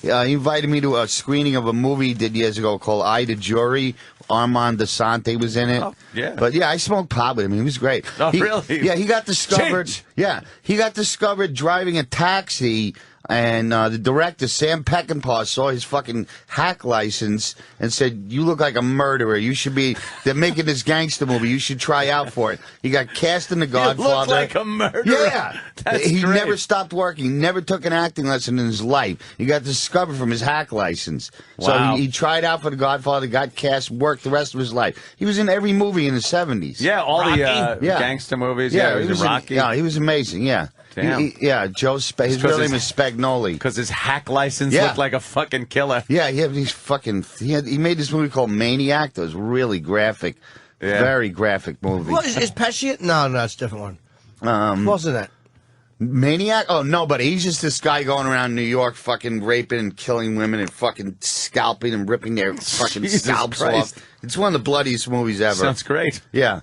He invited me to a screening of a movie he did years ago called I, the Jury. Armand DeSante was in it. Oh, yeah. But yeah, I smoked pot with him. He was great. Oh, really? Yeah, he got discovered. Change. Yeah, he got discovered driving a taxi. And the director, Sam Peckinpah, saw his fucking hack license and said, "You look like a murderer. You should be. They're making this gangster movie. You should try out for it." He got cast in The Godfather. You look like a murderer. Yeah, he great. never stopped working. He never took an acting lesson in his life. He got discovered from his hack license. Wow. So he tried out for The Godfather, got cast, worked the rest of his life. He was in every movie in the 70s. Yeah, all Rocky. the gangster movies. Yeah, he was in Rocky. Yeah, he was amazing. Yeah. Damn. His real name is Spagnoli. Because his hack license looked like a fucking killer. Yeah, he made this movie called Maniac that was really graphic. Yeah. Very graphic movie. What, is Pesci? No, it's a different one. Wasn't it? Maniac? Oh, no, but he's just this guy going around New York fucking raping and killing women and fucking scalping and ripping their fucking Jesus scalps Christ. off. It's one of the bloodiest movies ever. Sounds great. Yeah.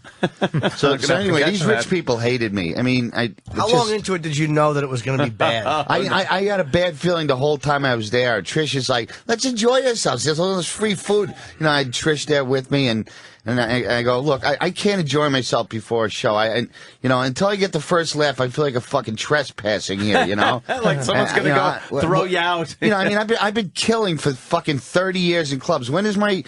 So anyway, these rich that. people hated me. I mean, How long into it did you know that it was going to be bad? I had a bad feeling the whole time I was there. Trish is like, let's enjoy ourselves. There's all this free food. I had Trish there with me, and I go, look, I can't enjoy myself before a show. Until I get the first laugh, I feel like a fucking trespassing here, Like someone's going to go throw you out. I've been killing for fucking 30 years in clubs. When is my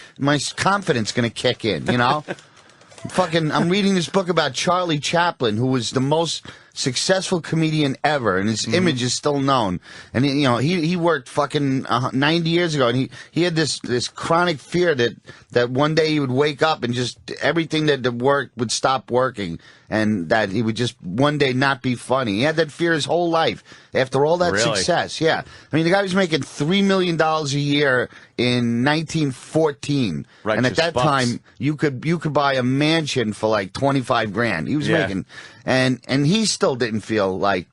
confidence going to kick in, I'm reading this book about Charlie Chaplin, who was the most successful comedian ever, and his image is still known. And he worked fucking 90 years ago, and he had this chronic fear that one day he would wake up and just everything that worked would stop working, and that he would just one day not be funny. He had that fear his whole life after all that success. Yeah, I mean, the guy was making $3 million a year in 1914, and at that time you could buy a mansion for like 25 grand. He was making, and he still didn't feel like,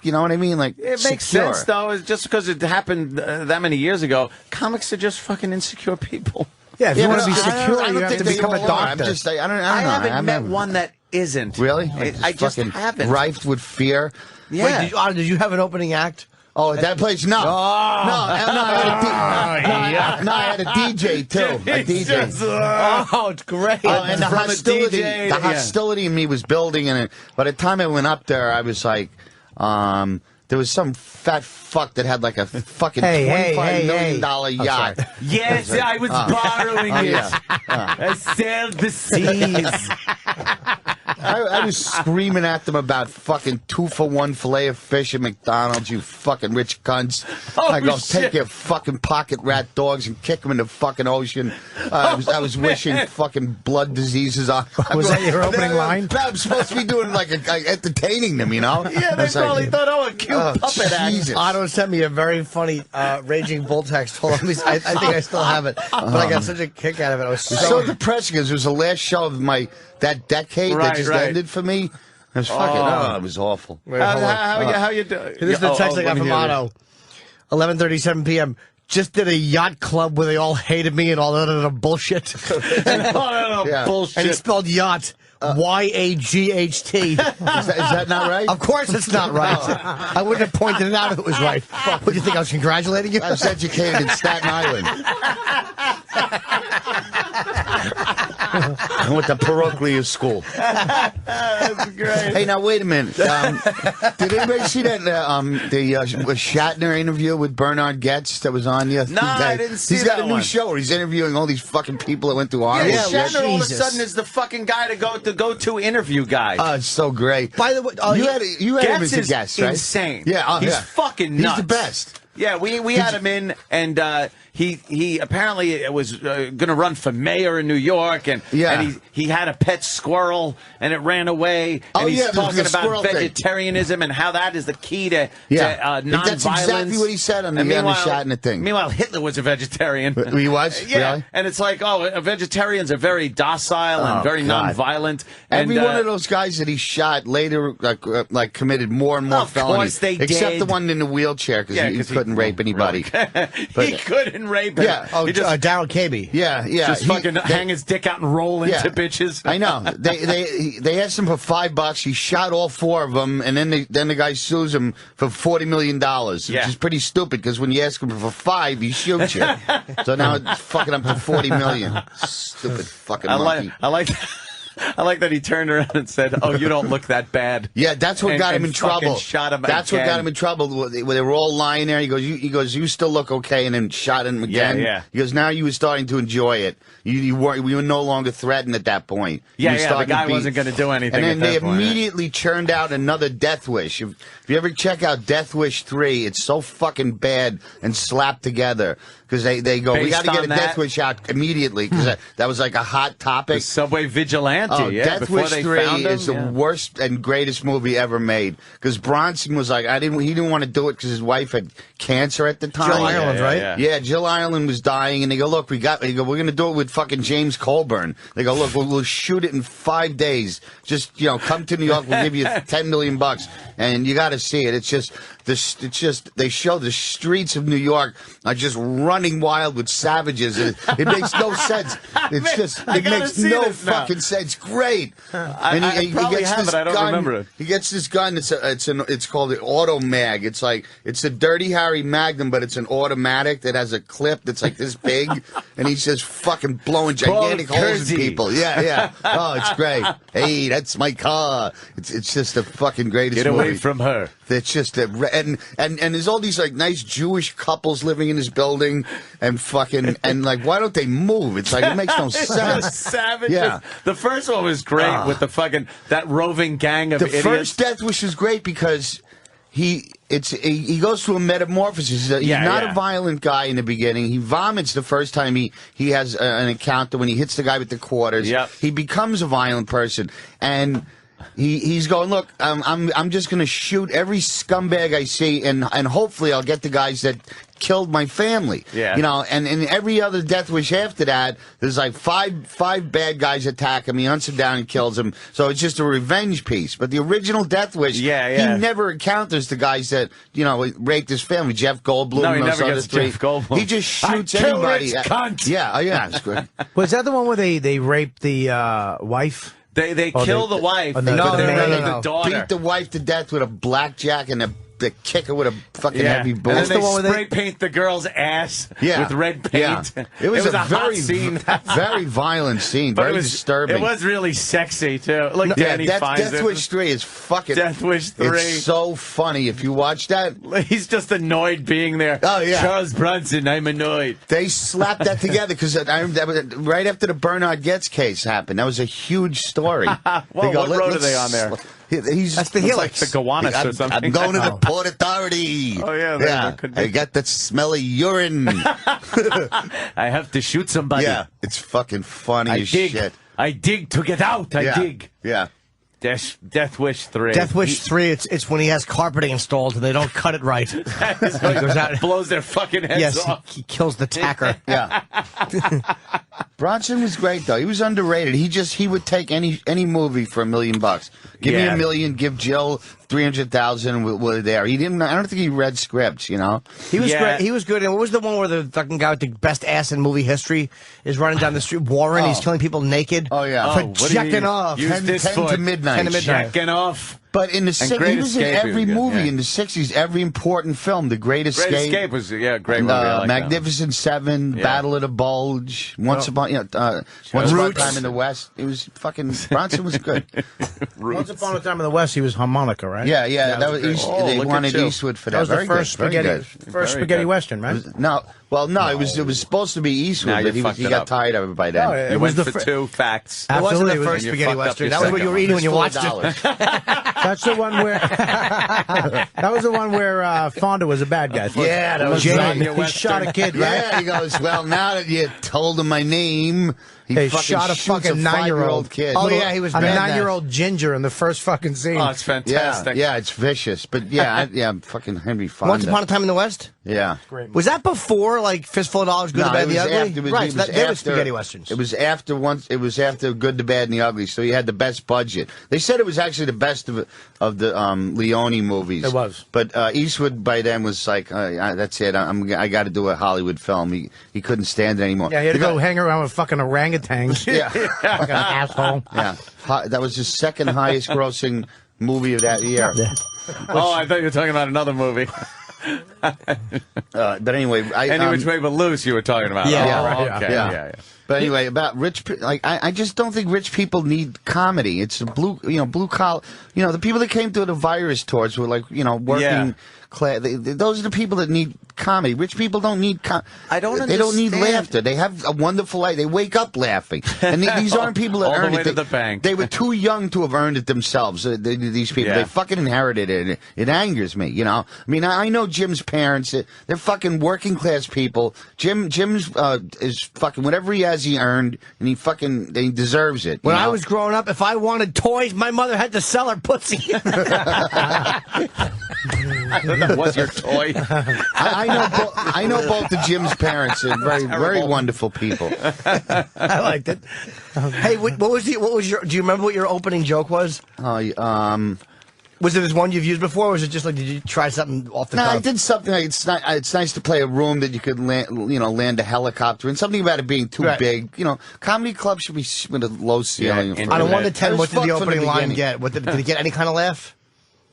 you know what I mean? Like, it makes secure. sense though. Just because it happened that many years ago, comics are just fucking insecure people. Yeah, if you want to be secure, I you have to become a doctor. I haven't met one that isn't. Really? I just haven't. Rife with fear. Yeah. Wait, did you have an opening act? Oh, at that place? No. I had a DJ too. A DJ. Oh, it's great. And the hostility in me was building, and by the time I went up there, I was like, there was some fat fuck that had like a fucking $25 million yacht. Yes, I was borrowing it. I sailed the seas. I was screaming at them about fucking 2-for-1 filet of fish at McDonald's, you fucking rich cunts. I go, take your fucking pocket rat dogs and kick them in the fucking ocean. I was wishing fucking blood diseases on. Was that your opening line? I'm supposed to be doing like entertaining them, Yeah, they probably thought, a cute puppet act. Otto sent me a very funny Raging Bull text. Hold on, I think I still have it, but I got such a kick out of it. It was so depressing because it was the last show of that decade that just ended for me. It was fucking, it was awful. Wait, how you doing? This is the text I got from Otto. 11:37 p.m. Just did a yacht club where they all hated me and all that other bullshit. Bullshit. And he spelled yacht Y-A-G-H-T. Is that not right? Of course it's not right. I wouldn't have pointed it out if it was right. What, do you think I was congratulating you? I was educated in Staten Island. I went to parochial school. That's great. Hey, now wait a minute. Did anybody see that the Shatner interview with Bernard Goetz that was on yesterday? No, I didn't see He's got that a new one. show where he's interviewing all these fucking people that went to Yeah, Harvard. Shatner all of a sudden is the fucking guy to go-to interview guy. Oh, it's so great. By the way, you had him Goetz as a is guest, right? insane. Yeah, he's yeah. fucking nuts. He's the best. Yeah, we had him in, and he apparently was going to run for mayor in New York, and he had a pet squirrel, and it ran away. Oh, and he's yeah, talking the about squirrel thing. vegetarianism and how that is the key to nonviolence. That's exactly what he said on the Shatner thing. Meanwhile, Hitler was a vegetarian. He was? Yeah, Really? and it's like, vegetarians are very docile and very God. nonviolent. Every and, one of those guys that he shot later, like committed more and more Of felonies. course they except did. the one in the wheelchair because he couldn't rape anybody. He couldn't rape him. Yeah. He just Darryl Cabey. Yeah. just fucking hang his dick out and roll into bitches. I know. They asked him for $5. He shot all 4 of them, and then the guy sues him for $40 million, which is pretty stupid because when you ask him for 5, he shoots you. So now it's fucking up to $40 million. Stupid fucking monkey. I like that he turned around and said, "Oh, you don't look that bad." Yeah, that's what got him in trouble. Shot him That's again. what got him in trouble. They were all lying there. He goes, you still look okay, and then shot him again. Yeah. He goes, now you were starting to enjoy it. We were no longer threatened at that point. Yeah, You were the starting to guy be- wasn't going to do anything. And then at that they point, immediately churned out another Death Wish. If you ever check out Death Wish 3, it's so fucking bad and slapped together. Because they go, we Based got to get on a that? Death Wish out immediately. Because that was like a hot topic. The Subway Vigilante. Oh, yeah, Death before Wish they 3 found him, is the worst and greatest movie ever made. Because Bronson was like, he didn't want to do it because his wife had cancer at the time. Jill Ireland, right? Yeah, Jill Ireland was dying, and they go, look, we're going to do it with fucking James Colburn. They go, look, we'll shoot it in 5 days. Just, come to New York, we'll give you $10 million, and you got to see it. It's just they show the streets of New York are just running wild with savages. It makes no sense. It's just it makes no fucking sense. Great. And I probably gets have this it. I don't gun. remember it. He gets this gun. It's called the Auto Mag. It's a Dirty Harry Magnum, but it's an automatic that has a clip that's like this big, and he's just fucking blowing gigantic holes in people. Yeah. Oh, it's great. Hey, that's my car. It's just the fucking greatest. Get away movie. from her. It's just and there's all these like nice Jewish couples living in this building and fucking and like why don't they move? It's like it makes no sense. Savage. Yeah. The first one was great with the fucking that roving gang of The idiots. first Death Wish was great because he goes through a metamorphosis. He's not a violent guy in the beginning. He vomits the first time he has an encounter when he hits the guy with the quarters. Yep. He becomes a violent person and. He's going, look, I'm just going to shoot every scumbag I see, and hopefully I'll get the guys that killed my family. Yeah. And in every other Death Wish after that, there's like five bad guys attack him. He hunts him down and kills him. So it's just a revenge piece. But the original Death Wish, he never encounters the guys that, raped his family. Jeff Goldblum. No, he and those never other gets three. Jeff Goldblum. He just shoots I kill anybody. rich cunt. Yeah, it's great. Was that the one where they raped the wife? They kill the wife. Oh, They no, the daughter. Beat the wife to death with a blackjack and they kick her with a fucking heavy And boot. then they spray paint the girl's ass with red paint. Yeah. It was a hot very, scene. very violent scene. But Very it was disturbing. It was really sexy too. Like yeah, Danny finds Death it. Wish 3 is fucking. Death Wish 3. It's so funny if you watch that. He's just annoyed being there. Oh yeah, Charles Bronson, I'm annoyed. They slapped that together because right after the Bernard Goetz case happened, that was a huge story. Well, what road are they on there? That's the Looks Helix. like the Gowanus or something. I'm going to the Port Authority. Oh yeah, yeah. could be. I got that smelly urine. I have to shoot somebody. Yeah, it's fucking funny as shit. I dig to get out. I dig. Yeah. Death Wish 3. Death Wish 3, it's when he has carpeting installed and they don't cut it right. He goes out, blows their fucking heads yes, off. he kills the tacker. Yeah. Bronson was great though. He was underrated. He would take any movie for $1 million. Give me $1 million. Give Jill 300,000. We're there. He didn't. I don't think he read scripts. You know. He was great. He was good. And what was the one where the fucking guy with the best ass in movie history is running down the street? Warren. He's killing people naked. Oh yeah. For jacking off. 10 to midnight. 10 to midnight. Jacking off. But in the 60s, he was in every movie in the 60s, every important film. The Great Escape. Great Escape was, great movie. I like Magnificent Seven, Battle of the Bulge, Once Upon a Time in the West. It was fucking, Bronson was good. Once Upon a Time in the West, he was harmonica, right? Yeah. That was they wanted Eastwood for that. That was the first spaghetti western, right? It was supposed to be Eastwood, but he got tired of it by then. No, it was for two facts. It wasn't the first spaghetti western. That was what you were eating when you watched it. That's the one where that was the one where Fonda was a bad guy. Yeah, that was he shot a kid, right? Yeah, he goes, well, now that you told him my name, he shot a fucking 9-year-old kid. Oh yeah, he was a 9-year-old ginger in the first fucking scene. Oh, it's fantastic. Yeah, it's vicious. But fucking Henry Fonda. Once Upon a Time in the West? Yeah. Was that before like Fistful of Dollars, Good, the Bad, and the Ugly? Right, they were spaghetti westerns. It was after Good, the Bad, and the Ugly, so he had the best budget. They said it was actually the best of the Leone movies. It was. But Eastwood by then was like, that's it. I got to do a Hollywood film. He couldn't stand it anymore. Yeah, he had to go hang around with fucking orangutans. Yeah. Fucking asshole. Yeah. That was his second highest grossing movie of that year. Oh, I thought you were talking about another movie. But anyway, Which Way But Loose you were talking about. Yeah. But anyway, about I just don't think rich people need comedy. It's blue collar. The people that came to the virus tours were working class. Those are the people that need comedy. Rich people don't need I don't understand. They don't need laughter. They have a wonderful life. They wake up laughing. And these aren't people that earned it. To the bank. They were too young to have earned it themselves. These people, they fucking inherited it. It angers me. I mean, I know Jim's parents. They're fucking working class people. Jim's is fucking whatever he has. He earned, and he deserves it. When I was growing up, if I wanted toys, my mother had to sell her pussy. That was your toy. I know both of Jim's parents are very wonderful people. I liked it. Hey, what was your? Do you remember what your opening joke was? Was it this one you've used before, or was it just like, did you try something off the cuff? No, I did something. It's nice to play a room that you could land a helicopter in. Something about it being too big. Comedy club should be with a low ceiling. On a 1 to 10, what did the opening line get? Did it get any kind of laugh?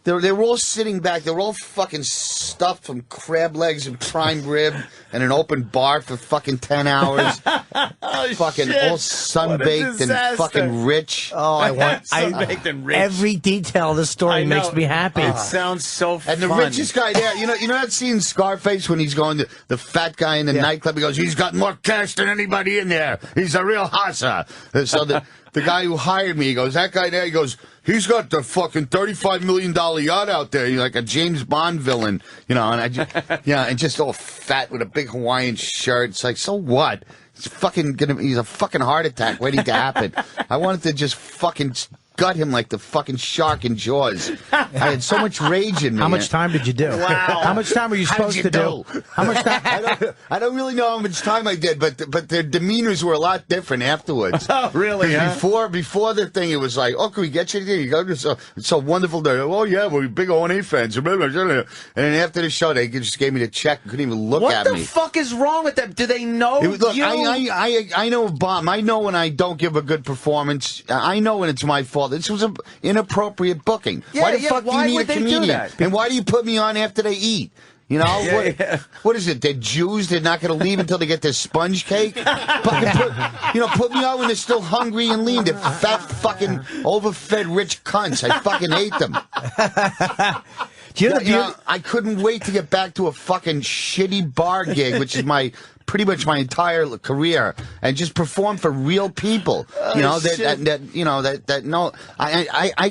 They were all sitting back. They were all fucking stuffed from crab legs and prime rib and an open bar for fucking 10 hours. Fucking all sunbaked and fucking rich. Oh, sunbaked and rich. Every detail of the story makes me happy. It sounds so fun. And the richest guy there, you know that scene in Scarface when he's going to the fat guy in the nightclub? He goes, he's got more cash than anybody in there. He's a real hassa. So the guy who hired me, he goes, that guy there, he goes, he's got the fucking $35 million yacht out there. He's like a James Bond villain, and and just all fat with a big Hawaiian shirt. It's like, so what? He's a fucking heart attack waiting to happen. I wanted to just fucking gut him like the fucking shark in Jaws. I had so much rage in me. How much time did you do? Wow. How much time were you supposed to do? How much time? I don't really know how much time I did, but their demeanors were a lot different afterwards. Oh, really? Before the thing, it was like, oh, can we get you anything? You go, it's so wonderful. Oh, yeah, we're big O&A fans. And then after the show, they just gave me the check and couldn't even look at me. What the fuck is wrong with them? Do they know you? I know Bob. I know when I don't give a good performance. I know when it's my fault. This was an inappropriate booking. Why the fuck do you need a comedian? And why do you put me on after they eat? What is it? They're Jews. They're not going to leave until they get their sponge cake. Put me on when they're still hungry and lean. They're fat, fucking overfed, rich cunts. I fucking hate them. I couldn't wait to get back to a fucking shitty bar gig, which is pretty much my entire career, and just perform for real people. I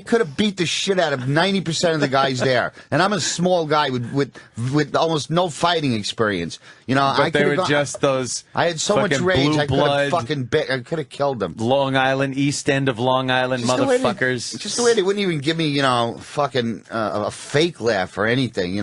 could have beat the shit out of 90% of the guys there, and I'm a small guy with almost no fighting experience. But they were just those. I had so much rage. I could have killed them. Long Island, East End of Long Island, motherfuckers. Just the way they wouldn't even give me, fucking a fake laugh or anything.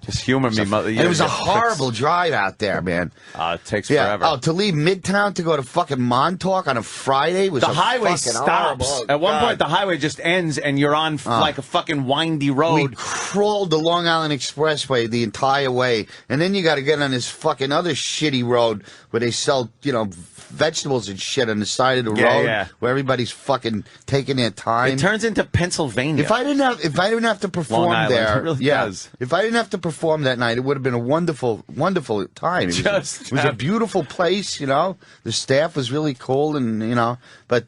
Just humor me, mother. And it was a horrible drive out there, man. It takes forever. Oh, to leave Midtown to go to fucking Montauk on a Friday was the highway stops. horrible. At one point, the highway just ends, and you're on like a fucking windy road. We crawled the Long Island Expressway the entire way, and then you got to get on this fucking other shitty road where they sell, vegetables and shit on the side of the road, where everybody's fucking taking their time. It turns into Pennsylvania. If I didn't have to perform Long Island, there, it really does. If I didn't have to perform that night, it would have been a wonderful, wonderful time. It was a beautiful place, The staff was really cool, and but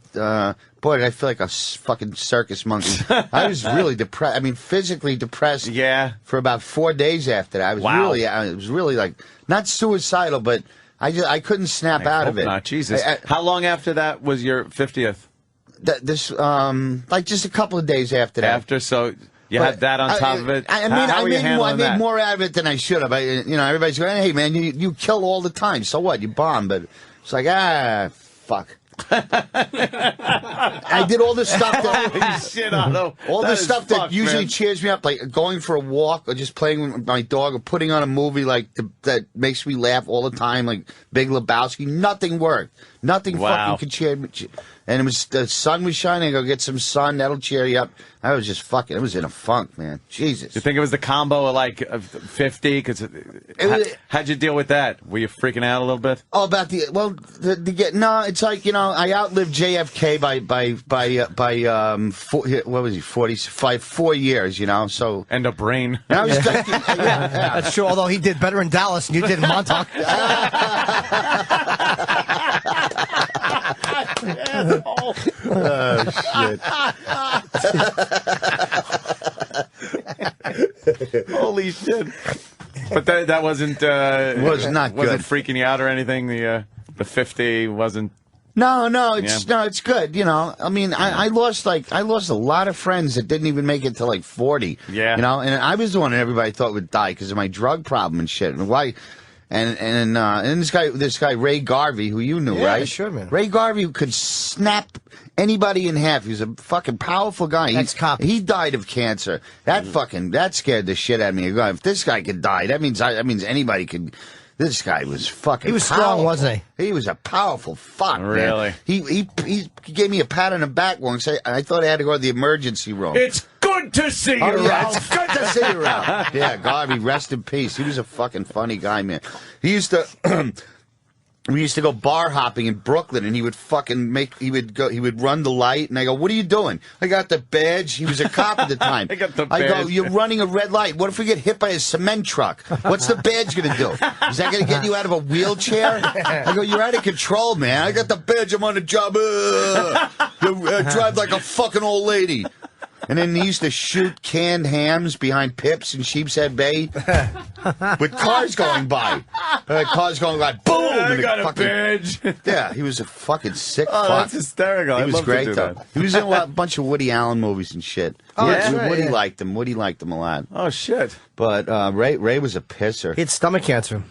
boy, I feel like a fucking circus monkey. I was really depressed. I mean, physically depressed. Yeah. For about 4 days after that, it was really like not suicidal, but I couldn't snap out of it. Not Jesus. How long after that was your 50th? Like just a couple of days after that. You had that on top of it. I made more out of it than I should have. Everybody's going, "Hey man, you kill all the time. So what? You bomb." But it's like, fuck. I did all the stuff that usually cheers me up, like going for a walk or just playing with my dog or putting on a movie that makes me laugh all the time, like Big Lebowski. Nothing worked. Nothing fucking could cheer me. And the sun was shining. I go get some sun. That'll cheer you up. I was just fucking. It was in a funk, man. Jesus. You think it was the combo of like 50? Because how'd you deal with that? Were you freaking out a little bit? Oh, about no. It's like I outlived JFK by 4 years. So and a brain. And I was That's true. Although he did better in Dallas than you did in Montauk. Oh shit. Holy shit. But that wasn't was not good. Wasn't freaking you out or anything. The 50 wasn't. No, it's good. I mean, I lost a lot of friends that didn't even make it to like 40. Yeah. And I was the one that everybody thought would die because of my drug problem and shit. And why? And this guy Ray Garvey, who you knew, right? Sure, man. Ray Garvey could snap anybody in half. He was a fucking powerful guy. He died of cancer. That scared the shit out of me. If this guy could die, that means anybody could. This guy was fucking. He was strong, wasn't he? He was a powerful fuck. Really? Man. He gave me a pat on the back once. I thought I had to go to the emergency room. It's good to see you, Ralph. It's good to see you, Ralph. Yeah, Garvey, rest in peace. He was a fucking funny guy, man. He used to. We used to go bar hopping in Brooklyn, and he would he would run the light, and I go, "What are you doing?" I got the badge. He was a cop at the time. I got the badge. I go, "You're running a red light. What if we get hit by a cement truck? What's the badge going to do? Is that going to get you out of a wheelchair?" I go, "You're out of control, man. I got the badge. I'm on the job. You drive like a fucking old lady." And then he used to shoot canned hams behind Pips in Sheepshead Bay with cars going by. Cars going by, boom! I got a badge. Yeah, he was a fucking sick fuck. That's hysterical. He was great, to do though. that. He was in a bunch of Woody Allen movies and shit. Oh, that's right, Woody liked him. Woody liked him a lot. Oh, shit. But Ray was a pisser. He had stomach cancer.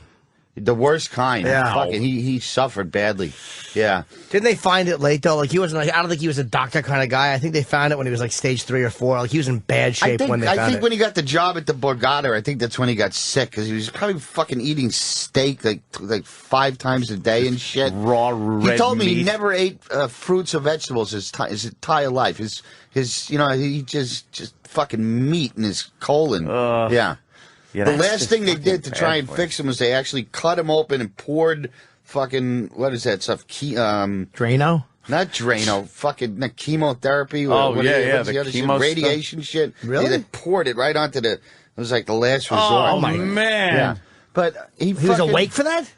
The worst kind. Yeah. Fucking, he suffered badly. Yeah. Didn't they find it late though? Like he wasn't. I don't think he was a doctor kind of guy. I think they found it when he was like stage 3 or 4. Like he was in bad shape when they found it. I think when he got the job at the Borgata, I think that's when he got sick because he was probably fucking eating steak like 5 times a day and shit. Raw red He told me meat. he never ate fruits or vegetables his entire life. He just fucking meat in his colon. Yeah. Yeah, the last thing they did to try and fix him was they actually cut him open and poured fucking, what is that stuff? Drano? Not Drano. Fucking not chemotherapy. Or Oh, what yeah, what's the the other shit? chemo Radiation shit. Really? They poured it right onto it was like the last resort. Oh, my man. Yeah. But he was awake for that?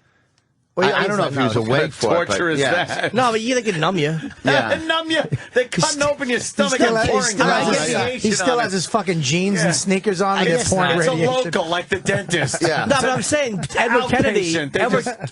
I don't know if he was awake for it. Torture is that? No, but they could numb you. Yeah. Numb you. They're cutting open your stomach and pouring radiation He still on has it. his fucking jeans and sneakers on. I to get guess pouring not. It's a radiation. local, like the dentist. Yeah. No, but I'm saying Edward Kennedy. Outpatient. They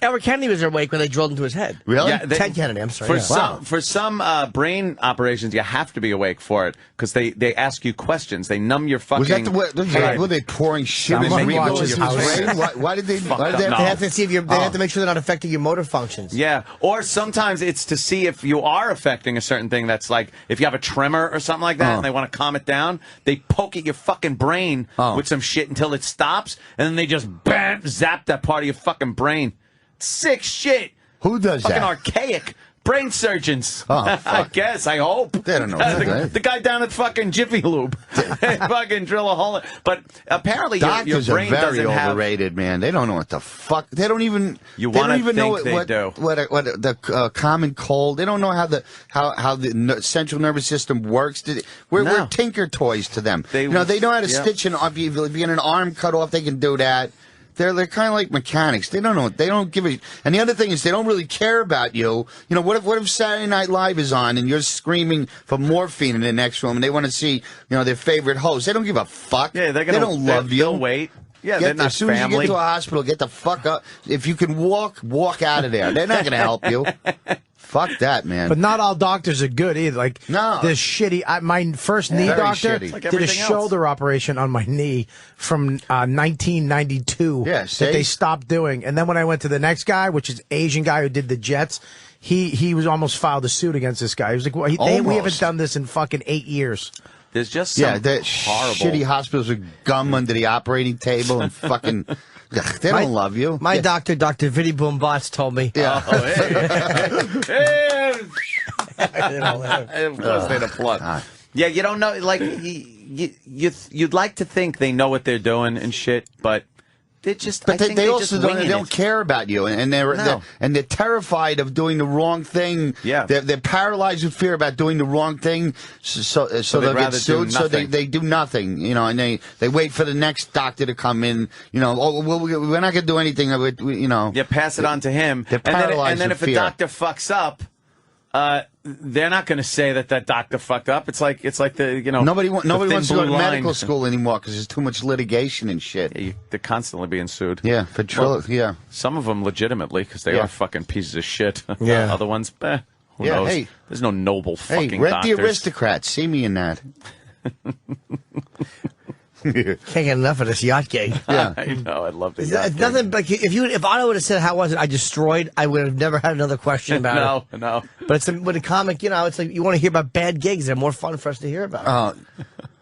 Edward Kennedy was awake when they drilled into his head. Really? Yeah, Ted Kennedy. I'm sorry. For some brain operations, you have to be awake for it because they ask you questions. They numb your fucking. Were they pouring shit in Someone his watches brain? House. Why did they? Fucked Why did up. they They have to see if they have to make sure they're not affecting your motor functions. Yeah, or sometimes it's to see if you are affecting a certain thing. That's like if you have a tremor or something like that, and they want to calm it down, they poke at your fucking brain with some shit until it stops, and then they just bam, zap that part of your fucking brain. Sick shit. Who does fucking that? Archaic. Brain surgeons. Oh, fuck. I guess. I hope. They don't know what the guy down at fucking Jiffy Lube. Fucking drill a hole. But apparently doctors your brain are very doesn't overrated, man. They don't know what the fuck. They don't even. You they don't wanna even know think they what do. what the common cold. They don't know how the central nervous system works. We're tinker toys to them. They know how to stitch an arm. If you get an arm cut off, they can do that. They're kind of like mechanics. They don't know. They don't give a. And the other thing is they don't really care about you. You know, what if Saturday Night Live is on and you're screaming for morphine in the next room and they want to see their favorite host? They don't give a fuck. Yeah, they don't love you. They'll wait. Yeah, they're not as soon as you get to a hospital, get the fuck up. If you can walk out of there. They're not going to help you. Fuck that, man. But not all doctors are good either. Like, this shitty. My first knee doctor did a shoulder operation on my knee from 1992 that they stopped doing. And then when I went to the next guy, which is Asian guy who did the Jets, he was almost filed a suit against this guy. He was like, well, we haven't done this in fucking 8 years. There's just some horrible shitty hospitals with gum under the operating table and fucking. They don't love you. My doctor, Dr. Vinny Boombots, told me. Yeah. Of course they'd applaud. Yeah, you don't know. Like you'd like to think they know what they're doing and shit, but they just. But they also just don't care about you, and they're terrified of doing the wrong thing. Yeah, they're paralyzed with fear about doing the wrong thing, so they'll get sued. So they do nothing, and they wait for the next doctor to come in. We're not going to do anything. Yeah, pass it on to him. They're paralyzed and then if a doctor fucks up. They're not going to say that doctor fucked up. It's like the nobody wants to go to line. medical school anymore because there's too much litigation and shit. Yeah, they're constantly being sued. Yeah, for some of them legitimately because they are fucking pieces of shit. Yeah, other ones, who knows? Hey, there's no noble fucking rent doctors. The Aristocrats. See me in that. Can't get enough of this yacht gang. Yeah, I know. I'd love to. It's nothing. Like if Otto would have said how was it, I destroyed, I would have never had another question about it. No. But it's with a comic, it's like you want to hear about bad gigs. They're more fun for us to hear about.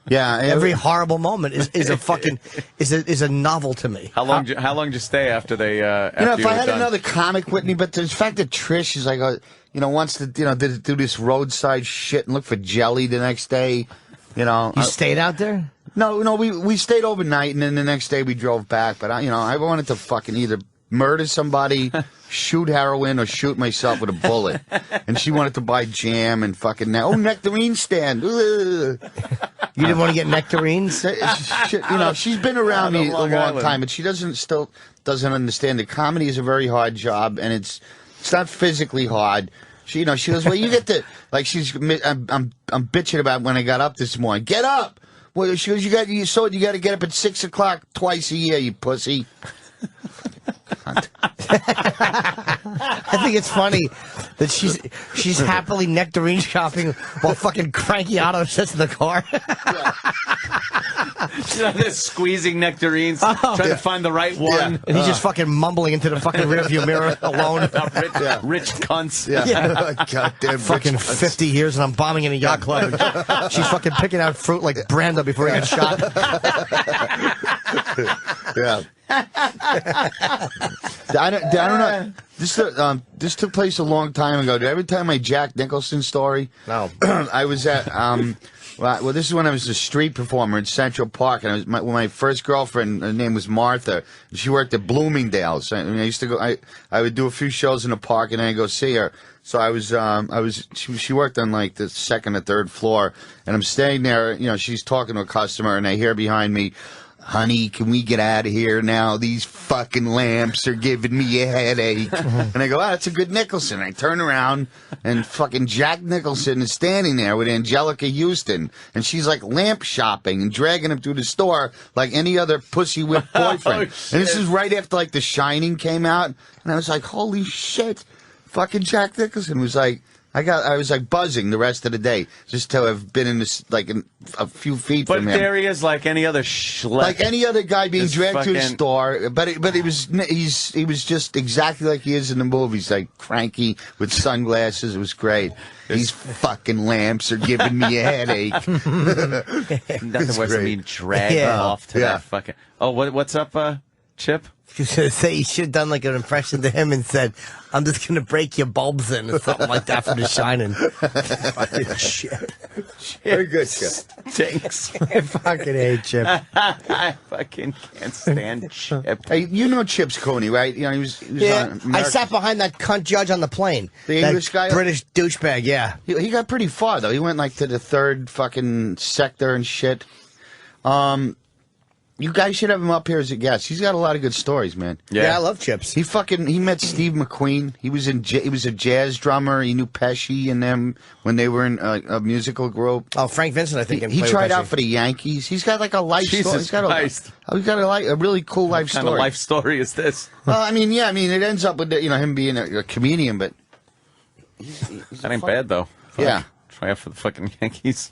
Yeah. Every horrible moment is a fucking is a novel to me. How long did you stay after they? If I had another comic with me, but the fact that Trish is like, wants to do this roadside shit and look for jelly the next day. You stayed out there? No, we stayed overnight, and then the next day we drove back. But I wanted to fucking either murder somebody, shoot heroin, or shoot myself with a bullet. And she wanted to buy jam and fucking nectarine stand. Ugh. You didn't want to get nectarines? She's been around me a long time, but she still doesn't understand that comedy is a very hard job, and it's not physically hard. She goes, well, you get to I'm bitching about when I got up this morning. Get up. Well, she goes, you got to get up at 6 o'clock twice a year, you pussy. I think it's funny that she's happily nectarine shopping while fucking cranky Otto sits in the car. She's out there squeezing nectarines, trying to find the right one. Yeah. And he's just fucking mumbling into the fucking rearview mirror alone. Rich cunts. Yeah. Goddamn fucking rich 50 years and I'm bombing in a yacht club. And she's fucking picking out fruit like Brando before he gets shot. Yeah. I don't know. This took place a long time ago. Did I ever tell my Jack Nicholson story? No. I was at well, this is when I was a street performer in Central Park, and my first girlfriend, her name was Martha. She worked at Bloomingdale's. I used to go. I would do a few shows in the park, and then I'd go see her. So she worked on like the second or third floor, and I'm staying there. She's talking to a customer, and I hear behind me, honey, can we get out of here now? These fucking lamps are giving me a headache. And I go, that's a good Nicholson. I turn around, and fucking Jack Nicholson is standing there with Angelica Houston. And she's like lamp shopping and dragging him through the store like any other pussy whipped boyfriend. And this is right after The Shining came out. And I was like, holy shit. Fucking Jack Nicholson was like I was like buzzing the rest of the day just to have been in this like a few feet But from him. there he is, like any other schlep. Like any other guy being This dragged to a fucking- store, but he was just exactly like he is in the movies, like cranky with sunglasses. It was great. These fucking lamps are giving me a headache. Nothing worse than being dragged off to that fucking. Oh, what's up, Chip? You should say you should have done like an impression to him and said, "I'm just gonna break your bulbs in," or something like that for The Shining. Fucking shit. Very good, Chip. Thanks. I fucking hate Chip. I fucking can't stand Chip. Hey, you know Chip's Coney, right? You know he was Yeah, on I sat behind that cunt judge on the plane. The That English guy? British douchebag. Yeah. He got pretty far though. He went like to the third fucking sector and shit. You guys should have him up here as a guest. He's got a lot of good stories, man. Yeah, I love Chips. He met Steve McQueen. He was a jazz drummer. He knew Pesci and them when they were in a musical group. Oh, Frank Vincent, I think. He played tried with out Pesci. for the Yankees. He's got like a life story. Jesus He's got Christ. a really cool life What kind story. of life story is this? Well, I mean, it ends up with him being a comedian, but That ain't bad though. Yeah. Try out for the fucking Yankees.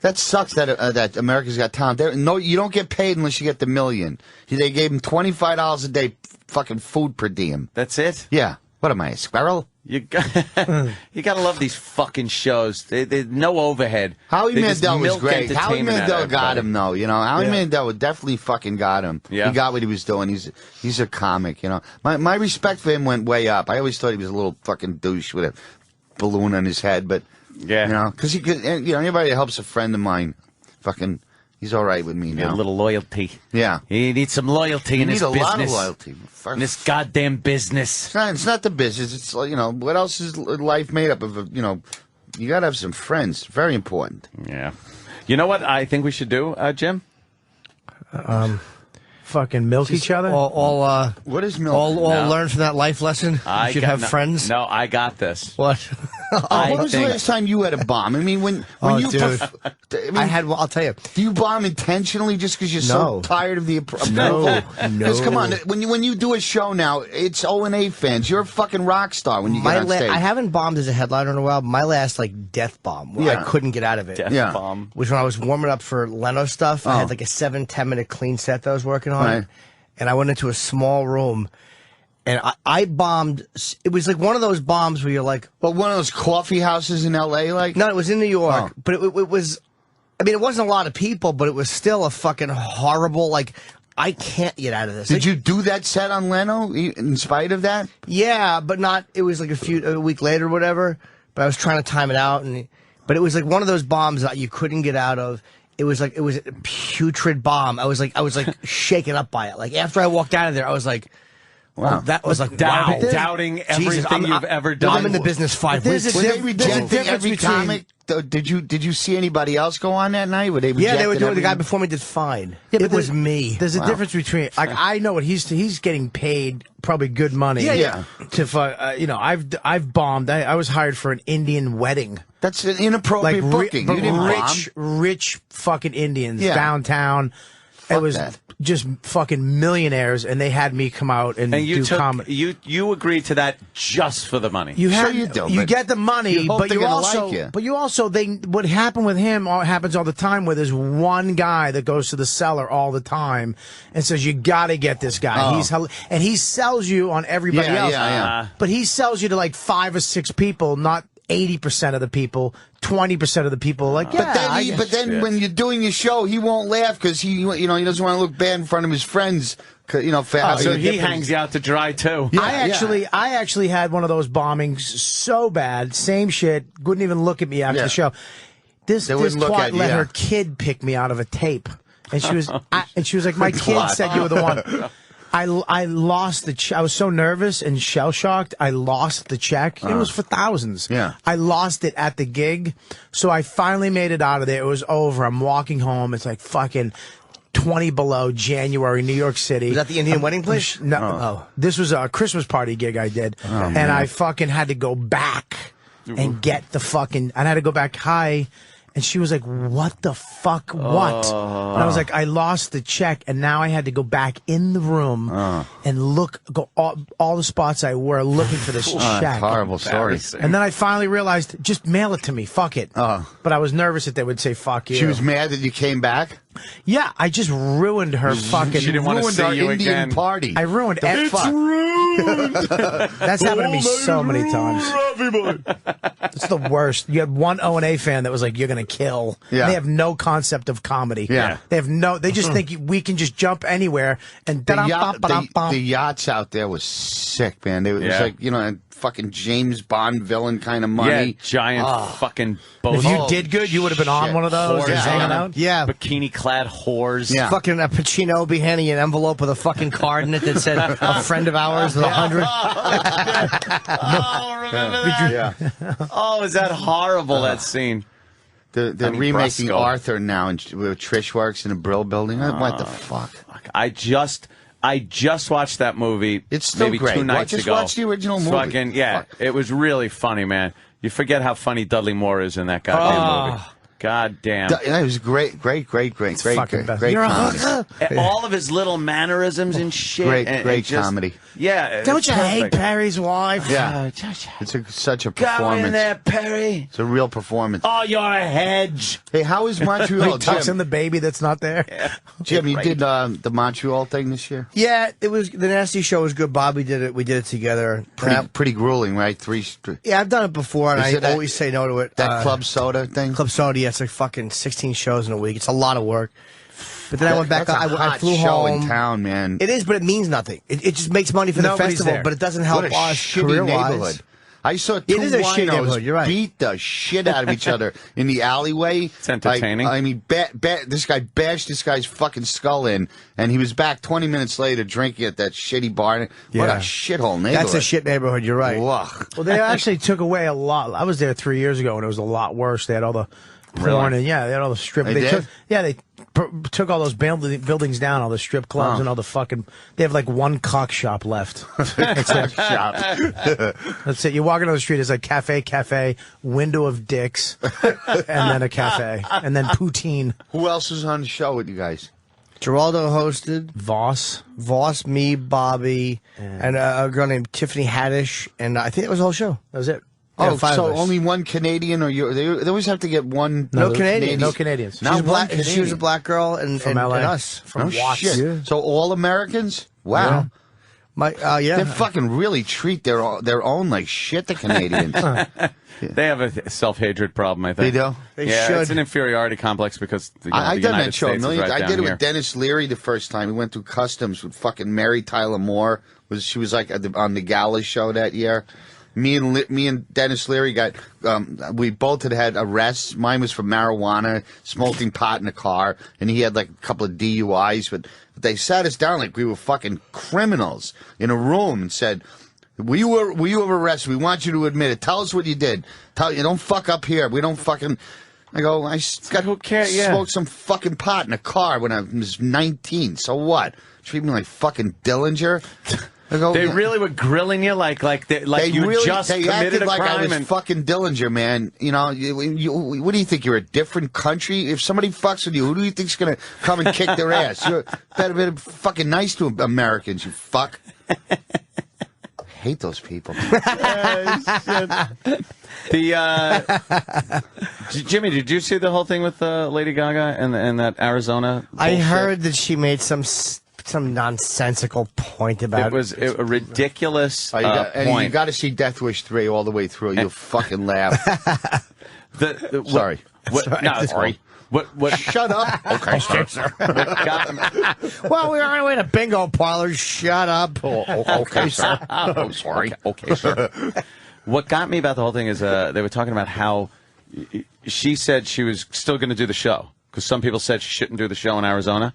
That sucks that America's Got Talent. No, you don't get paid unless you get the million. They gave him $25 a day fucking food per diem. That's it? Yeah. What am I, a squirrel? You gotta love these fucking shows. They no overhead. Howie They just Mandel was milk great. Howie entertainment out of Mandel got everybody. him, though. Howie Mandel definitely fucking got him. Yeah. He got what he was doing. He's a comic, My respect for him went way up. I always thought he was a little fucking douche with a balloon on his head, but... Yeah. Because he could, anybody that helps a friend of mine, fucking, he's all right with me now. A little loyalty. Yeah. You need some loyalty in You this need a business. lot of loyalty. In this goddamn business. It's not the business. It's, what else is life made up of? You got to have some friends. Very important. Yeah. You know what I think we should do, Jim? Fucking milk each other? What is milk? All No. learn from that life lesson? You should have friends? No, I got this. What? When was the last time you had a bomb? I mean, when you... dude. I'll tell you. Do you bomb intentionally just because you're No. so tired of the approval? No. Because come on, when you do a show now, it's O&A fans. You're a fucking rock star when you get on stage. I haven't bombed as a headliner in a while. My last death bomb, where Yeah. I couldn't get out of it. Death bomb. Was when I was warming up for Leno stuff. I had like a 7-10 minute clean set that I was working on, Right. and I went into a small room. And I bombed. It was like one of those bombs where you're like, But one of those coffee houses in L.A., like? no, it was in New York, Oh. but it was. I mean, it wasn't a lot of people, but it was still a fucking horrible. I can't get out of this. Did you do that set on Leno in spite of that? Yeah, but not. It was like a week later, or whatever. But I was trying to time it out, but it was like one of those bombs that you couldn't get out of. It was a putrid bomb. I was like shaken up by it. Like after I walked out of there, I was like, wow, that was like wow. Doubting everything you've ever done. I'm in the business 5 weeks. Were they rejecting every comic? Did you see anybody else go on that night? Were they Yeah, they were doing. every- The guy before me did fine. Yeah, It was me. There's a difference between I know what he's getting paid probably good money. Yeah. To I've bombed. I was hired for an Indian wedding. That's an inappropriate booking. You didn't rich fucking Indians Yeah. downtown. Fuck it was that. just fucking millionaires, and they had me come out and And you do took comedy. you agreed to that just for the money. You Sure have you do, you but get the money, you hope but they're you gonna also like you. but you also what happened with him happens all the time. Where there's one guy that goes to the cellar all the time and says you got to get this guy. Oh. And he sells you on everybody Yeah, else. yeah. But he sells you to like 5 or 6 people, not 80% of the people, 20% of the people. Like, yeah, But then when you're doing your show, he won't laugh because he doesn't want to look bad in front of his friends. For having so a he different- hangs you out to dry too. I actually had one of those bombings so bad, same shit, wouldn't even look at me after the show. This wouldn't look twat at you, let yeah. her kid pick me out of a tape, and she was like, my kid said you were the one. I lost the I was so nervous and shell shocked. I lost the check. It was for thousands. Yeah. I lost it at the gig, so I finally made it out of there. It was over. I'm walking home. It's like fucking 20 below, January, New York City. Was that the Indian wedding place? No, this was a Christmas party gig I did, and I fucking had to go back and get the fucking. I had to go back high And she was like, what the fuck? What? And I was like, I lost the check, and now I had to go back in the room and go all the spots I were looking for this check. Horrible story. And then I finally realized, just mail it to me. Fuck it. But I was nervous that they would say, fuck you. She was mad that you came back? Yeah, I just ruined her fucking... She didn't want to see our you Indian again. party. I ruined It's ruined. That's happened to me so many times. It's the worst. You had one O&A fan that was like, you're going to kill. Yeah. They have no concept of comedy. Yeah. They just think we can just jump anywhere and the yachts out there was sick, man. It was like, a fucking James Bond villain kind of money. Yeah, giant fucking boat. If you did good, you would have been on one of those. Whores, hanging out. Yeah. Bikini-clad whores. Yeah. Fucking Pacino be handing you an envelope with a fucking card in it that said, a friend of ours with 100. Oh, remember that? Yeah. Oh, is that horrible, that scene? They're remaking Arthur now, and where Trish works in a Brill building. What the fuck? I just watched that movie. It's still maybe great. 2 nights Just ago. watch the original movie. Fucking, it was really funny, man. You forget how funny Dudley Moore is in that goddamn movie. God damn. It was great comedy. All of his little mannerisms and shit. Great comedy. Yeah. Don't you hate Perry's wife? Yeah. It's such a Go performance. in there, Perry. It's a real performance. Oh, you're a hedge. Hey, how is Montreal? He tucks in the baby that's not there. Jim, you did the Montreal thing this year? Yeah, it was the Nasty Show was good. Bobby did it. We did it together. Pretty grueling, right? Yeah, I've done it before, and I always say no to it. That Club Soda thing? Club Soda, yeah, it's like fucking 16 shows in a week. It's a lot of work. But then I went back. That's a I hot flew show home. in town, man. It is, but it means nothing. It just makes money for the Nobody's festival, there. but it doesn't help What a us shitty career-wise. neighborhood. I saw two It is a shitty winos neighborhood, you're right. beat the shit out of each other in the alleyway. It's entertaining. I mean, this guy bashed this guy's fucking skull in, and he was back 20 minutes later drinking at that shitty bar. What a shithole neighborhood. That's a shit neighborhood, you're right. Ugh. Well, they actually took away a lot. I was there 3 years ago, and it was a lot worse. They had all the porn, and they had all the strip. They did? They took all those buildings down, all the strip clubs and all the fucking. They have like one cock shop left. That's it. That's it. You walk into the street, it's like cafe, window of dicks, and then a cafe, and then poutine. Who else was on the show with you guys? Geraldo hosted. Voss, me, Bobby, and a girl named Tiffany Haddish, and I think that was the whole show. That was it. Oh, five so of us. only one Canadian, or they always have to get one. No Canadians. No Canadians. Now Black. one She was a black girl, and From LA. and us No from Watts. shit. Yeah. So all Americans? Wow. Yeah. They fucking really treat their own like shit, the Canadians. They have a self-hatred problem, I think. They do? They yeah, should. it's an inferiority complex because I've the done United that show a States is million. right I down did it here. with Dennis Leary the first time. We went through customs with fucking Mary Tyler Moore. She was like on the gala show that year. Me and Dennis Leary got. We both had arrests. Mine was for marijuana, smoking pot in a car, and he had like a couple of DUIs. But they sat us down like we were fucking criminals in a room and said, "Were you arrested? We want you to admit it. Tell us what you did. You don't fuck up here. We don't fucking." I go, I got smoked some fucking pot in a car when I was 19. So what? Treat me like fucking Dillinger. I go, They really were grilling you like you really, just they committed acted a like crime. I was and fucking Dillinger, man. You know, what do you think? You're a different country? If somebody fucks with you, who do you think's going to come and kick their ass? You're better fucking nice to Americans, you fuck. Hate those people. Jimmy, did you see the whole thing with Lady Gaga and that Arizona bullshit? I heard that she made some nonsensical point about it. Was a ridiculous And point. you got to see Death Wish 3 all the way through. You'll fucking laugh. Sorry. Sorry. What? Shut up. Okay, sir. Well, we were on our way to bingo parlors. Shut up. Okay, sir. I'm sorry. Okay, sir. What got me about the whole thing is they were talking about how she said she was still going to do the show because some people said she shouldn't do the show in Arizona,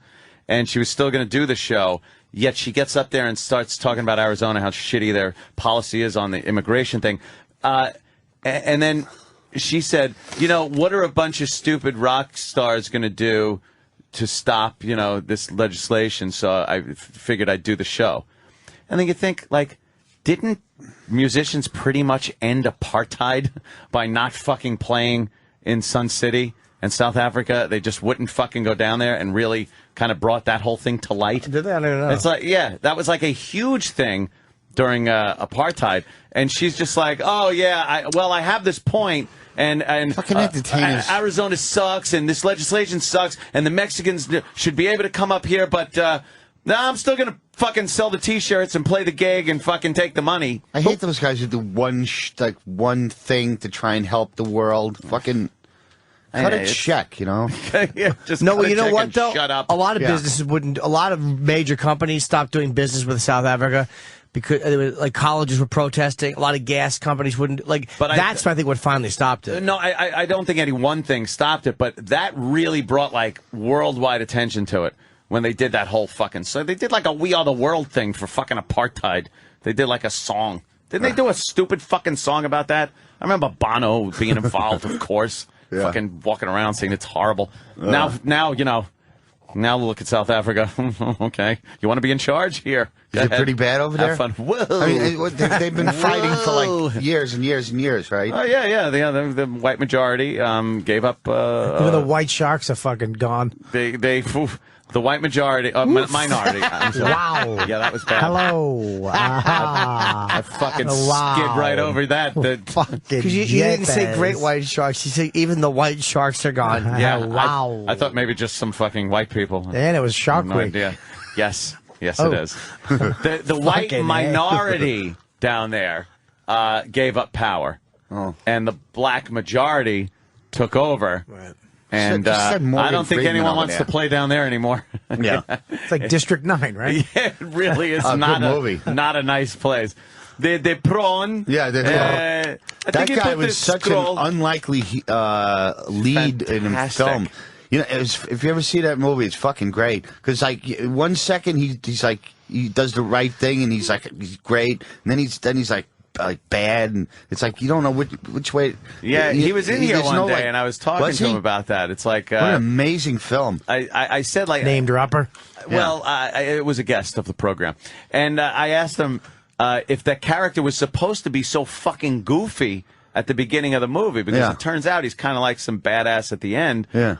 and she was still going to do the show. Yet she gets up there and starts talking about Arizona, how shitty their policy is on the immigration thing, and then she said, what are a bunch of stupid rock stars going to do to stop, this legislation? So I figured I'd do the show. And then you think, didn't musicians pretty much end apartheid by not fucking playing in Sun City and South Africa, they just wouldn't fucking go down there and really kind of brought that whole thing to light. Did they? I don't know. It's like, yeah, that was like a huge thing during apartheid. And she's just like, oh, yeah, I have this point. And fucking entertainers. Arizona sucks, and this legislation sucks, and the Mexicans should be able to come up here, but no, I'm still going to fucking sell the T-shirts and play the gig and fucking take the money. I hate those guys who do one thing to try and help the world. Fucking cut a check, you know? Yeah, just no, cut you a know check what and though? Shut up. A lot of businesses wouldn't. A lot of major companies stopped doing business with South Africa because like colleges were protesting. A lot of gas companies wouldn't. But that's I think what finally stopped it. No, I don't think any one thing stopped it, but that really brought like worldwide attention to it when they did that whole fucking. So they did like a "We Are the World" thing for fucking apartheid. They did like a song. Didn't they do a stupid fucking song about that? I remember Bono being involved, of course. Yeah. Fucking walking around saying it's horrible. Now you know. Now look at South Africa. Okay, you want to be in charge here? Is it pretty bad over there? Have fun. Whoa. I mean, they've been fighting for like years and years and years, right? Oh yeah. The white majority gave up. Even the white sharks are fucking gone. The white majority, minority. I'm sorry. Wow. Yeah, that was bad. Hello. I fucking skid right over that. Because you didn't say great white sharks. You said even the white sharks are gone. Yeah. Wow. I thought maybe just some fucking white people. And it was Shark No Week. idea. Yes, it is. The white minority down there gave up power, and the black majority took over. Right. And I don't think anyone wants to play down there anymore. Yeah. It's like District 9, right? Yeah, it really is not a nice place. The prawn. Yeah, that guy was such an unlikely lead in a film. You know, if you ever see that movie, it's fucking great. Because like 1 second he's like he does the right thing and he's great, and then he's like bad, and it's like you don't know which way. Yeah, he was in here one day, and I was talking to him about that. It's like what an amazing film. I said like name dropper. Well, it was a guest of the program, and I asked him if that character was supposed to be so fucking goofy at the beginning of the movie, because it turns out he's kind of like some badass at the end. Yeah.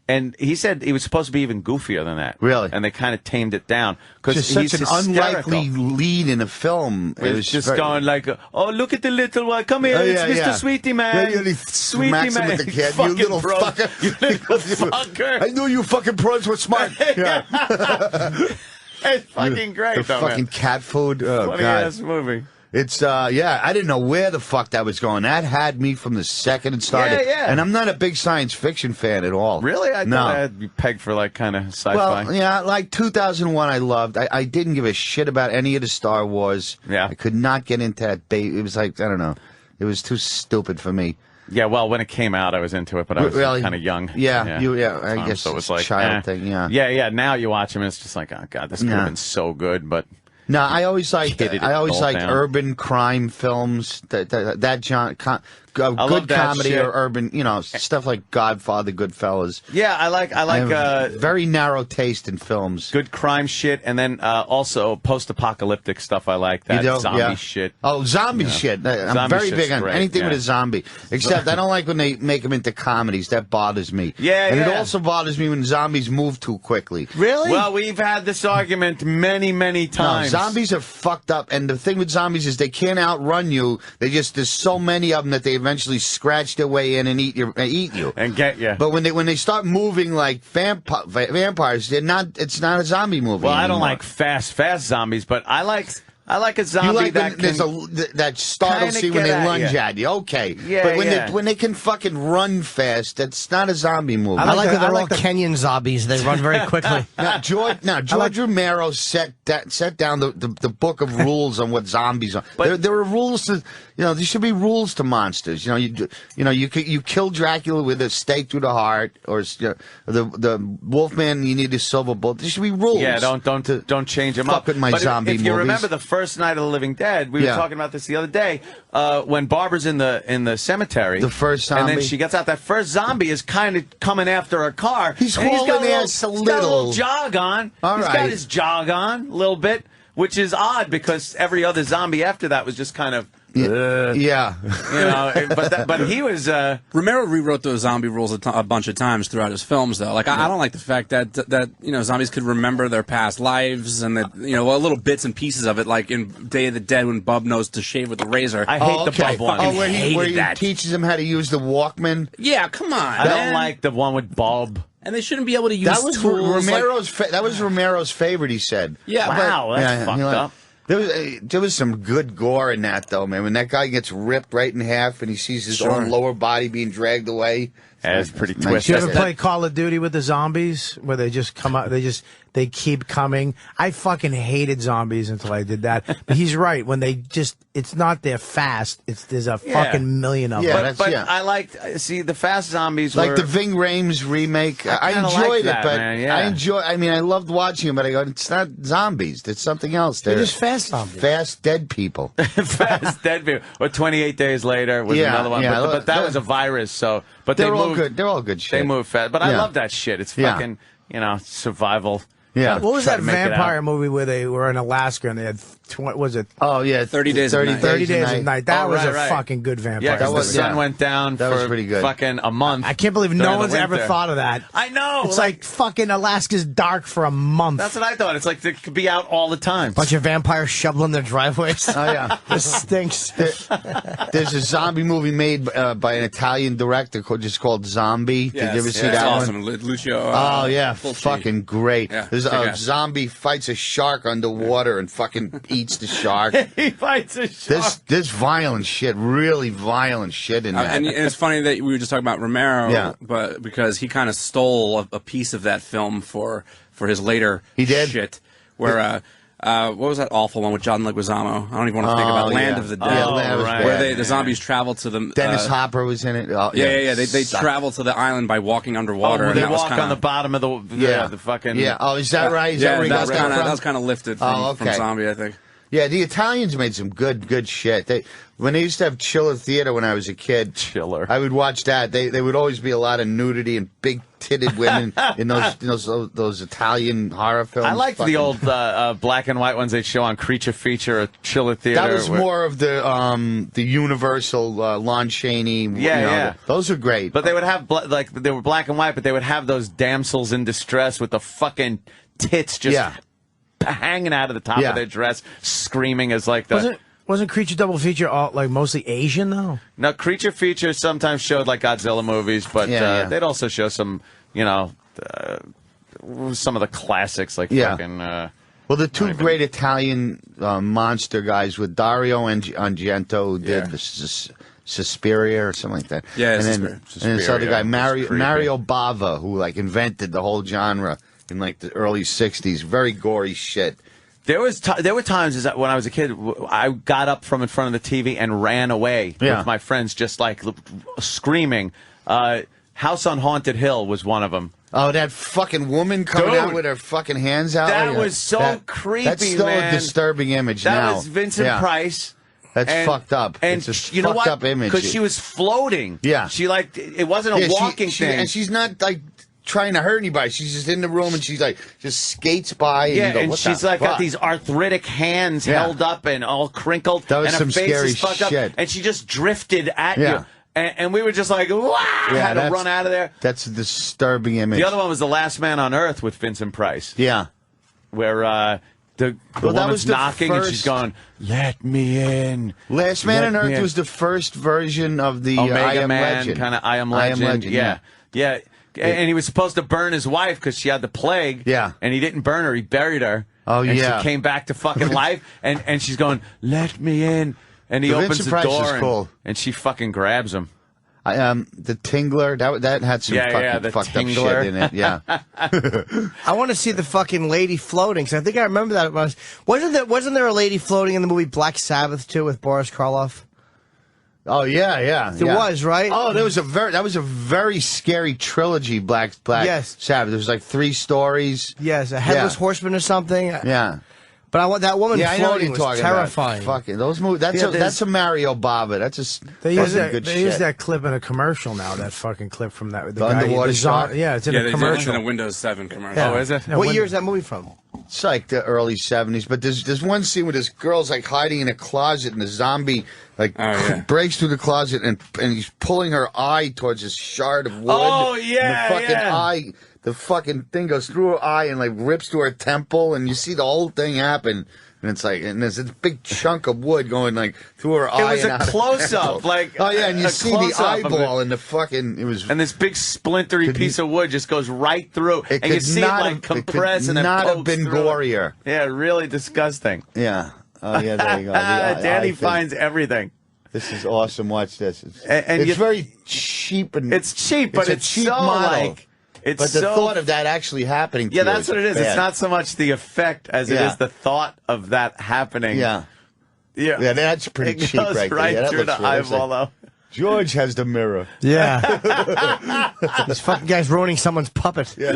And he said he was supposed to be even goofier than that. Really? And they kind of tamed it down. Because he's such an unlikely lead in a film. It was just going like, oh, look at the little one. Come here, it's Mr. Sweetie Man. Yeah, Sweetie Man. With the kid. You little fucker. You little fucker. I knew you fucking pros were smart. Yeah. It's fucking great, the though, fucking man. cat food. Oh, Funny God. ass movie. It's, I didn't know where the fuck that was going. That had me from the second it started. Yeah. And I'm not a big science fiction fan at all. Really? I thought I had you pegged for, like, kind of sci-fi. Well, yeah, like 2001 I loved. I didn't give a shit about any of the Star Wars. Yeah. I could not get into that It was like, I don't know. It was too stupid for me. Yeah, well, when it came out, I was into it, but I was kind of young. Yeah, I guess so it was like child thing, yeah. Yeah, now you watch them, and it's just like, oh, God, this could have been so good, but... No, I always liked down. urban crime films. That genre, good that comedy shit. or urban, stuff like Godfather, Goodfellas. Yeah, I like very narrow taste in films. Good crime shit, and then also post-apocalyptic stuff. I like that zombie shit. Oh, zombie shit! I'm Zombie very big on great, anything with a zombie. Except I don't like when they make them into comedies. That bothers me. Yeah, it also bothers me when zombies move too quickly. Really? Well, we've had this argument many times. No, zombies are fucked up, and the thing with zombies is they can't outrun you. There's so many of them that they eventually scratch their way in and eat you and get you. But when they start moving like vampires, it's not a zombie movie. Well, anymore. I don't like fast zombies, but I like a zombie that startle scene when they lunge at you. Okay, but when they can fucking run fast, that's not a zombie movie. I like that they're all Kenyan zombies. They run very quickly. George Romero set down the book of rules on what zombies are. But there are rules to there should be rules to monsters. You kill Dracula with a stake through the heart, or the Wolfman you need a silver bullet. There should be rules. Yeah, don't change them up. With my zombie if movies. You remember the first Night of the Living Dead, we were talking about this the other day, when Barbara's in the cemetery. The first zombie. And then she gets out. That first zombie is kind of coming after her car. He's hauling ass a little. He's got a little jog on. He's got his jog on a little bit, which is odd because every other zombie after that was just kind of Yeah. You know, but he was Romero rewrote those zombie rules a bunch of times throughout his films, though. Like I don't like the fact that you know zombies could remember their past lives and that you know little bits and pieces of it, like in Day of the Dead when Bub knows to shave with a razor. I hate the Bub one. Oh, where he teaches him how to use the Walkman. Yeah, come on. I don't like the one with Bob. And they shouldn't be able to use that was tools. Romero's. That was Romero's favorite. He said. Yeah. Wow, that's fucked up. There was some good gore in that, though, man. When that guy gets ripped right in half and he sees his own lower body being dragged away. That's pretty twisted. You ever play Call of Duty with the zombies, where they just come out, they keep coming? I fucking hated zombies until I did that. But he's right. When it's not they're fast. There's a fucking million of them. But I liked the fast zombies. Like the Ving Rhames remake. I enjoyed it, but I mean, I loved watching them, but I go, it's not zombies. It's something else. They're just fast zombies. Fast dead people. Fast dead people. Or 28 Days Later was another one. Yeah, but that was a virus, so. But they're all good. They're all good shit. They move fast. But I love that shit. It's fucking, survival. Yeah. What was that vampire movie where they were in Alaska and they had, was it? Oh, yeah. 30 Days of Night. 30 Days of Night. That was a right. fucking good vampire. Yeah, because the sun went down for pretty good. fucking a month. I can't believe no one's ever thought of that. I know. It's like fucking Alaska's dark for a month. That's what I thought. It's like it could be out all the time. Bunch of vampires shoveling their driveways. Oh, yeah. This stinks. There's a zombie movie made by an Italian director just called Zombie. Yeah, Did you ever see that awesome. one? Lucio. Oh, yeah. Fucking great. Yeah, There's a zombie fights a shark underwater and fucking eats the shark. He fights a shark. There's violent shit, really violent shit in that. And it's funny that we were just talking about Romero, but because he kind of stole a piece of that film for his later shit, where what was that awful one with John Leguizamo? I don't even want to think about Land of the Dead, where the zombies travel to the Dennis Hopper was in it. Oh, yeah. They travel to the island by walking underwater. Oh, and they that walk was on the bottom of the fucking. Yeah. Oh, is that right? Is that where he got that from? That was kind of lifted from Zombie, I think. Yeah, the Italians made some good shit. When they used to have Chiller Theater when I was a kid, I would watch that. They would always be a lot of nudity and big titted women in those Italian horror films. I liked the old black and white ones they show on Creature Feature or Chiller Theater. That was more of the Universal Lon Chaney. Those are great. But they would have they were black and white, but they would have those damsels in distress with the fucking tits just hanging out of the top of their dress, screaming as like the. Wasn't Creature Double Feature all like mostly Asian though? No, Creature Feature sometimes showed like Godzilla movies, but they'd also show some, some of the classics like fucking. Well, the two great Italian monster guys with Dario Argento who did the Suspiria or something like that. Yeah, and then this other guy Mario Bava who like invented the whole genre in like the early '60s. Very gory shit. There were times when I was a kid, I got up from in front of the TV and ran away with my friends, just like screaming. House on Haunted Hill was one of them. Oh, that fucking woman coming out with her fucking hands out. That was so creepy, That's still man. a disturbing image now. That was Vincent Price. That's fucked up. And it's a you know fucked what? up image. Because she was floating. Yeah. She it wasn't a walking thing. And she's not like trying to hurt anybody. She's just in the room and she's like just skates by. And you go, and what she's the like fuck? got these arthritic hands held up and all crinkled. That was and some her face scary is fucked shit. up, and she just drifted at you. And we were just like, wow! Had to run out of there. That's a disturbing image. The other one was The Last Man on Earth with Vincent Price. Yeah. Where the woman's knocking and she's going, "Let me in." Last Man on Earth was the first version of the Omega I Am Man, Legend. kind of I Am Legend. Yeah. And he was supposed to burn his wife because she had the plague. Yeah. And he didn't burn her; he buried her. Oh, and yeah. she came back to fucking life, and she's going, "Let me in." And he opens the door, and she fucking grabs him. The Tingler, that had some fucking fucked up shit in it. Yeah. I want to see the fucking lady floating. Cause I think I remember that. Wasn't there a lady floating in the movie Black Sabbath too with Boris Karloff? Oh yeah. There was, right? Oh, that was a very scary trilogy. Black Yes. Sabbath. There was like 3 stories. Yes, a headless horseman or something. Yeah. But I want that woman I know what floating you're was talking terrifying. about. Fucking those movies. That's a Mario Bava. That's They use that clip in a commercial now. That fucking clip from that. The underwater shot? Yeah, it's in a commercial. It's in a Windows 7 commercial. Yeah. Oh, is it? What year is that movie from? It's like the early 70s, but there's one scene where this girl's like hiding in a closet, and the zombie breaks through the closet, and he's pulling her eye towards this shard of wood. Oh, and yeah, the fucking eye, the fucking thing goes through her eye and like rips through her temple, and you see the whole thing happen. And it's like, and there's this big chunk of wood going like through her eye. It was a close-up, like oh yeah, and you see the eyeball and the fucking. It was, and this big splintery piece of wood just goes right through, and you see it like compress and then not pokes have been through. gorier. Yeah, really disgusting. Yeah. Oh yeah, there you go. Danny finds everything. This is awesome. Watch this. And it's very cheap and it's cheap, but it's cheap so model. like. It's but the so, thought of that actually happening to yeah, you that's what it is. bad. It's not so much the effect as it is the thought of that happening. Yeah. Yeah, that's pretty it cheap goes right there. right Yeah, that through looks the realistic. eyeball, though. George has the mirror. Yeah. This fucking guy's ruining someone's puppet. Yeah.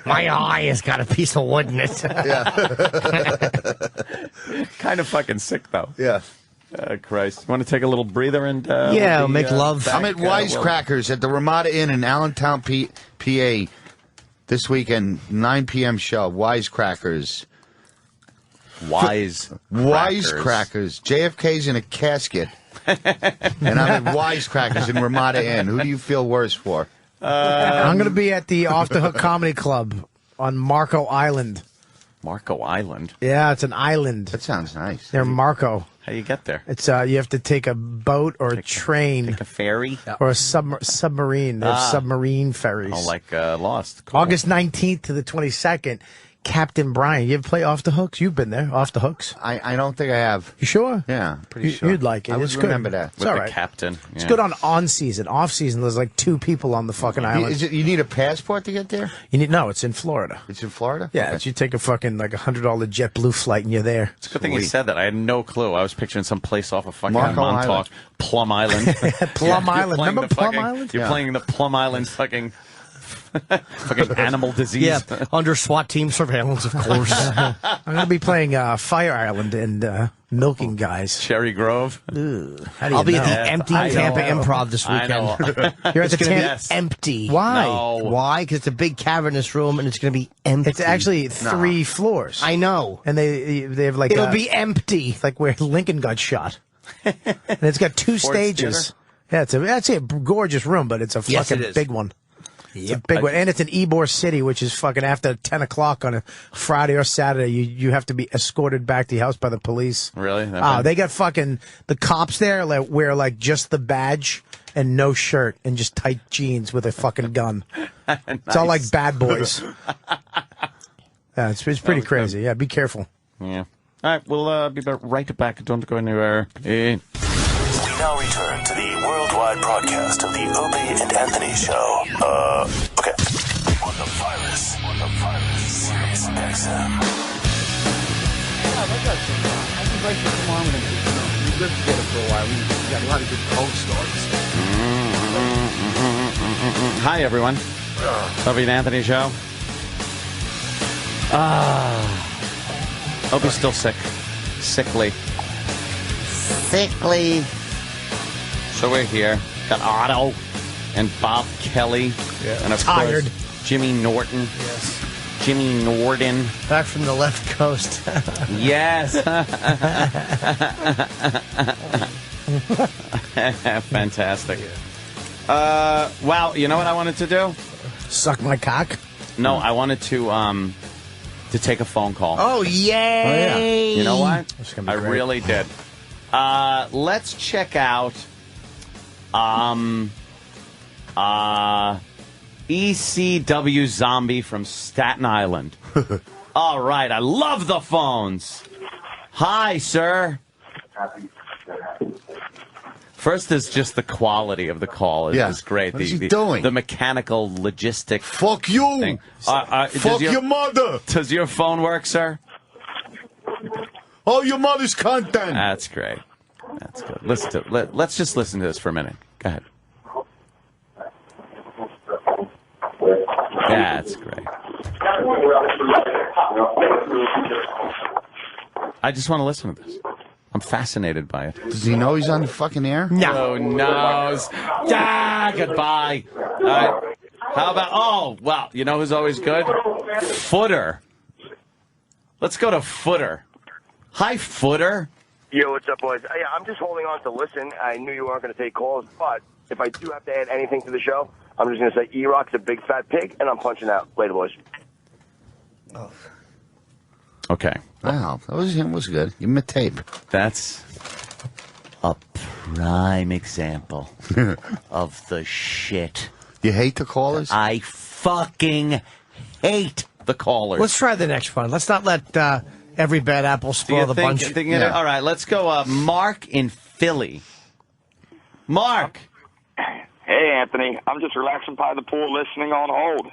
My eye has got a piece of wood in it. Kind of fucking sick, though. Yeah. Christ. Want to take a little breather and we'll make love. I'm at Wisecrackers at the Ramada Inn in Allentown, PA this weekend, 9 p.m. show. Wisecrackers. Wisecrackers. JFK's in a casket. And I'm at Wisecrackers in Ramada Inn. Who do you feel worse for? I'm going to be at the Off the Hook Comedy Club on Marco Island. Marco Island? Yeah, it's an island. That sounds nice. Near Marco. How do you get there? It's you have to take a boat or a train. Take a ferry? Or a submarine. They have submarine ferries. Oh, like Lost. Cool. August 19th to the 22nd. Captain Brian. You ever play Off the Hooks? You've been there. Off the Hooks? I don't think I have. You sure? Yeah, pretty sure. You'd like it. I would It's remember good. that. It's With all the right. captain. It's good on season. Off season, there's like 2 people on the fucking island. You need a passport to get there? No, it's in Florida. It's in Florida? Yeah, Okay. you take a fucking like $100 JetBlue flight and you're there. It's a good thing you said that. I had no clue. I was picturing some place off of fucking Marco Montauk. Island. Plum Island. Plum Island. Playing Remember the Plum fucking- Island? You're playing the Plum Island fucking animal disease. Yeah, under SWAT team surveillance, of course. I'm going to be playing Fire Island and Milking Guys. Cherry Grove. How do I'll be you at the know? empty I Tampa know. Improv this I weekend. know. You're at It's the going to Tampa. be empty. Why? No. Why? Because it's a big cavernous room and it's going to be empty. It's actually 3 floors. I know. And they have like It'll be empty. It's like where Lincoln got shot. And it's got 2 Sports stages. Yeah, it's actually a gorgeous room, but it's a Yes, fucking it is. big one. It's a big one. And it's in Ybor City, which is fucking after 10 o'clock on a Friday or Saturday. You have to be escorted back to your house by the police. Really? Oh, they got fucking the cops there like, wear like just the badge and no shirt and just tight jeans with a fucking gun. It's all like bad boys. Yeah, it's pretty crazy. Yeah, be careful. Yeah. All right, we'll be right back. Don't go anywhere. We now return to the worldwide broadcast of the Opie and Anthony Show. Okay. On the virus. Sirius XM. I can break the tomorrow. We lived together for a while. We got a lot of good cold stories. Hi, everyone. Opie and Anthony Show. Opie's still sick. Sickly. So we're here. Got Otto and Bob Kelly. Yeah. And of Tired. course, Jimmy Norton. Yes. Jimmy Norton. Back from the left coast. Yes. Fantastic. Wow, you know what I wanted to do? Suck my cock? No, I wanted to take a phone call. Oh, yay! You know what? gonna be I great. really did. Let's check out ECW Zombie from Staten Island. All right, I love the phones. Hi, sir. First is just the quality of the call is great. What is he doing? The mechanical logistic. Fuck you! Thing. Fuck your mother! Does your phone work, sir? Oh, your mother's content! That's great. That's good. Let's just listen to this for a minute. Go ahead. That's great. I just want to listen to this. I'm fascinated by it. Does he know he's on the fucking air? No. Knows. Goodbye. All right. How about, well, you know who's always good? Footer. Let's go to Footer. Hi, Footer. Yo, what's up, boys? Yeah, I'm just holding on to listen. I knew you weren't going to take calls, but if I do have to add anything to the show, I'm just going to say E-Rock's a big fat pig, and I'm punching out. Later, boys. Oh. Okay. Wow, that was good. Give him a tape. That's a prime example of the shit. You hate the callers? I fucking hate the callers. Let's try the next one. Let's not let every bad apple spoil the bunch. All right, let's go. Mark in Philly. Mark. Hey, Anthony. I'm just relaxing by the pool listening on hold.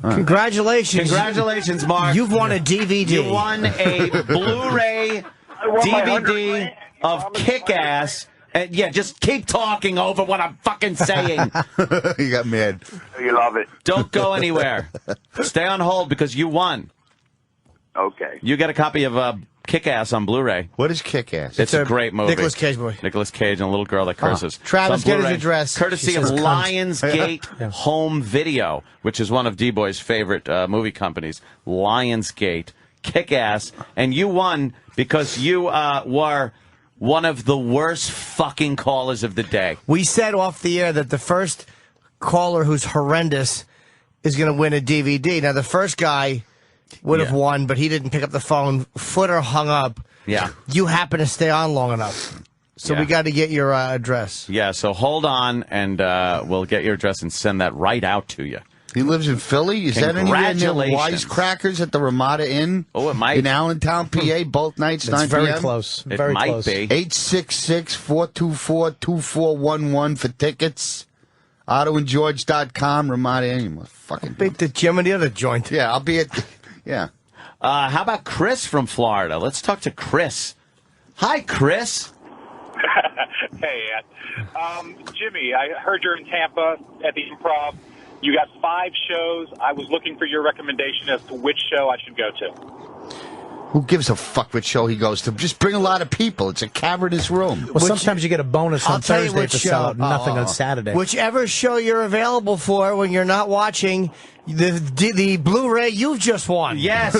Congratulations. Congratulations, Mark. You've won a DVD. You won a Blu-ray DVD of Kick-Ass. And yeah, just keep talking over what I'm fucking saying. You got mad. You love it. Don't go anywhere. Stay on hold because you won. Okay. You got a copy of Kick-Ass on Blu-ray. What is Kick-Ass? It's a great movie. Nicolas Cage movie. Nicolas Cage and a little girl that curses. Travis, It's on get his Blu-ray, address. Courtesy She of says Lionsgate Yeah. Home Video, which is one of D-Boy's favorite movie companies. Lionsgate. Kick-Ass. And you won because you were one of the worst fucking callers of the day. We said off the air that the first caller who's horrendous is going to win a DVD. Now, the first guy would have won, but he didn't pick up the phone. Footer hung up. Yeah. You happen to stay on long enough. So Yeah. we got to get your address. Yeah, so hold on, and we'll get your address and send that right out to you. He lives in Philly? Is that anywhere near Congratulations. Wisecrackers at the Ramada Inn? Oh, it might. In Allentown, PA, both nights, It's 9 very p.m.? close. It Very might close. be. 866-424-2411 for tickets. AutoandGeorge.com, Ramada Inn. Fucking Beat the Jim and the other joint. Yeah, I'll be at... Yeah. How about Chris from Florida? Let's talk to Chris. Hi, Chris. Hey, Ed. Jimmy, I heard you're in Tampa at the Improv. You got 5 shows. I was looking for your recommendation as to which show I should go to. Who gives a fuck what show he goes to? Just bring a lot of people. It's a cavernous room. Well, sometimes you get a bonus I'll on tell you Thursday which for show. selling nothing on Saturday. Whichever show you're available for when you're not watching the Blu-ray you've just won. Yes,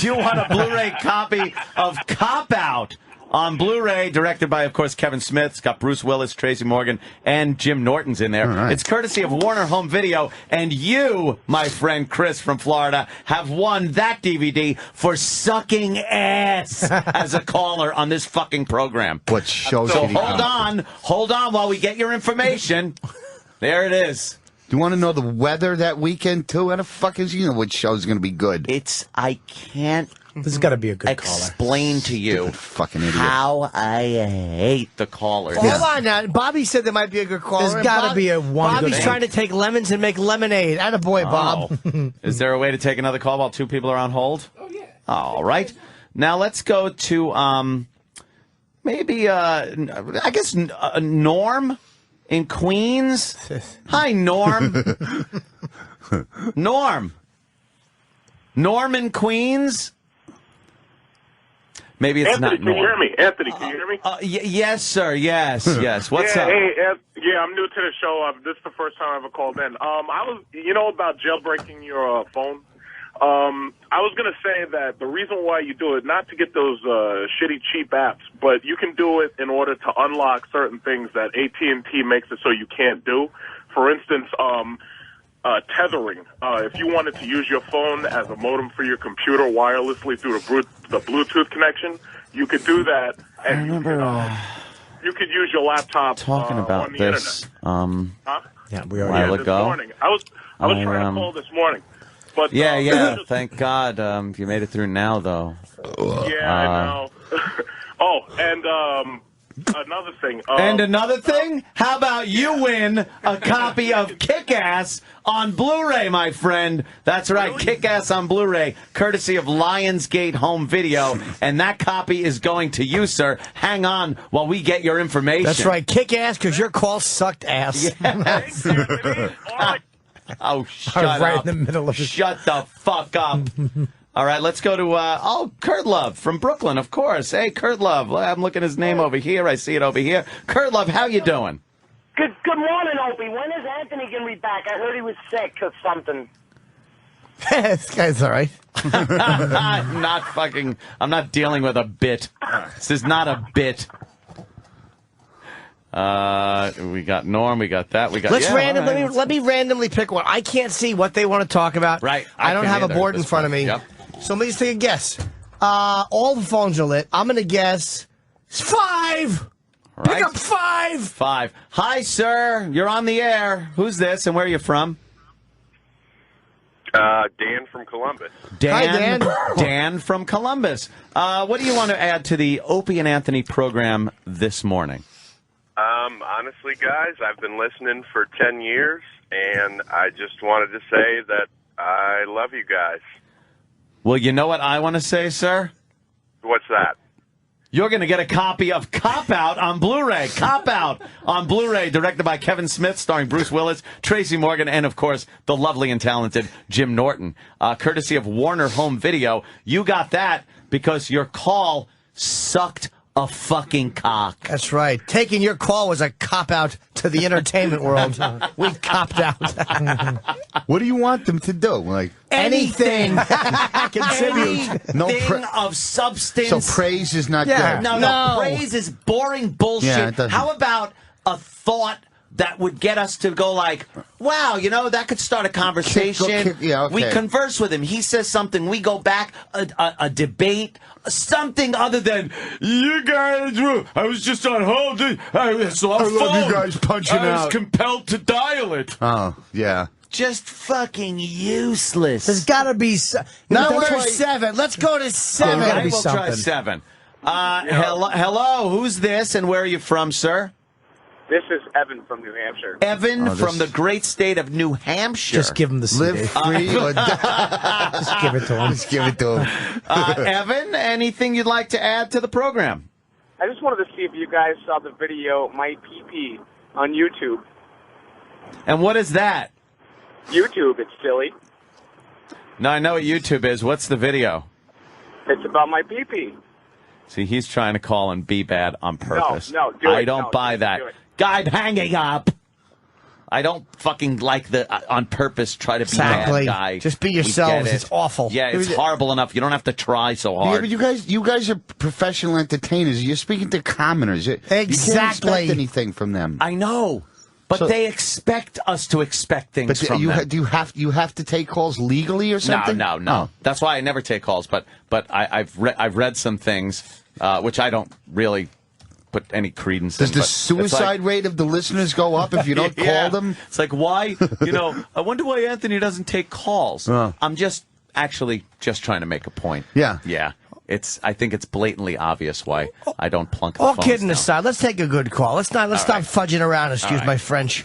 you want a Blu-ray copy of Cop Out on Blu-ray, directed by, of course, Kevin Smith. It's got Bruce Willis, Tracy Morgan, and Jim Norton's in there. Right. It's courtesy of Warner Home Video, and you, my friend Chris from Florida, have won that DVD for sucking ass as a caller on this fucking program. What shows So did he hold come? on while we get your information. There it is. Do you want to know the weather that weekend, too? How the fuck is you know which show's going to be good? I can't This has got to be a good caller. Explain to you fucking idiot. how I hate the callers. Hold on now. Bobby said there might be a good caller. There's and gotta be a one Bobby's good trying to take lemons and make lemonade. Attaboy, Bob. Oh. Is there a way to take another call while 2 people are on hold? Oh, yeah. All right. Now let's go to maybe, I guess, Norm in Queens. Hi, Norm. Norm in Queens. Maybe it's Anthony, not can Norm. you hear me? Anthony, can you hear me? Yes, sir. Yes, yes. What's up? Hey, I'm new to the show. This is the first time I ever called in. I was, about jailbreaking your phone. I was going to say that the reason why you do it, not to get those shitty cheap apps, but you can do it in order to unlock certain things that AT&T makes it so you can't do. For instance, tethering. If you wanted to use your phone as a modem for your computer wirelessly through the Bluetooth connection, you could do that. And I remember you could use your laptop talking about on the this. internet. Huh? Yeah, we a already while This ago. morning. I was trying to call this morning. But, Yeah. Thank God you made it through now, though. Yeah, I know. Oh, and another thing. And another thing? How about you win a copy of Kick-Ass on Blu-ray, my friend? That's right, Kick-Ass on Blu-ray, courtesy of Lionsgate Home Video. And that copy is going to you, sir. Hang on while we get your information. That's right. Kick ass because your call sucked ass. Yes. Oh, shut Right up. in the middle of it. Shut the fuck up. All right, let's go to, Kurt Love from Brooklyn, of course. Hey, Kurt Love. I'm looking at his name over here. I see it over here. Kurt Love, how you doing? Good morning, Opie. When is Anthony going to be back? I heard he was sick or something. This guy's all right. I'm not dealing with a bit. This is not a bit. We got Norm, we got that, we got... Let me randomly pick one. I can't see what they want to talk about. Right. I don't have a board in front of me. Yep. So let me just take a guess. All the phones are lit. I'm going to guess 5. Right. Pick up 5. 5. Hi, sir. You're on the air. Who's this and where are you from? Dan from Columbus. Hi, Dan. Dan from Columbus. What do you want to add to the Opie and Anthony program this morning? Honestly, guys, I've been listening for 10 years, and I just wanted to say that I love you guys. Well, you know what I want to say, sir? What's that? You're going to get a copy of Cop Out on Blu-ray. Cop Out on Blu-ray, directed by Kevin Smith, starring Bruce Willis, Tracy Morgan, and, of course, the lovely and talented Jim Norton. Courtesy of Warner Home Video. You got that because your call sucked a fucking cock. That's right. Taking your call was a cop-out to the entertainment world. We copped out. What do you want them to do? Like anything. Contribute. Anything of substance. So praise is not good. No. Praise is boring bullshit. Yeah, how about a thought that would get us to go like, wow, you know, that could start a conversation. Yeah, okay. We converse with him. He says something. We go back, a debate, something other than, you guys, I was just on hold. I saw a phone. love you guys punching I was out. compelled to dial it. Oh, yeah. Just fucking useless. There's got to be... Number 7. Let's go to 7. All right, we'll try 7. Hello, who's this and where are you from, sir? This is Evan from New Hampshire. Evan from the great state of New Hampshire. Just give him the CD. Live free or die. Just give it to him. Just give it to him. Evan, anything you'd like to add to the program? I just wanted to see if you guys saw the video My PP on YouTube. And what is that? YouTube, it's silly. No, I know what YouTube is. What's the video? It's about my PP. See, he's trying to call and be bad on purpose. No, do it. I don't buy that. Guy, hanging up. I don't fucking like the on purpose try to be bad guy. Just be yourselves. It's awful. Yeah, it's horrible enough. You don't have to try so hard. Yeah, but you guys are professional entertainers. You're speaking to commoners. Exactly. You can't expect anything from them. I know. But they expect us to expect things from them. Do you have to take calls legally or something? No. Oh. That's why I never take calls. But I've read some things which I don't really put any credence in. Does the suicide rate of the listeners go up if you don't call them? It's like, why? I wonder why Anthony doesn't take calls. I'm just trying to make a point. Yeah. Yeah. I think it's blatantly obvious why I don't plunk the All phones kidding down. aside, let's take a good call. Let's stop fudging around. Excuse my French.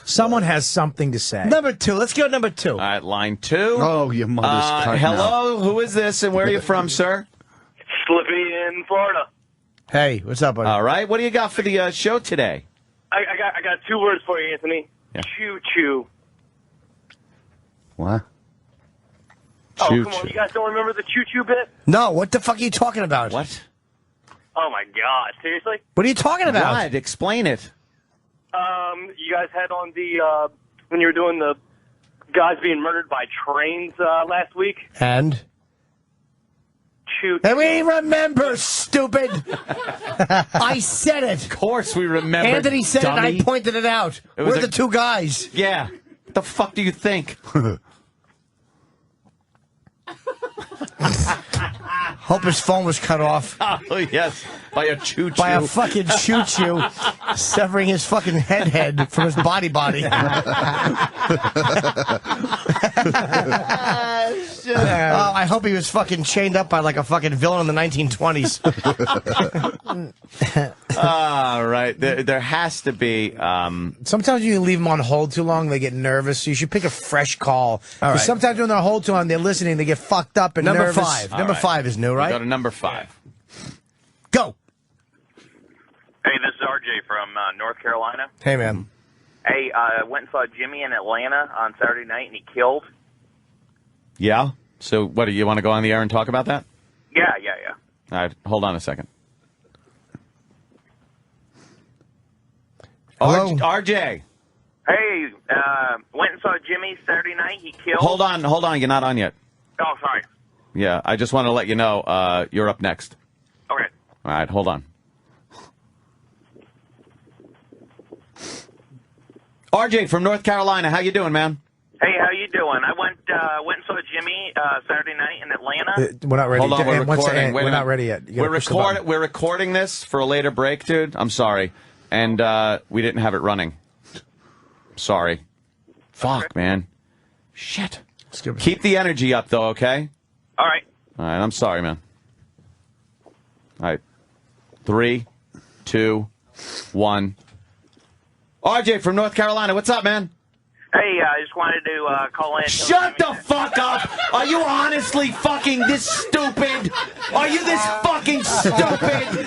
Someone has something to say. Number 2. Let's go number 2. All right, line 2. Oh, your mother's cutting hello, out. who is this and where are you from, sir? Slippy in Florida. Hey, what's up, buddy? All right, what do you got for the show today? I got 2 words for you, Anthony. Yeah. Choo-choo. What? Oh, come on, you guys don't remember the choo-choo bit? No, what the fuck are you talking about? What? Oh, my God. Seriously? What are you talking about? What? Explain it. You guys had on the, when you were doing the guys being murdered by trains last week. And? Shoot. And we remember, stupid. I said it. Of course we remember, Anthony said it and I pointed it out. We're the 2 guys. Yeah. What the fuck do you think? Hope his phone was cut off. Oh, yes. By a choo-choo. By a fucking choo-choo. Severing his fucking head from his body. I hope he was fucking chained up by like a fucking villain in the 1920s. All right. There has to be... Sometimes you leave them on hold too long, they get nervous. So you should pick a fresh call. All right. Sometimes when they're on hold too long, they're listening, they get fucked up and Number nervous. 5. Number 5 is new, right? We'll go to number 5. Go. Hey, this is RJ from North Carolina. Hey, man. Hey, I went and saw Jimmy in Atlanta on Saturday night, and he killed. Yeah? So what, do you want to go on the air and talk about that? Yeah. All right, hold on a second. RJ. Hey, went and saw Jimmy Saturday night. He killed. Hold on. You're not on yet. Oh, sorry. Yeah, I just want to let you know you're up next. Okay. All right, hold on. RJ from North Carolina, how you doing, man? Hey, how you doing? I went and saw Jimmy Saturday night in Atlanta. We're not ready. Hold on, we're recording. We're not ready yet. We're recording this for a later break, dude. I'm sorry. And we didn't have it running. Sorry. Fuck, man. Shit. Keep the energy up, though, okay? All right. All right, I'm sorry, man. All right. 3, 2, 1. RJ from North Carolina, what's up, man? Hey, I just wanted to call in. Shut the fuck up! Are you honestly fucking this stupid? Are you this fucking stupid?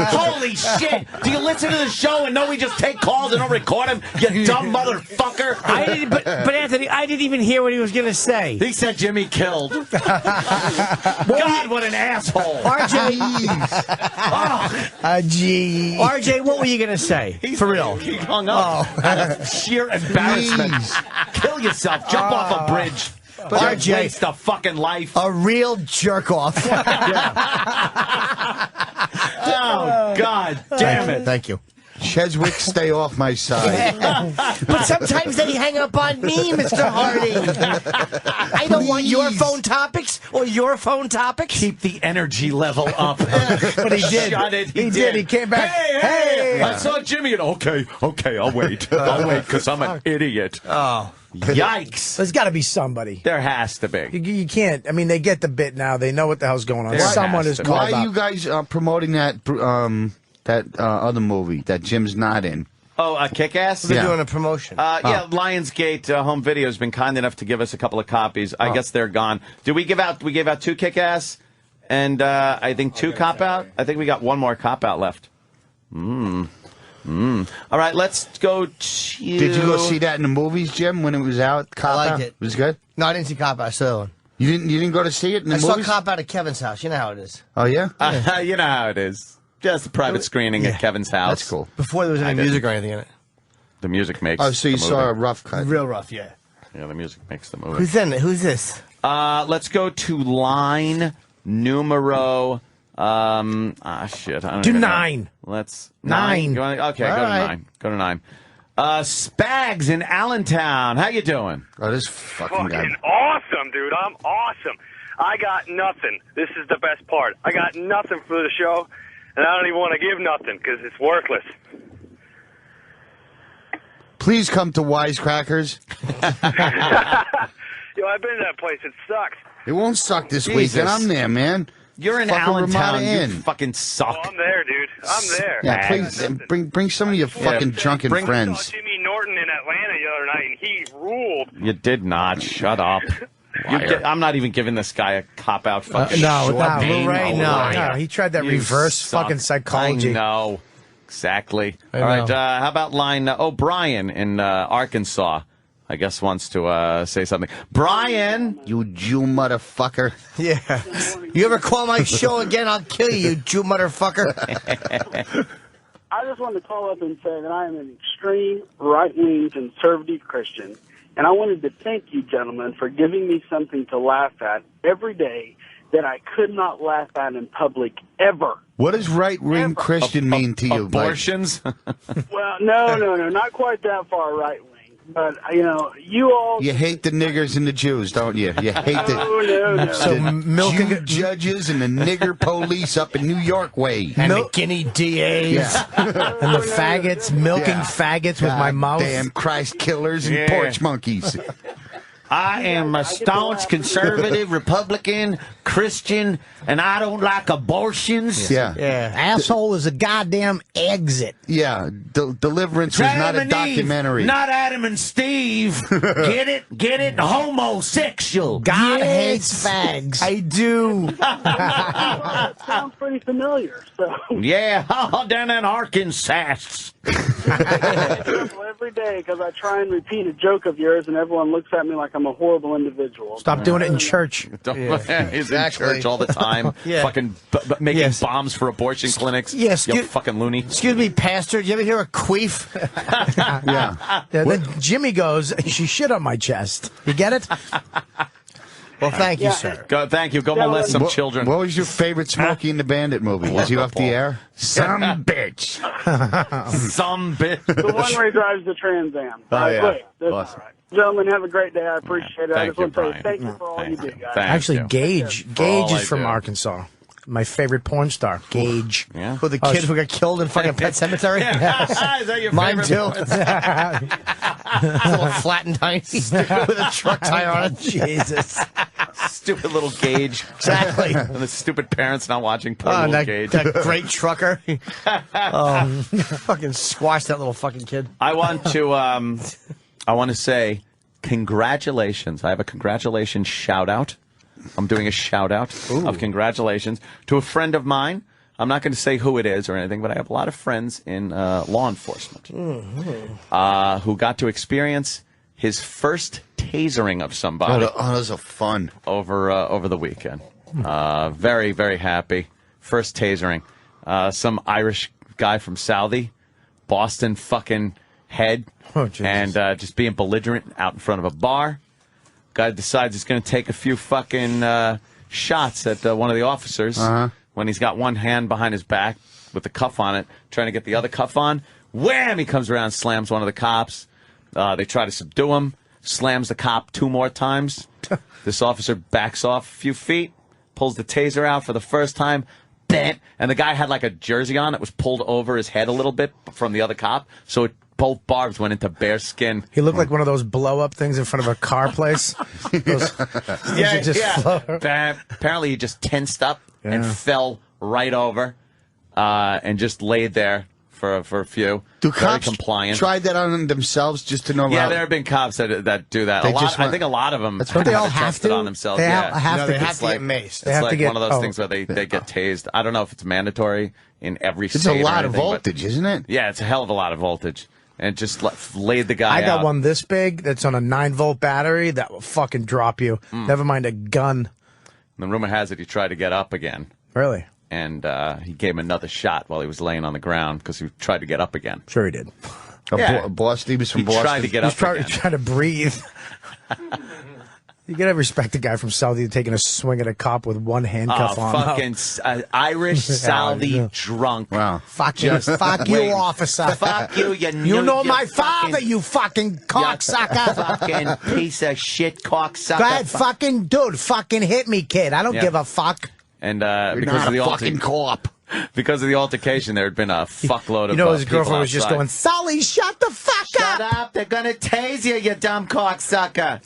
Holy shit! Do you listen to the show and know we just take calls and don't record them? You dumb motherfucker! I didn't, but Anthony, I didn't even hear what he was gonna say. He said Jimmy killed. God, what an asshole! RJ, RJ, what were you gonna say? For real? He hung up out of sheer embarrassment. Kill yourself. Jump off a bridge. RJ, waste a fucking life. A real jerk off. Oh, God damn it. Thank you. Cheswick, stay off my side. But sometimes they hang up on me, Mr. Harding. I don't want your phone topics or your phone topics. Keep the energy level up. But he did. Shut it. He did. He came back. Hey! I saw Jimmy and okay, I'll wait. I'll wait because I'm an idiot. Oh. Yikes. There's got to be somebody. There has to be. You can't. I mean, they get the bit now. They know what the hell's going on. Someone is called Why up. are you guys promoting that other movie that Jim's not in? Oh, Kick-Ass? They're doing a promotion. Yeah, Lionsgate Home Video has been kind enough to give us a couple of copies. I guess they're gone. We gave out 2 Kick-Ass and I think 2 Cop-Out. I think we got 1 more Cop-Out left. All right, let's go to... Did you go see that in the movies, Jim, when it was out? Cop I liked Out? it. Was it good? No, I didn't see Cop Out. I saw that one. You didn't go to see it in the I movies? saw Cop Out at Kevin's house. You know how it is. Oh, yeah? You know how it is. Just a private screening at Kevin's house. That's cool. Before there was any music or anything in it. The music makes Oh, so you the saw movie. a rough cut. Real rough, yeah. Yeah, the music makes the movie. Who's in it? Who's this? Let's go to line numero... shit. I don't Do even know. 9. Let's... 9. Okay, All go right. to 9. Go to 9. Spags in Allentown. How you doing? Oh, this fucking guy. Awesome, dude. I'm awesome. I got nothing. This is the best part. I got nothing for the show, and I don't even want to give nothing because it's worthless. Please come to Wisecrackers. Yo, I've been to that place. It sucks. It won't suck this Jesus. weekend. I'm there, man. You're in Fucking Allentown. Ramada You Inn. fucking suck. Oh, I'm there, dude. I'm there. Yeah, please bring some of your fucking drunken I friends. saw Jimmy Norton in Atlanta the other night, and he ruled. You did not. Shut up. I'm not even giving this guy a cop-out fucking No, short name. Lorraine, no. Liar. No, he tried that You reverse suck. fucking psychology. I know. Exactly. I All right, know. how about line... Brian in Arkansas, I guess, wants to say something. Brian! You Jew motherfucker. Yeah. You ever call my show again, I'll kill you, you Jew motherfucker. I just wanted to call up and say that I am an extreme right-wing conservative Christian, and I wanted to thank you, gentlemen, for giving me something to laugh at every day that I could not laugh at in public ever. What does right-wing Christian mean to you? Abortions? Well, no, not quite that far right-wing. But, you all... You hate the niggers and the Jews, don't you? You hate No. So Jew judges and the nigger police up in New York way. And the guinea DAs. Yeah. And the faggots, milking faggots with my mouth. Damn Christ killers and porch monkeys. I am a staunch conservative, Republican, Christian, and I don't like abortions. Yeah. Asshole is a goddamn exit. Yeah. Deliverance was not a documentary. Not Adam and Steve. Get it? Get it? Homosexual. God hates fags. I do. It sounds pretty familiar, so... Yeah, down in Arkansas. Every day because I try and repeat a joke of yours, and everyone looks at me like I'm a horrible individual. Stop doing it in church. He's in church all the time, fucking making bombs for abortion clinics. Yes, you fucking loony. Excuse me, Pastor. Did you ever hear a queef? Then Jimmy goes, she shit on my chest. You get it? Well, thank you, sir. Thank you. Go molest some children. What was your favorite Smokey and the Bandit movie? Was he off the air? Some bitch. Some bitch. The one where he drives the Trans Am. Great. That's all right. Gentlemen, have a great day. I appreciate it. I just want to say thank you for all you do, guys. Actually, Gage is from Arkansas. My favorite porn star, Gage. Yeah. Who, the kid who got killed in fucking Pet Cemetery? Is that your Mine favorite too. porn Little flat and tiny with a truck tire on it. Jesus. Stupid little Gage. Exactly. And the stupid parents not watching poor Oh, little Gage. that great trucker. Fucking squash that little fucking kid. I want to say congratulations. I have a congratulations shout out. I'm doing a shout out of congratulations to a friend of mine. I'm not going to say who it is or anything, but I have a lot of friends in law enforcement who got to experience his first tasering of somebody. Oh, those are fun. Over the weekend. Very, very happy. First tasering. Some Irish guy from Southie, Boston fucking head, and just being belligerent out in front of a bar. Guy decides he's going to take a few fucking shots at one of the officers when he's got one hand behind his back with the cuff on it, trying to get the other cuff on. Wham! He comes around, slams one of the cops. They try to subdue him, slams the cop 2 more times. This officer backs off a few feet, pulls the taser out for the first time, bam! And the guy had like a jersey on that was pulled over his head a little bit from the other cop, so both barbs went into bare skin. He looked like one of those blow-up things in front of a car place. Apparently he just tensed up and fell right over and just laid there for a few. Do Very cops compliant. try that on themselves just to know? Yeah, there have been cops that do that. I think a lot of them. That's what they all have tested to on themselves. They yeah, have to get maced. They have it's to like get one of those things where they get tased. I don't know if it's mandatory in every state. It's a lot or of anything, voltage, isn't it? Yeah, it's a hell of a lot of voltage. And just laid the guy I got out. one this big that's on a 9-volt battery that will fucking drop you. Never mind a gun. And the rumor has it he tried to get up again. Really? And he gave him another shot while he was laying on the ground because he tried to get up again. Sure he did. Boston, he was from Boston. Tried to get up again. Trying to breathe. You gotta respect the guy from Southie taking a swing at a cop with one handcuff on. Fucking Irish Southie drunk. Wow. Fuck you, officer. Fuck you, you know my father, you fucking cocksucker. Fucking piece of shit cocksucker. Go ahead, fucking dude, fucking hit me, kid. I don't give a fuck. And You're because not of the a fucking co-op. Because of the altercation, there had been a fuckload of his people girlfriend was just outside. going, Sully, shut the fuck Shut up! They're gonna tase you, you dumb cocksucker.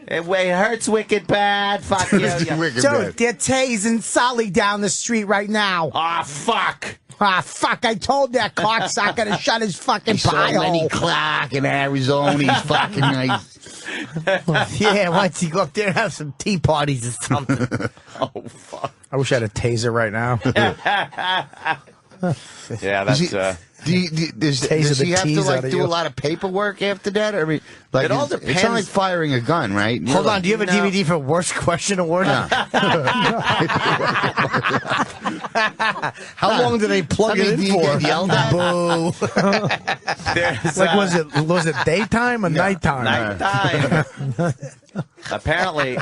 it hurts wicked bad. Fuck you. Dude, they're tasing Sully down the street right now. Ah, fuck. Ah, fuck, I told that cocksucker to shut his fucking pie hole. Lenny Clark in Arizona. He's fucking nice. Yeah, why don't you go up there and have some tea parties or something? Oh, fuck. I wish I had a taser right now. Yeah, that's... Does he have to do a lot of paperwork after that? I mean, like, it all It's depends. not like firing a gun, right? Hold on, do you have a DVD for Worst Question Award? How long do they plug it in for? Boo. Like, was it daytime or nighttime? Nighttime. Apparently,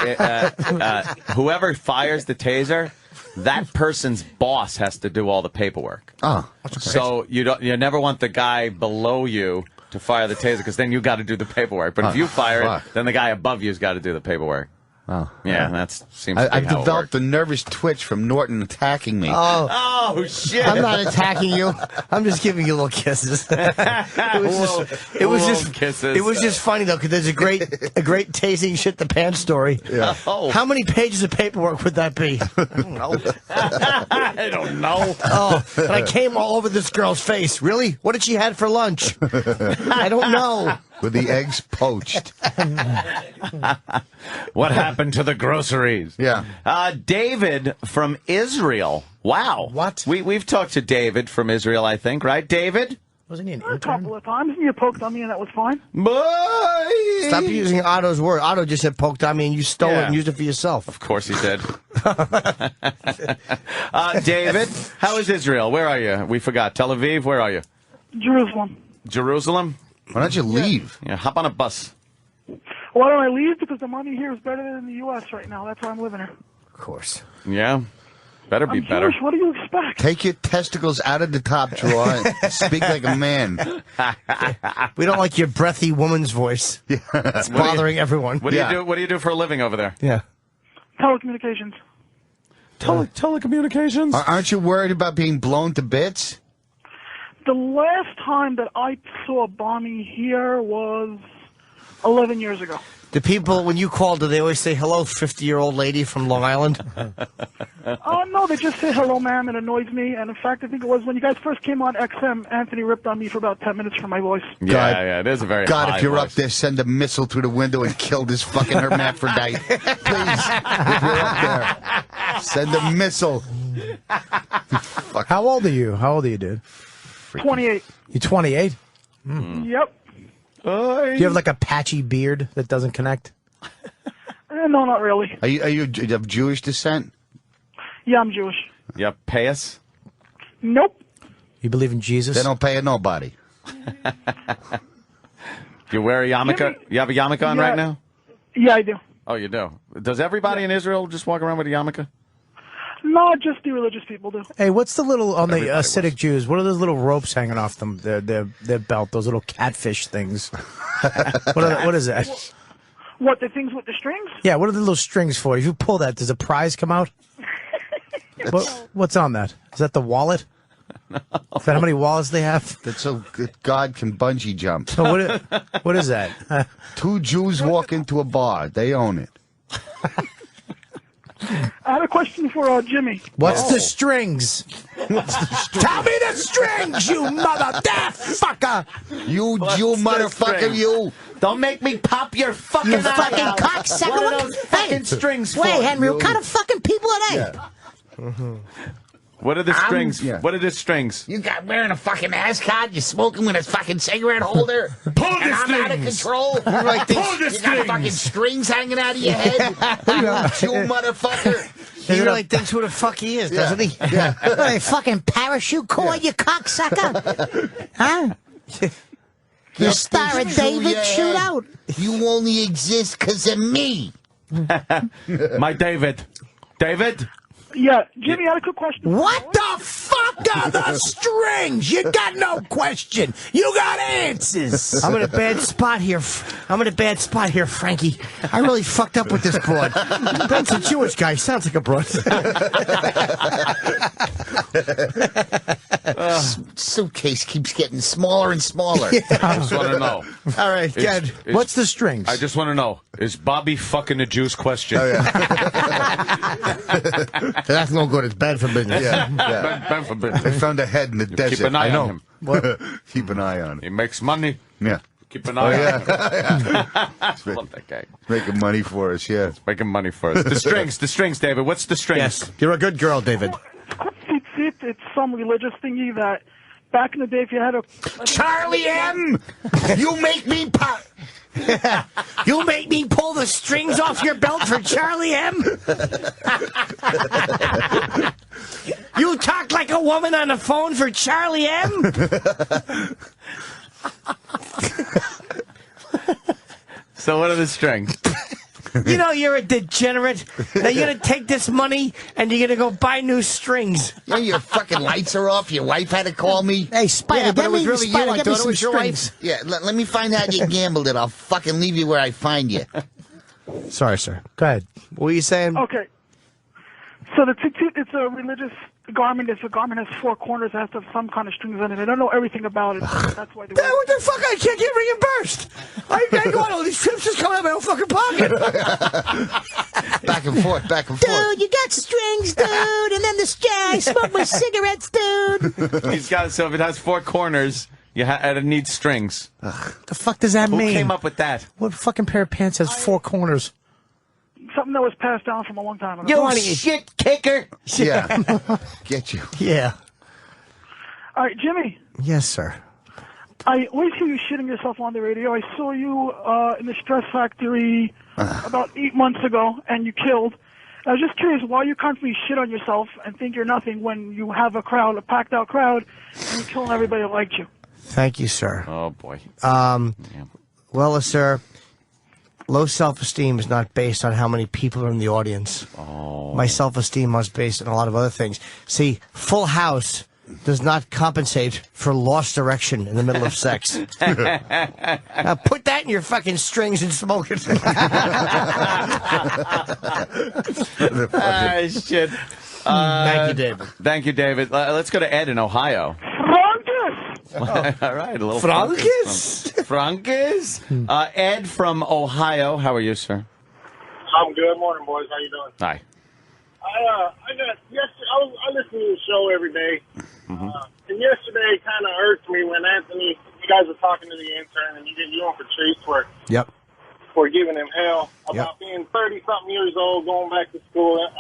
whoever fires the taser, that person's boss has to do all the paperwork. Oh, so you never want the guy below you to fire the taser because then you got to do the paperwork. But if you fire it, then the guy above you's got to do the paperwork. Oh, yeah, that seems to be I've how it developed works. a nervous twitch from Norton attacking me. Oh shit! I'm not attacking you. I'm just giving you little kisses. It was just funny though because there's a great tasing shit the pants story. Yeah. How many pages of paperwork would that be? I don't know. I don't know. Oh, and I came all over this girl's face. Really? What did she have for lunch? I don't know. With the eggs poached. What happened to the groceries? Yeah. David from Israel. Wow. What? We've talked to David from Israel, I think, right, David? Wasn't he an A intern? couple of times, and you poked on me, and that was fine. Boy! Stop using Otto's word. Otto just said poked on me, and you stole it and used it for yourself. Of course he did. David, how is Israel? Where are you? We forgot. Tel Aviv, where are you? Jerusalem. Jerusalem? Why don't you leave? Yeah, hop on a bus. Why don't I leave? Because the money here is better than in the U.S. right now. That's why I'm living here. Of course. Yeah. Better be I'm better. Jewish. What do you expect? Take your testicles out of the top drawer and speak like a man. We don't like your breathy woman's voice. Yeah. It's bothering everyone. What do you do? What do you do for a living over there? Yeah. Telecommunications. Telecommunications? Aren't you worried about being blown to bits? The last time that I saw a bombing here was 11 years ago. The people, when you call, do they always say, hello, 50-year-old lady from Long Island? No, they just say hello, ma'am. It annoys me. And in fact, I think it was when you guys first came on XM, Anthony ripped on me for about 10 minutes for my voice. Yeah, it is a very God, high if you're voice. up there, send a missile through the window and kill this fucking hermaphrodite. Please, if you're up there, send a missile. How old are you? How old are you, dude? 28. You 28? Yep. Do you have like a patchy beard that doesn't connect? No, not really. Are you of Jewish descent? Yeah, I'm Jewish. Yeah, pay us? Nope. You believe in Jesus? They don't pay nobody. You wear a yarmulke? Jimmy, You have a yarmulke on yeah. right now? Yeah, I do. Oh, you do? Does everybody in Israel just walk around with a yarmulke? No, just the religious people do. Hey, what's the little on the Everybody Hasidic Jews? What are those little ropes hanging off them? Their belt, those little catfish things. What is that? What, the things with the strings? Yeah, what are the little strings for? If you pull that, does a prize come out? What's on that? Is that the wallet? No. Is that how many wallets they have? That's so God can bungee jump. So what is that? Two Jews walk into a bar. They own it. I had a question for Jimmy. What's the strings? Tell me the strings, you motherfucker! You Jew motherfucker, you! Don't make me pop your fucking You fucking eye out. cocksucker. What are those fucking strings for? Wait, Henry, what kind of fucking people are they? What are the strings? What are the strings? You got wearing a fucking ascot, you smoking with a fucking cigarette holder, Pull and the I'm out of strings. control. You like you this? got fucking strings hanging out of your head. You Jew motherfucker. He really thinks who the fuck he is, doesn't he? Yeah. What, a fucking parachute cord, you cocksucker? Huh? You Star of David, shoot out. You only exist because of me. My David. David? Yeah, Jimmy, I had a quick question. What the fuck are the strings? You got no question. You got answers. I'm in a bad spot here. Frankie. I really fucked up with this broad. Ben's a Jewish guy. Sounds like a broad. Suitcase keeps getting smaller and smaller. I just want to know. All right, good. What's the strings? I just want to know. Is Bobby fucking a Jews question? Oh, yeah. That's no good. It's bad for business. Yeah. Bad for business. They found a head in the desert. Keep an eye I know. on him. What? Keep an eye on him. He makes money. Yeah. Keep an eye on him. Yeah. Love that guy. Making money for us, yeah. Making money for us. The strings, David. What's the strings? Yes, you're a good girl, David. It's some religious thingy that back in the day, if you had a Charlie M! You make me pop. You make me pull the strings off your belt for Charlie M? You talk like a woman on the phone for Charlie M? So what are the strings? You know you're a degenerate. Now you're going to take this money and you're going to go buy new strings. Yeah, your fucking lights are off. Your wife had to call me. Hey, Spider, Yeah, but get it was me, really you. Spider, I get me thought it some was your strings. wife. Yeah, let me find out you gambled it. I'll fucking leave you where I find you. Sorry, sir. Go ahead. What were you saying? Okay. So the tzitzit, it's a religious garment. It's a garment has four corners. It has to have some kind of strings on it. I don't know everything about it. That's why they wear it. What the fuck? I can't get reimbursed. I go on all these trips just coming out of my own fucking pocket. Back and forth, back and forth. Dude, you got strings, dude, and then I smoke my cigarettes, dude. He's got so if it has four corners, it needs strings. The fuck does that Who mean? came up with that? What fucking pair of pants has four corners? Something that was passed down from a long time ago. You shit kicker. Yeah. Get you. Yeah. All right, Jimmy. Yes, sir. I always hear you shitting yourself on the radio. I saw you in the Stress Factory about 8 months ago, and you killed. I was just curious why you constantly shit on yourself and think you're nothing when you have a crowd, a packed-out crowd, and you're killing everybody that liked you. Thank you, sir. Oh, boy. Well, sir, low self-esteem is not based on how many people are in the audience. Oh. My self-esteem is based on a lot of other things. See, Full House does not compensate for lost erection in the middle of sex. Now put that in your fucking strings and smoke it. Shit. Thank you, David. Thank you, David. Let's go to Ed in Ohio. All right, a little Frankis. Frankis. Ed from Ohio. How are you, sir? I'm good. Morning, boys. How you doing? Hi. I listen to the show every day. And yesterday kind of irked me when Anthony, you guys were talking to the intern, and you went for treats for giving him hell about being 30-something years old, going back to school. And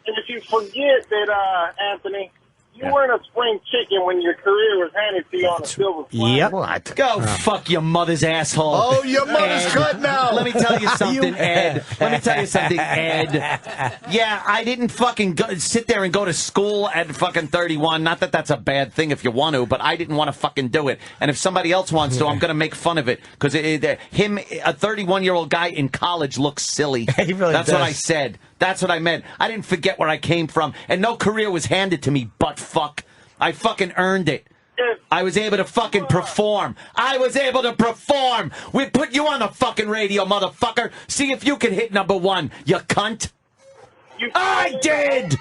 if you forget that, Anthony, you weren't a spring chicken when your career was handed to you on a silver platter. Yep. What? Go fuck your mother's asshole. Oh, your mother's cut now. Let me tell you something, Ed. Let me tell you something, Ed. Yeah, I didn't fucking sit there and go to school at fucking 31. Not that that's a bad thing if you want to, but I didn't want to fucking do it. And if somebody else wants to, I'm going to make fun of it. Because him, a 31-year-old guy in college, looks silly. He really That's does. what I said. That's what I meant. I didn't forget where I came from. And no career was handed to me, butt fuck. I fucking earned it. I was able to fucking perform. I was able to perform. We put you on the fucking radio, motherfucker. See if you can hit #1, you cunt. I did!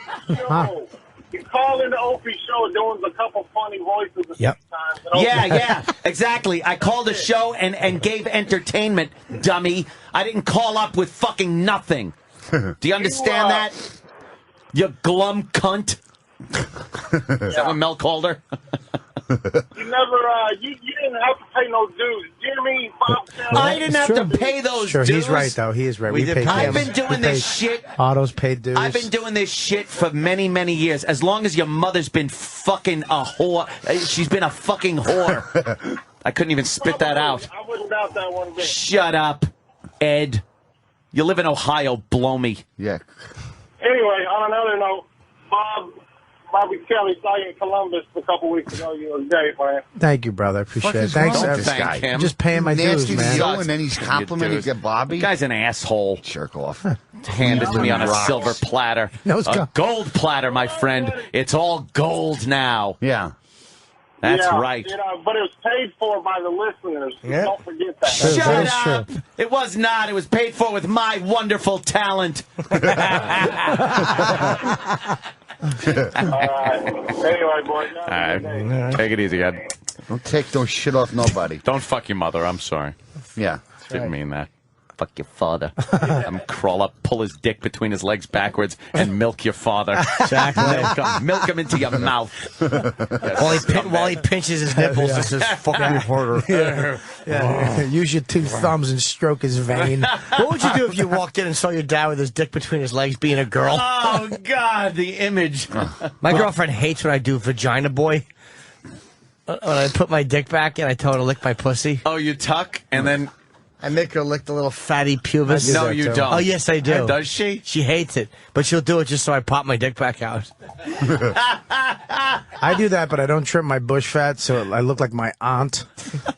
You called in the Opie show doing a couple funny voices a few times. Yeah, exactly. I called a show and gave entertainment, dummy. I didn't call up with fucking nothing. Do you understand that? You glum cunt. Is that what Mel called her? You never, you didn't have to pay no dues. Jimmy, Bob, I didn't have to pay those dues. He's right, though. He is right. We paid I've dues. been doing this shit. Otto's paid dues. I've been doing this shit for many, many years. As long as your mother's been fucking a whore. She's been a fucking whore. I couldn't even spit that out. I wouldn't doubt that one bit. Shut up, Ed. You live in Ohio. Blow me. Yeah. Anyway, on another note, Bobby Kelly saw you in Columbus a couple weeks ago. You was great, man. Thank you, brother. Appreciate Fuck it. is Thanks, wrong with this this guy. guy? I'm just paying my dues, Nasty man. to you, and then he's complimenting Bobby. The guy's an asshole. Jerk off. Handed to me on a Rocks. silver platter. No, it's A gold platter, my friend. It's all gold now. Yeah. That's Yeah, right. But it was paid for by the listeners. Yeah. Don't forget that. Shut up! It was not. It was paid for with my wonderful talent. All right. Anyway, boys. All right. Take it easy, Ed. Don't take no shit off nobody. Don't fuck your mother. I'm sorry. Yeah. Didn't mean that. Fuck your father. I'm crawl up, pull his dick between his legs backwards, and milk your father. Exactly. Milk him into your mouth. While he pinches his nipples, this is fucking reporter. Use your two thumbs and stroke his vein. What would you do if you walked in and saw your dad with his dick between his legs being a girl? Oh, God, the image. My girlfriend hates when I do vagina boy. When I put my dick back and I tell her to lick my pussy. Oh, you tuck and then... I make her lick the little fatty pubis. No, you don't. Oh, yes, I do. Does she? She hates it, but she'll do it just so I pop my dick back out. I do that, but I don't trim my bush fat, so I look like my aunt.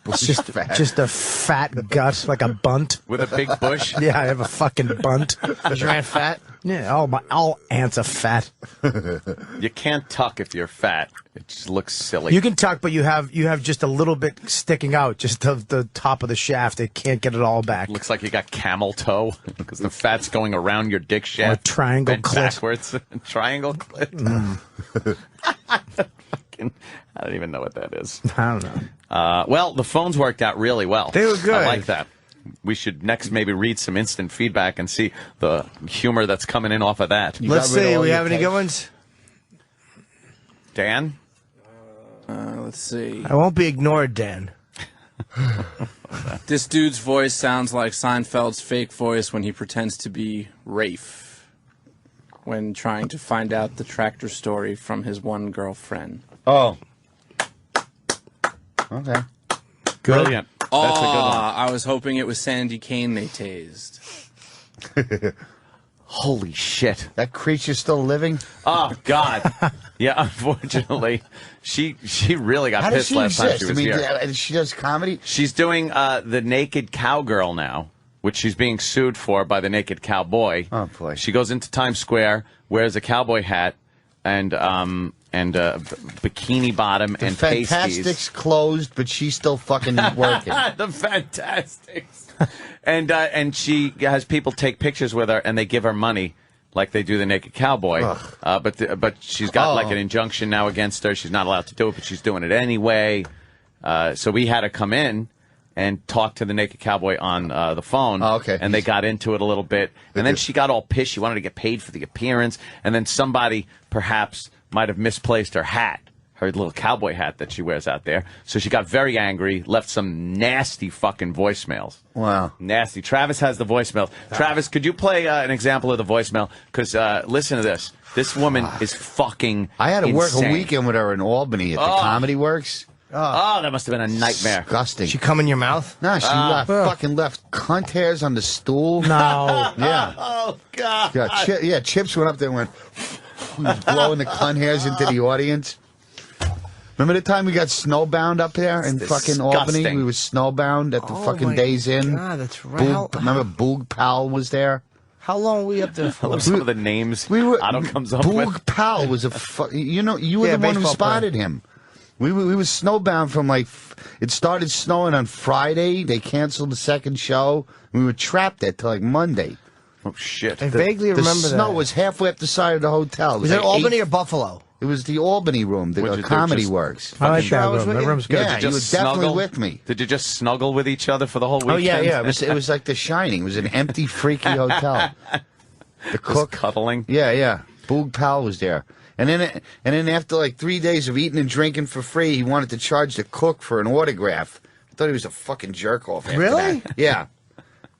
It's just a fat gut, like a bunt. With a big bush? Yeah, I have a fucking bunt. Is your aunt fat? Yeah, all aunts are fat. You can't tuck if you're fat. It just looks silly. You can tuck, but you have just a little bit sticking out, just the top of the shaft. It can't get it all back. Looks like you got camel toe because the fat's going around your dick shaft. Or triangle bent clit. backwards. Triangle clit. I don't even know what that is. I don't know. Well, the phones worked out really well. They were good. I like that. We should next maybe read some instant feedback and see the humor that's coming in off of that. Let's see. We have any good ones? Dan? Let's see. I won't be ignored, Dan. This dude's voice sounds like Seinfeld's fake voice when he pretends to be Rafe when trying to find out the tractor story from his one girlfriend. Oh. Okay. Brilliant. Oh, That's a good one. I was hoping it was Sandy Kane they tased. Holy shit. That creature's still living? Oh, God. Yeah, unfortunately. She really got How does pissed she last time exist? she was here. She does comedy? She's doing The Naked Cowgirl now, which she's being sued for by the Naked Cowboy. Oh, boy. She goes into Times Square, wears a cowboy hat, and bikini bottom and pasties. Fantastics closed, but she's still fucking working. The Fantastics. And she has people take pictures with her, and they give her money, like they do the Naked Cowboy. But she's got like an injunction now against her. She's not allowed to do it, but she's doing it anyway. So we had to come in and talk to the Naked Cowboy on the phone. Oh, okay. And they got into it a little bit. And then she got all pissed. She wanted to get paid for the appearance. And then somebody perhaps might have misplaced her hat, her little cowboy hat that she wears out there. So she got very angry, left some nasty fucking voicemails. Wow. Nasty. Travis has the voicemail. Travis, could you play an example of the voicemail? Because listen to this. This woman is fucking I had to work insane. a weekend with her in Albany at the Comedy Works. Oh, that must have been a nightmare. Disgusting. She come in your mouth? No, she fucking left cunt hairs on the stool. No. Yeah. Oh, God. Yeah, Chips went up there and went, he was blowing the cunt hairs into the audience. Remember the time we got snowbound up there in fucking Albany? We were snowbound at the fucking Days Inn. God, that's right. Remember Boog Powell was there? How long were we up there for? I love some of the names Otto comes up Boog with. Powell was you were the one who spotted him. We were snowbound from it started snowing on Friday. They canceled the second show. We were trapped there till Monday. Oh, shit. I vaguely remember that. The snow was halfway up the side of the hotel. Was it Albany or Buffalo? It was the Albany room, the Comedy Works. I like that room. That room's good. Yeah, you were definitely with me. Did you just snuggle with each other for the whole weekend? Oh, yeah. It was like The Shining. It was an empty, freaky hotel. The cook. Cuddling. Yeah. Boog Powell was there. And then after 3 days of eating and drinking for free, he wanted to charge the cook for an autograph. I thought he was a fucking jerk off. Really? That. Yeah.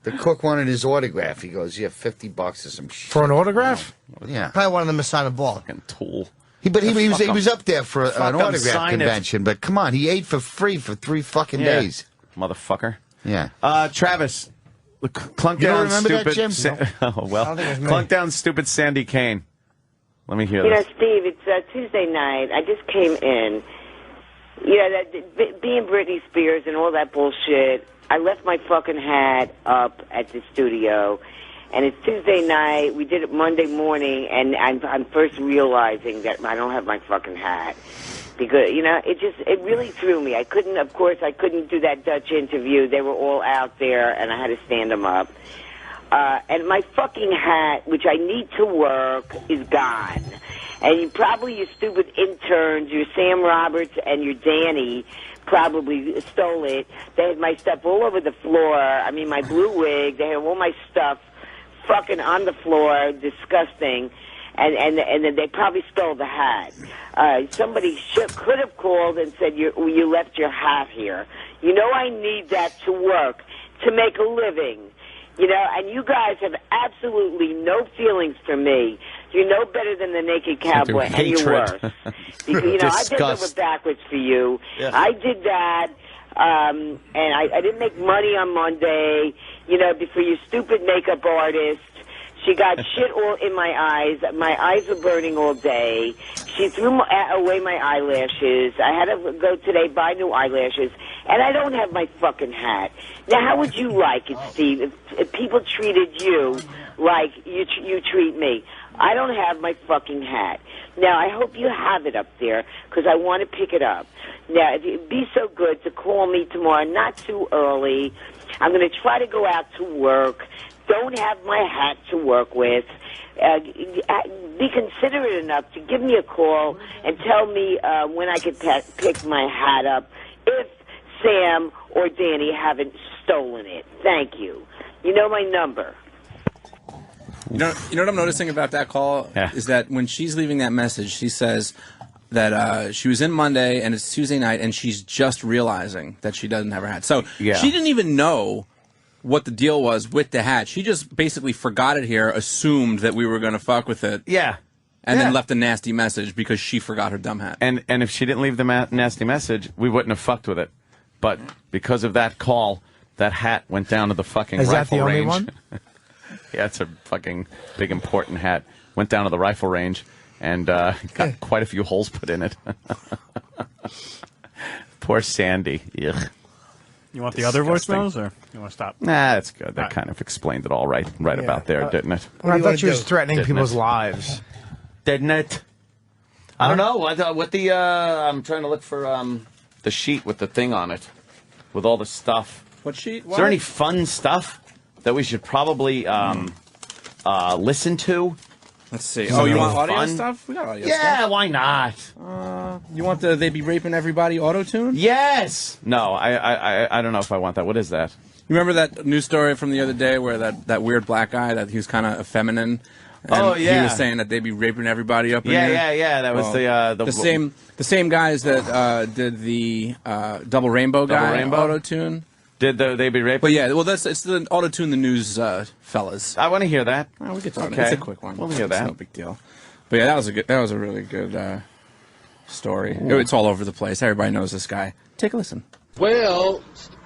The cook wanted his autograph. He goes, "Yeah, $50 or some shit." For an autograph? Yeah. Probably one of them to sign a ball. Fucking tool. He was up there for an autograph convention. But come on, he ate for free for 3 fucking days. Motherfucker. Yeah. Travis, clunk You down don't remember stupid. that, Jim? Oh well, clunk down stupid Sandy Kane. Let me hear You know, this. Steve, it's Tuesday night. I just came in. You know, being Britney Spears and all that bullshit, I left my fucking hat up at the studio, and it's Tuesday night. We did it Monday morning, and I'm first realizing that I don't have my fucking hat. Because, you know, it really threw me. I couldn't do that Dutch interview. They were all out there, and I had to stand them up. And my fucking hat, which I need to work, is gone. And your stupid interns, your Sam Roberts and your Danny, probably stole it. They had my stuff all over the floor. I mean, my blue wig. They had all my stuff fucking on the floor. Disgusting. And then they probably stole the hat. Somebody could have called and said, you left your hat here. You know I need that to work, to make a living. You know, and you guys have absolutely no feelings for me. You're no better than the Naked Cowboy, and you're worse. Because, you know, I bent over backwards for you. Yes. I did that, and I didn't make money on Monday, you know, for your stupid makeup artist. She got shit all in my eyes. My eyes were burning all day. She threw away my eyelashes. I had to go today buy new eyelashes, and I don't have my fucking hat. Now, how would you like it, Steve, if people treated you like you treat me? I don't have my fucking hat. Now, I hope you have it up there, because I want to pick it up. Now, if you'd be so good to call me tomorrow, not too early. I'm going to try to go out to work. Don't have my hat to work with. Be considerate enough to give me a call and tell me when I can pick my hat up if Sam or Danny haven't stolen it. Thank you. You know my number. You know what I'm noticing about that call is that when she's leaving that message, she says that she was in Monday and it's Tuesday night and she's just realizing that she doesn't have her hat. So she didn't even know what the deal was with the hat. She just basically forgot it here, assumed that we were going to fuck with it. Yeah. And then left a nasty message because she forgot her dumb hat. And if she didn't leave the nasty message, we wouldn't have fucked with it. but because of that call, that hat went down to the fucking Is that rifle the only range. one? Yeah, it's a fucking big important hat. Went down to the rifle range and got quite a few holes put in it. Poor Sandy. Ugh. You want the other voicemails, or you want to stop? Nah, that's good. That kind of explained it all right about there, didn't it? Well, I thought she was threatening Didn't people's it? lives. Didn't it? I don't know. What the? I'm trying to look for the sheet with the thing on it, with all the stuff. What sheet? Is there any fun stuff that we should probably listen to? Let's see. You want audio fun stuff? We got audio stuff. Yeah, why not? You want the They Be Raping Everybody auto-tune? Yes! No, I don't know if I want that. What is that? You remember that news story from the other day where that weird black guy, that he was kind of effeminate? Oh, yeah. He was saying that they'd be raping everybody up in Yeah, there. yeah. That was the same guys that did the Double Rainbow guy Rainbow? auto-tune. Did they be raping? But yeah, well, it's the auto-tune the news fellas. I want to hear that. Oh, we get to it. Okay. It's a quick one. We'll hear that. It's no big deal. But yeah, that was a really good story. It's all over the place. Everybody knows this guy. Take a listen. Well,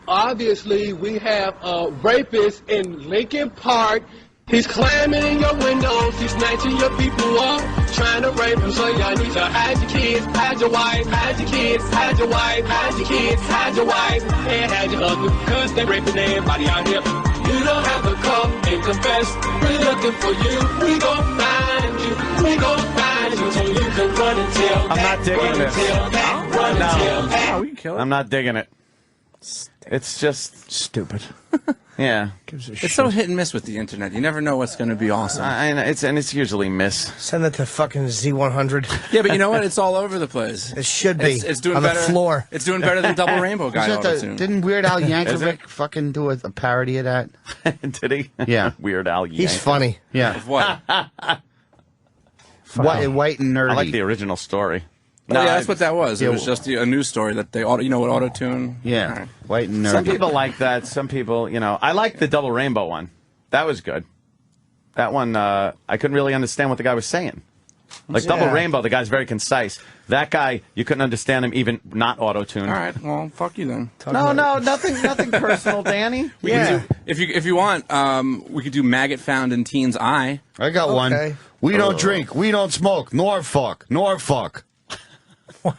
obviously we have a rapist in Lincoln Park. He's climbing in your windows, he's snatching your people up, trying to rape them. So y'all need to hide your kids, hide your wife, hide your kids, hide your wife, hide your kids, hide your wife, and hide your husband, cause they raping everybody out here. You don't have to come and confess, we're looking for you, we gon' find you, we gon' find you, so you can run and tell that, I'm not digging this. run and tell that. Oh, we can kill it. I'm not digging it. It's just stupid. Yeah. It's so hit and miss with the internet. You never know what's going to be awesome. I know, it's usually miss. Send that to fucking Z100. Yeah, but you know what? It's all over the place. It should be. It's doing on better. the floor. It's doing better than Double Rainbow guy auto-tune. Didn't Weird Al Yankovic fucking do a parody of that? Did he? Yeah. Weird Al Yankovic. He's funny. Yeah. Of what? White and nerdy. I like the original story. Yeah, that's what that was. It was just a news story that they you know what auto-tune? Yeah. All right. White and nerdy. Some people like that. Some people, I like the Double Rainbow one. That was good. That one, I couldn't really understand what the guy was saying. Like Double Rainbow, the guy's very concise. That guy, you couldn't understand him even not auto-tuned. All right, well, fuck you then. No, nothing personal, Danny. We can do, if you want, we could do Maggot Found in Teen's Eye. I got one. We don't drink. We don't smoke. Nor fuck. Nor fuck. What?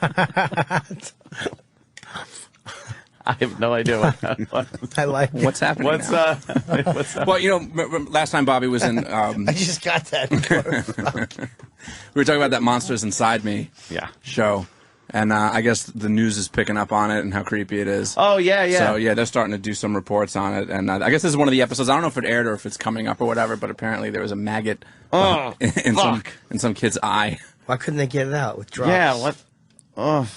I have no idea what I like it. What's happening what's now? what's Well, last time Bobby was in... I just got that. we were talking about that Monsters Inside Me show. And I guess the news is picking up on it and how creepy it is. Oh, yeah. So, yeah, they're starting to do some reports on it. And I guess this is one of the episodes. I don't know if it aired or if it's coming up or whatever, but apparently there was a maggot in some kid's eye. Why couldn't they get it out with drops? Yeah, what? Oh.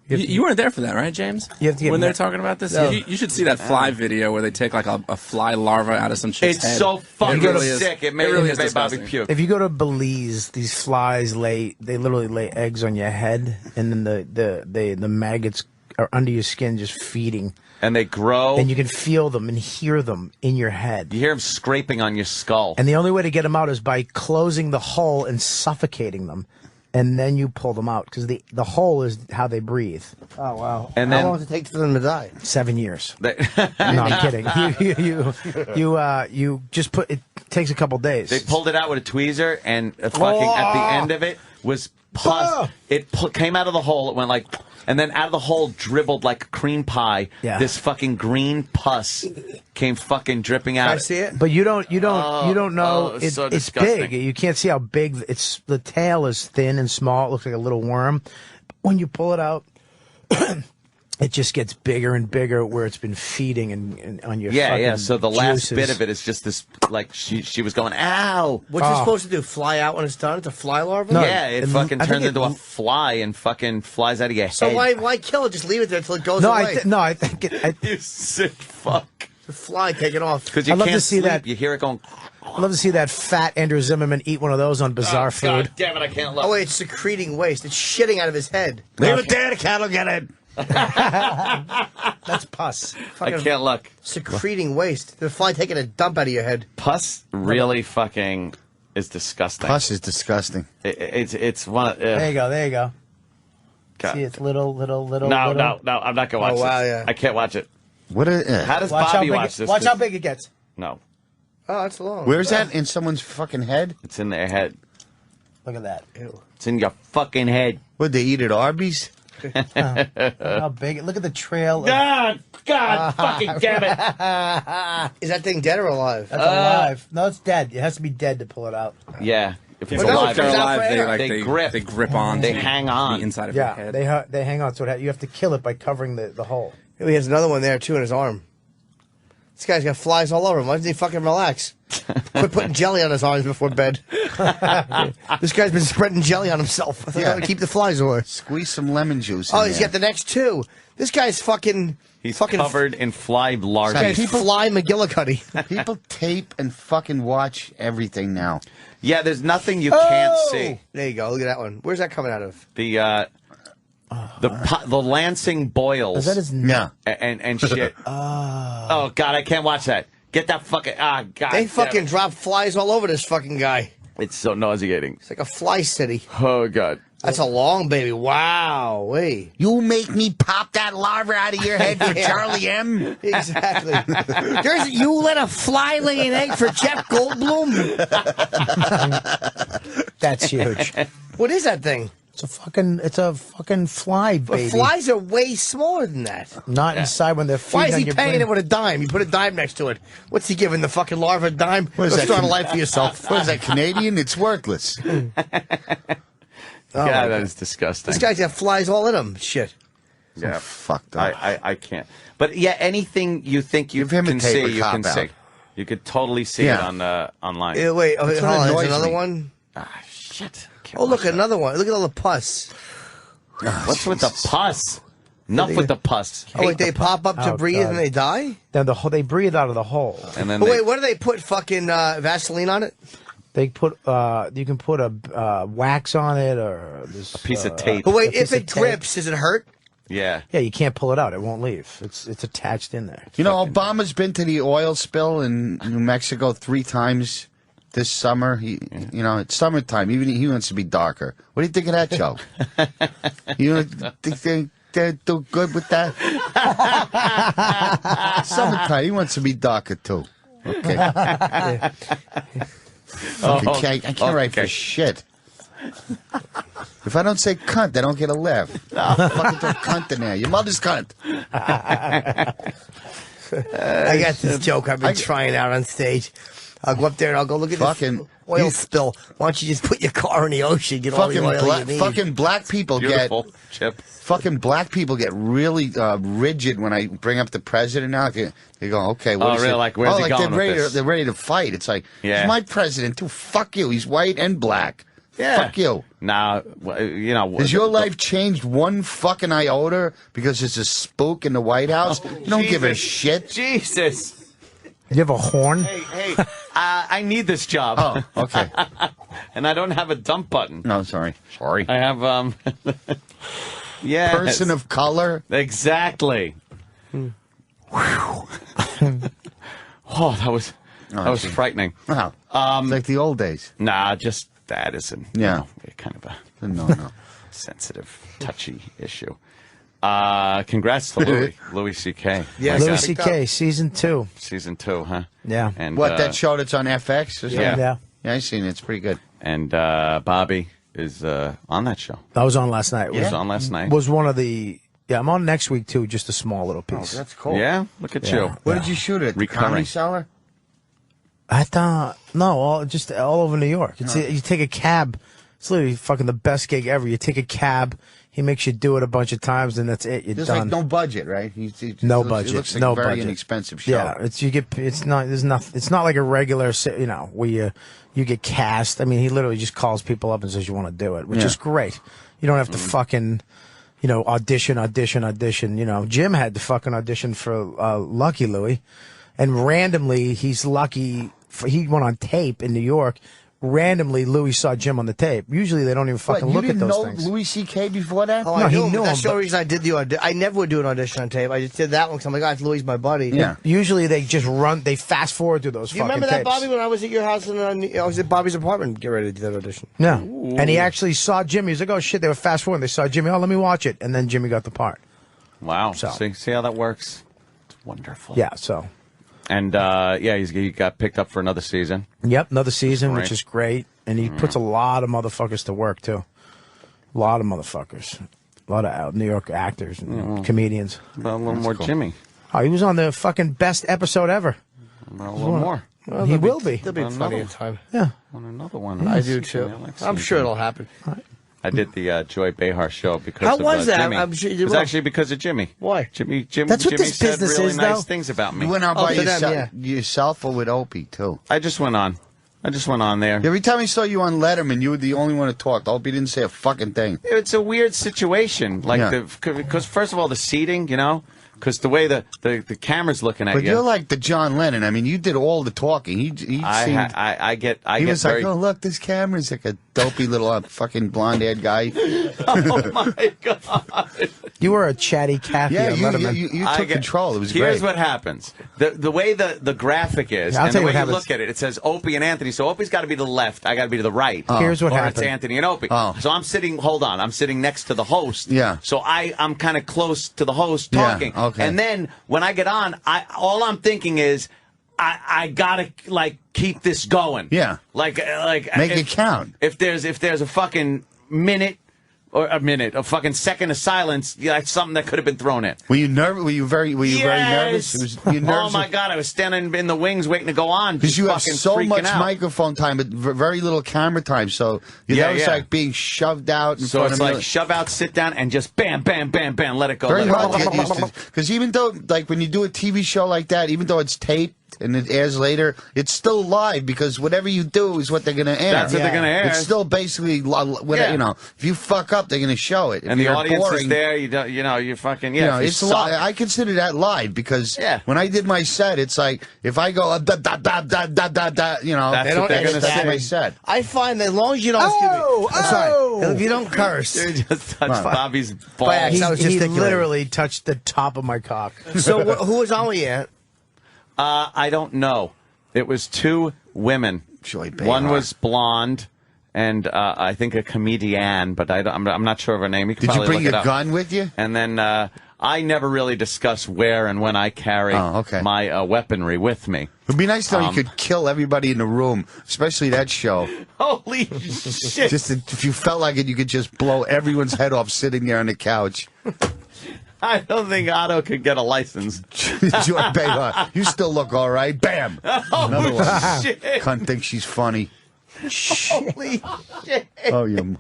You weren't there for that, right, James? You have to get when they're talking about this? No. You should see that fly video where they take like a fly larva out of some chick's It's head. so fucking really sick. Is, It made really Bobby disgusting. puke. If you go to Belize, these flies they literally lay eggs on your head, and then the maggots are under your skin just feeding. And they grow. And you can feel them and hear them in your head. You hear them scraping on your skull. And the only way to get them out is by closing the hole and suffocating them. And then you pull them out, because the hole is how they breathe. Oh, wow. And How then- long does it take for them to die? 7 years. They- No, I'm kidding. You just put, it takes a couple days. They pulled it out with a tweezer, and fucking at the end of it was pus. It came out of the hole. It went like, and then out of the hole dribbled like a cream pie. Yeah. This fucking green pus came fucking dripping out. Can I see it? But you don't know it's so it's disgusting. big. You can't see how big it's. The tail is thin and small. It looks like a little worm. When you pull it out, it just gets bigger and bigger where it's been feeding and on your fucking So the last juices. bit of it is just this, like she was going, ow. What's it supposed to do? Fly out when it's done? It's a fly larva? Yeah, it fucking turns into a fly and fucking flies out of your So head. why kill it? Just leave it there until it goes No, away. I think it. You sick fuck. The fly taking off. Because you I'd love can't to see sleep. that. You hear it going. I'd love to see that fat Andrew Zimmerman eat one of those on Bizarre Food. God damn it! I can't look. Oh, wait, it's secreting waste. It's shitting out of his head. Leave it there. The cat will get it. That's pus. I can't look. Secreting waste. The fly taking a dump out of your head. Pus really fucking is disgusting. Pus is disgusting. It's one of. There you go. There you go. God. See, it's little. No, I'm not gonna watch Oh, wow, this. yeah. I can't watch it. What? How does Watch Bobby how big watch this? Watch how big it gets. No, Oh, it's long. Where's that in someone's fucking head? it's in their head. Look at that. Ew. It's in your fucking head. Would they eat at Arby's? How big? Look at the trail. God, fucking damn it! Is that thing dead or alive? That's alive. No, it's dead. It has to be dead to pull it out. Yeah, if it's But no, alive, if they're alive, they grip. They grip on. They to hang on. the inside of your Yeah, head. they hang on. So you have to kill it by covering the hole. He has another one there too in his arm. This guy's got flies all over him. Why doesn't he fucking relax? Quit putting jelly on his arms before bed. This guy's been spreading jelly on himself. I thought that would keep the flies away. Squeeze some lemon juice. Oh, in he's there. got the next two. This guy's fucking. He's fucking covered in fly larvae. This guy's Fly McGillicuddy. People tape and fucking watch everything now. Yeah, there's nothing you can't see. There you go. Look at that one. Where's that coming out of? The Lansing boils. Is that his and shit. Oh God, I can't watch that. Get that fucking God. They fucking drop flies all over this fucking guy. It's so nauseating. It's like a fly city. Oh God. That's a long baby. Wow. Wait. You make me pop that larva out of your head for Charlie M? Exactly. You let a fly lay an egg for Jeff Goldblum? That's huge. What is that thing? It's a fucking fly, baby. But flies are way smaller than that. Not inside when they're feeding Why is on he your paying brain. it with a dime? You put a dime next to it. What's he giving the fucking larva a dime? What is Go that, start a life for yourself. What is that, Canadian? It's worthless. Oh, God, that is disgusting. This guy's got flies all in him. Shit. Yeah, fucked up. I can't. But yeah, anything you think you him a can tape see, or you can cop see. out. You could totally see it on online. Wait, That's hold what on. annoys There's another me. one. Ah, shit. Oh, look, another one. Look at all the pus. What's with the pus? Enough with the pus. Oh, wait, Hate they the pus. pop up to Oh, breathe God. and they die? Then they breathe out of the hole. And then But wait, what do they put fucking Vaseline on it? They put you can put a wax on it or this, a piece of tape. But wait, a piece if it of tape. drips, does it hurt? Yeah. Yeah, you can't pull it out. It won't leave. It's attached in there. You know, Obama's been to the oil spill in New Mexico 3 times this summer. You know, it's summertime. Even he wants to be darker. What do you think of that joke? You think they do good with that? Summertime. He wants to be darker too. Okay. I can't write for shit. If I don't say cunt, I don't get a laugh. Fucking throw cunt in there. Your mother's cunt. I got this joke I've been trying out on stage. I'll go up there and I'll go look at this oil spill. Why don't you just put your car in the ocean, get all the oil you need? Fucking black people Beautiful, Chip. Fucking black people get really rigid when I bring up the president now. They go, okay, what is really? it? Like, where's he going they're ready with this? they're ready to fight. It's like, Yeah. he's my president too. Fuck you. He's white and black. Yeah. Fuck you. Now, you know. Has your life changed one fucking iota because there's a spook in the White House? You don't give a Jesus. shit. Jesus. You have a horn? Hey, I need this job. Oh, okay. And I don't have a dump button. No, sorry. Sorry. I have, yeah. Person of color. Exactly. Oh, that was frightening. Wow. It's like the old days. Nah, just that is kind of a No. sensitive, touchy issue. Congrats to Louis C.K. Yeah, Louis C.K. season 2. Season 2, huh? Yeah. And What, that show that's on FX? Or something? Yeah. Yeah, I've seen it. It's pretty good. And Bobby is on that show. I was on last night. It was on last night. Was one of the... Yeah, I'm on next week, too. Just a small little piece. Oh, that's cool. Yeah, look at you. Where did you shoot it? The Recurring. Comedy Cellar? I thought... No, all over New York. You take a cab. It's literally fucking the best gig ever. You take a cab. He makes you do it a bunch of times, and that's it. You're There's done. like no budget, right? No It budget. looks like No a very budget. inexpensive show. Yeah, it's not. There's nothing. It's not like a regular, where you get cast. I mean, he literally just calls people up and says you want to do it, which Yeah. is great. You don't have to fucking, audition. Jim had to fucking audition for Lucky Louie, and randomly he's lucky. He went on tape in New York. randomly Louis saw Jim on the tape. Usually they don't even fucking look at those things. Louis C.K. before that? Oh, No, I he knew him. knew That's him, the but- only reason I did the audition. I never would do an audition on tape. I just did that one because I'm like, oh, Louis my buddy. Yeah. Usually they just they fast forward through those Do you fucking remember that, tapes. Bobby, when I was at your house and I was at Bobby's apartment get ready to do that audition? No. And he actually saw Jimmy. He was like, oh, shit, they were fast forward. They saw Jimmy. Oh, let me watch it. And then Jimmy got the part. Wow. So. See how that works? It's wonderful. Yeah, so. And, he got picked up for another season. Yep, another season, Great. which is great. And he puts a lot of motherfuckers to work, too. A lot of motherfuckers. A lot of New York actors and comedians. Well, a little more Jimmy. Oh, he was on the fucking best episode ever. Well, a little more. Well, he will be. There'll be plenty of time. Yeah. On another one. I do, too. I'm sure it'll happen. I did the Joy Behar show because How of was that? Jimmy. I'm sure you did it was well. actually because of Jimmy. Why? Jimmy That's what Jimmy this said business really is, nice though. things about me. You went out by for them, yourself or with Opie, too? I just went on. there. Every time I saw you on Letterman, you were the only one to talk. Opie didn't say a fucking thing. It's a weird situation. Because first of all, the seating, because the way the camera's looking at But you. you're like the John Lennon. I mean, you did all the talking. He seemed... I get He was very... like, oh, look, this camera's like a dopey little fucking blonde-haired guy. Oh, my God. You were a chatty Cathy Yeah, on Letterman. you took control. It was Here's great. what happens. The way the graphic is, I'll and tell the you way what you happens. look at it, it says Opie and Anthony. So Opie's got to be to the left. I got to be to the right. Here's what or happened. it's Anthony and Opie. Oh. So I'm sitting, I'm sitting next to the host. Yeah. So I'm kind of close to the host Yeah, talking. okay. And then when I get on, all I'm thinking is, I gotta keep this going. Yeah. Like Make it count. If there's a fucking minute or a fucking second of silence, that's something that could have been thrown in. Were you nervous? Were you very nervous? Were you nervous? Oh my God! I was standing in the wings waiting to go on Because you have fucking so freaking much out. microphone time, but very little camera time. So that was like being shoved out in So front it's of like me. shove out, sit down, and just bam, bam, bam, bam, let it go. Very let it hard go. to get used to. Because even though, like, when you do a TV show like that, even though it's taped and it airs later, it's still live because whatever you do is what they're going to air. That's what they're gonna air. It's still basically, you know, if you fuck up, they're going to show it. If And the you're audience boring, is there. You fucking You know, if you it's suck- live. I consider that live because when I did my set, it's like if I go da da da da da da da, you know, That's what they're gonna that's say. my set. I find that as long as you don't, I'm sorry, if you don't curse. You just touched Right. Bobby's By balls. accident, I was He gesticulating. literally touched the top of my cock. So who was on with you, Ant? I don't know. It was two women. Joy One Behar. was blonde, and I think a comedian, but I'm not sure of her name. You can Did you probably bring look it your up. gun with you? And then I never really discuss where and when I carry my weaponry with me. It'd be nice though. You could kill everybody in the room, especially that show. Holy shit! Just if you felt like it, you could just blow everyone's head off sitting there on the couch. I don't think Otto could get a license. Joy Behar, you still look all right. Bam! Another one. shit. Cunt thinks she's funny. Holy shit! Oh, you.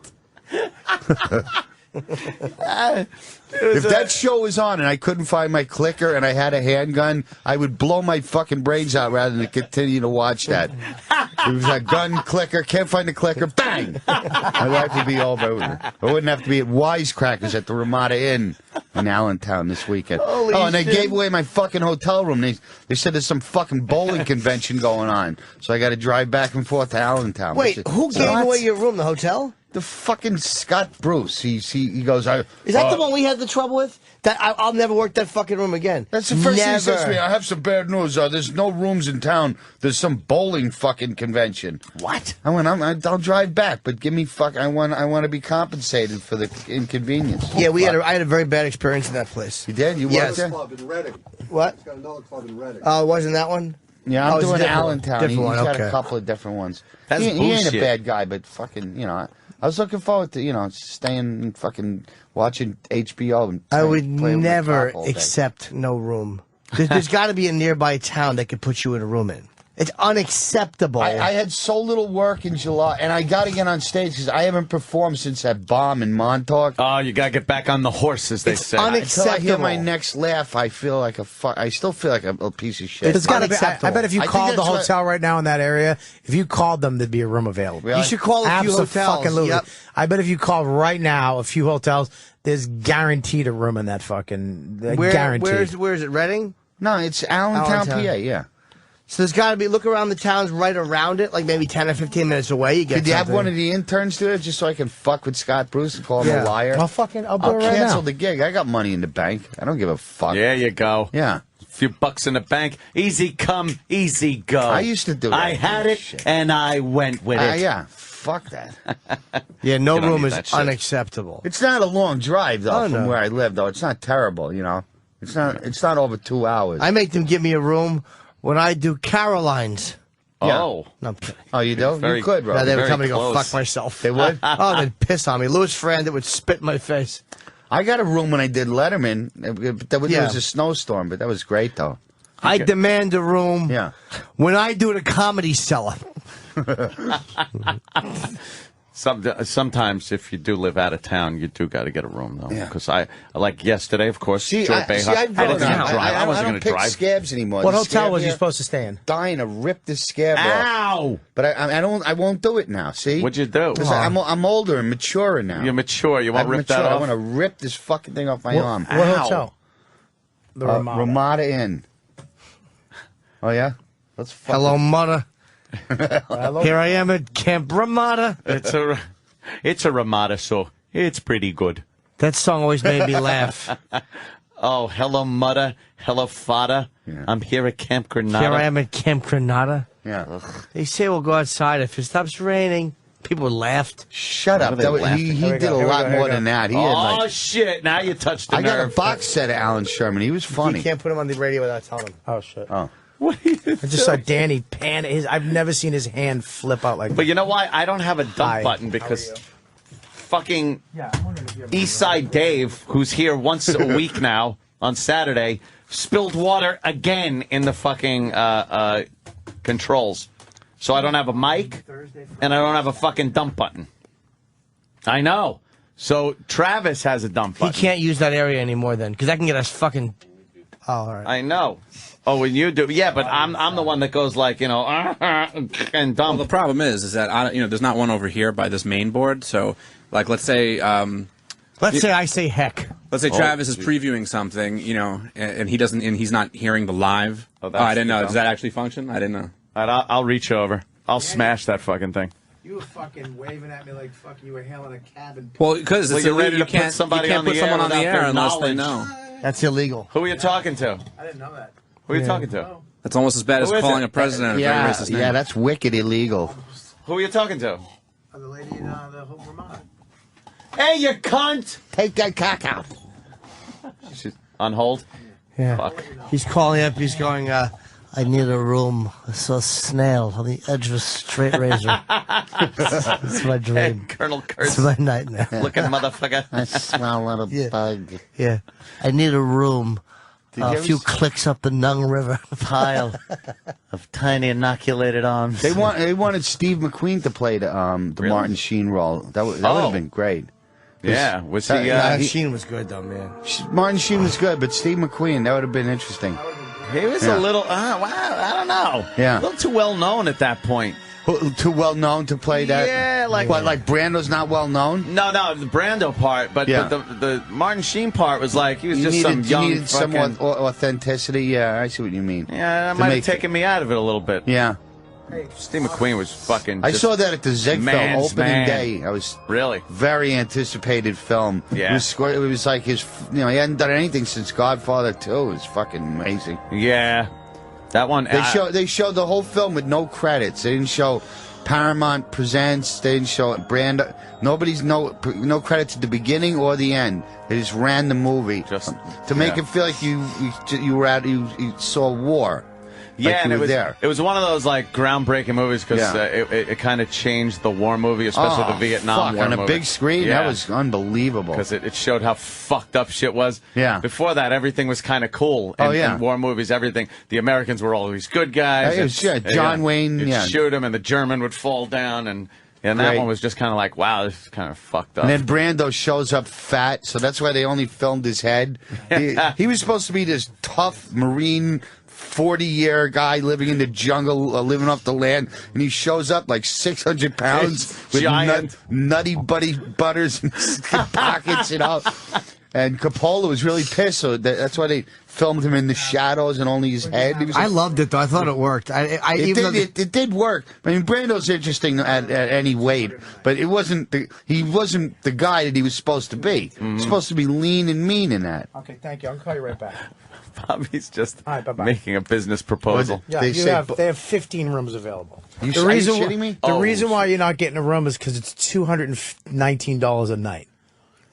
If that show was on and I couldn't find my clicker and I had a handgun, I would blow my fucking brains out rather than continue to watch that. It was a gun, clicker, can't find the clicker, bang! My life would be over. I wouldn't have to be at Wisecrackers at the Ramada Inn in Allentown this weekend. Holy and they shit. gave away my fucking hotel room. They said there's some fucking bowling convention going on, so I got to drive back and forth to Allentown. Wait, who gave away your room? The hotel? The fucking Scott Bruce. He goes. Is that the one we had the trouble with? That I'll never work that fucking room again. That's the first thing he says to me. Never. I have some bad news. There's no rooms in town. There's some bowling fucking convention. What? I went. I'll drive back, but give me I want to be compensated for the inconvenience. Yeah, I had a very bad experience in that place. You did? You Yes. worked there? Club in Reading. What? He's got another club in Reading. Oh, wasn't that one? Yeah, I'm Oh, it's a doing different one. Allentown. Different He's one, got okay. a couple of different ones. That's he ain't a bullshit. bad guy, but fucking, I was looking forward to, staying and fucking watching HBO. And I would playing with my never cock all day. accept no room. There's got to be a nearby town that could put you in a room in. It's unacceptable. I had so little work in July, and I got to get on stage because I haven't performed since that bomb in Montauk. Oh, you gotta get back on the horse, as they say. Until I hear my next laugh, I feel like I still feel like a piece of shit. It's gotta be, I bet if you I think called the that's what- hotel right now in that area, if you called them, there'd be a room available. Really? You should call a few hotels. Abso-fucking-lutely. Yep. I bet if you called right now, a few hotels, there's guaranteed a room in that fucking guaranteed. Where is it? Reading? No, it's Allentown, Allentown. PA. Yeah. So there's got to be, look around the towns right around it, like maybe 10 or 15 minutes away. You get Could you have something. one of the interns do it just so I can fuck with Scott Bruce and call him a liar? I'll do it right cancel now. the gig. I got money in the bank. I don't give a fuck. There you go. Yeah. A few bucks in the bank. Easy come, easy go. I used to do that. I had it, and I went with it. Yeah. Fuck that. Yeah, no You don't room need is that shit. unacceptable. It's not a long drive though Oh, from no. where I live though. It's not terrible, you know. It's not over 2 hours. I make them give me a room when I do Caroline's. Yeah. Oh. No, I'm kidding. Oh, you do? Very- you could, bro. No, they would very tell me to go close. fuck myself. They would? Oh, they'd piss on me. Louis Ferrand would spit in my face. I got a room when I did Letterman. There was Yeah. a snowstorm, but that was great though. I demand a room Yeah. when I do the Comedy Cellar. Sometimes, if you do live out of town, you do got to get a room, though. Yeah. Because I like yesterday, of course. See, Joy I Behar. didn't I didn't drive. drive. I wasn't don't going to pick drive. scabs anymore. What The hotel scab was you here, supposed to stay in? Dying to rip this scab off. Ow! But I won't do it now. See? What'd you do? 'Cause I'm older and maturer now. You're mature. You won't I'm rip that mature. I off? want to rip this fucking thing off my arm. What hotel? The Ramada Inn. Oh yeah. Let's fuck Hello, mother. Hello? Here I am at Camp Ramada. It's a Ramada, so it's pretty good. That song always made me laugh. Oh, hello, mother. Hello, father. Yeah. I'm here at Camp Granada. Here I am at Camp Granada. Yeah. They say we'll go outside if it stops raining. People laughed. Shut up. What are they He laughing? did a lot more than that. He had Oh, like, shit. Now you touched the I got a nerve. box set of Alan Sherman. He was funny. You can't put him on the radio without telling him. Oh, shit. Oh. I just saw Danny pan. I've never seen his hand flip out like But you know why? I don't have a dump Hi. button because fucking Yeah, I'm wondering if you have Eastside Dave, who's here once a week now on Saturday, spilled water again in the fucking controls. So I don't have a mic, and I don't have a fucking dump button. I know. So Travis has a dump He button. can't use that area anymore then, because that can get us fucking. Oh, all right. I know. Oh, when you do, yeah, but I'm the one that goes like, you know, and dump. Well, the problem is that there's not one over here by this main board. So, like, let's say, Let's say I say heck. let's say Travis is previewing something, and he doesn't, and he's not hearing the live. Oh, Oh, that's I didn't know. the Does that actually function? I didn't know. All right, I'll reach over. I'll smash that fucking thing. You were fucking waving at me like fucking you were hailing a cabin. Well, because Well, it's you're illegal. ready You to put can't, somebody you can't on the put air someone on the without air their unless they knowledge. know. That's illegal. Who are you talking to? I didn't know that. Who are you talking to? That's almost as bad as Who is calling it? a president a very Yeah, racist name. yeah, that's wicked illegal. Who are you talking to? The lady in the Hope Vermont. Hey, you cunt! Take that cock out. She's on hold. Yeah. Fuck. He's calling up. He's going, I need a room. I saw a snail on the edge of a straight razor. That's my Hey, dream. Colonel It's Kurtz. my nightmare. Looking motherfucker. I smell a little Yeah. bug. Yeah. I need a room. Did you A ever few s- clicks up the Nung River. Pile of tiny inoculated arms. They wanted Steve McQueen to play the Martin Sheen role. That would Oh. have been great. Yeah, was he? Sheen was good, though, man. Martin Sheen was good, but Steve McQueen, that would have been interesting. He was Yeah. a little. Wow, I don't know. Yeah. A little too well known at that point. Too well known to play that. Yeah, like what? Like Brando's not well known. No, the Brando part, but Yeah. the Martin Sheen part was like he was You just some young you needed some fucking. authenticity. Yeah, I see what you mean. Yeah, that To might have make- taken me out of it a little bit. Yeah, Steve McQueen was fucking. I just saw that at the Ziegfeld man's opening man. day. I was Really? very anticipated film. Yeah. It was like his. He hadn't done anything since Godfather 2. It was fucking amazing. Yeah, that one. They showed the whole film with no credits. They didn't show Paramount Presents. They didn't show Brando. Nobody's no credits at the beginning or the end. They just ran the movie Just to make yeah. it feel like you saw war. Yeah, like and you it were was there. it was one of those like groundbreaking movies because Yeah. it kind of changed the war movie, especially the Vietnam fuck, War on a movie. big screen. Yeah. That was unbelievable. Because it showed how fucked up shit was. Yeah. Before that, everything was kind of cool. Oh, And, yeah. and war movies, everything. The Americans were always good guys. It was, yeah, John Wayne, You'd yeah. shoot him, and the German would fall down, and that Great. one was just kind of like, wow, this is kind of fucked up. And then Brando shows up fat, so that's why they only filmed his head. He was supposed to be this tough Marine, 40-year guy living in the jungle, living off the land, and he shows up like 600 pounds with Giant. nutty buddy butters in his pockets, And Coppola was really pissed, so that's why they filmed him in the shadows and only his head. He was I loved it, though. I thought it worked. It did work. I mean, Brando's interesting at any weight, but he wasn't the guy that he was supposed to be. He was supposed to be lean and mean in that. Okay, thank you. I'll call you right back. Bobby's just bye-bye. making a business proposal. Yeah, they have 15 rooms available. Are you shitting me? The reason why you're not getting a room is because it's $219 a night.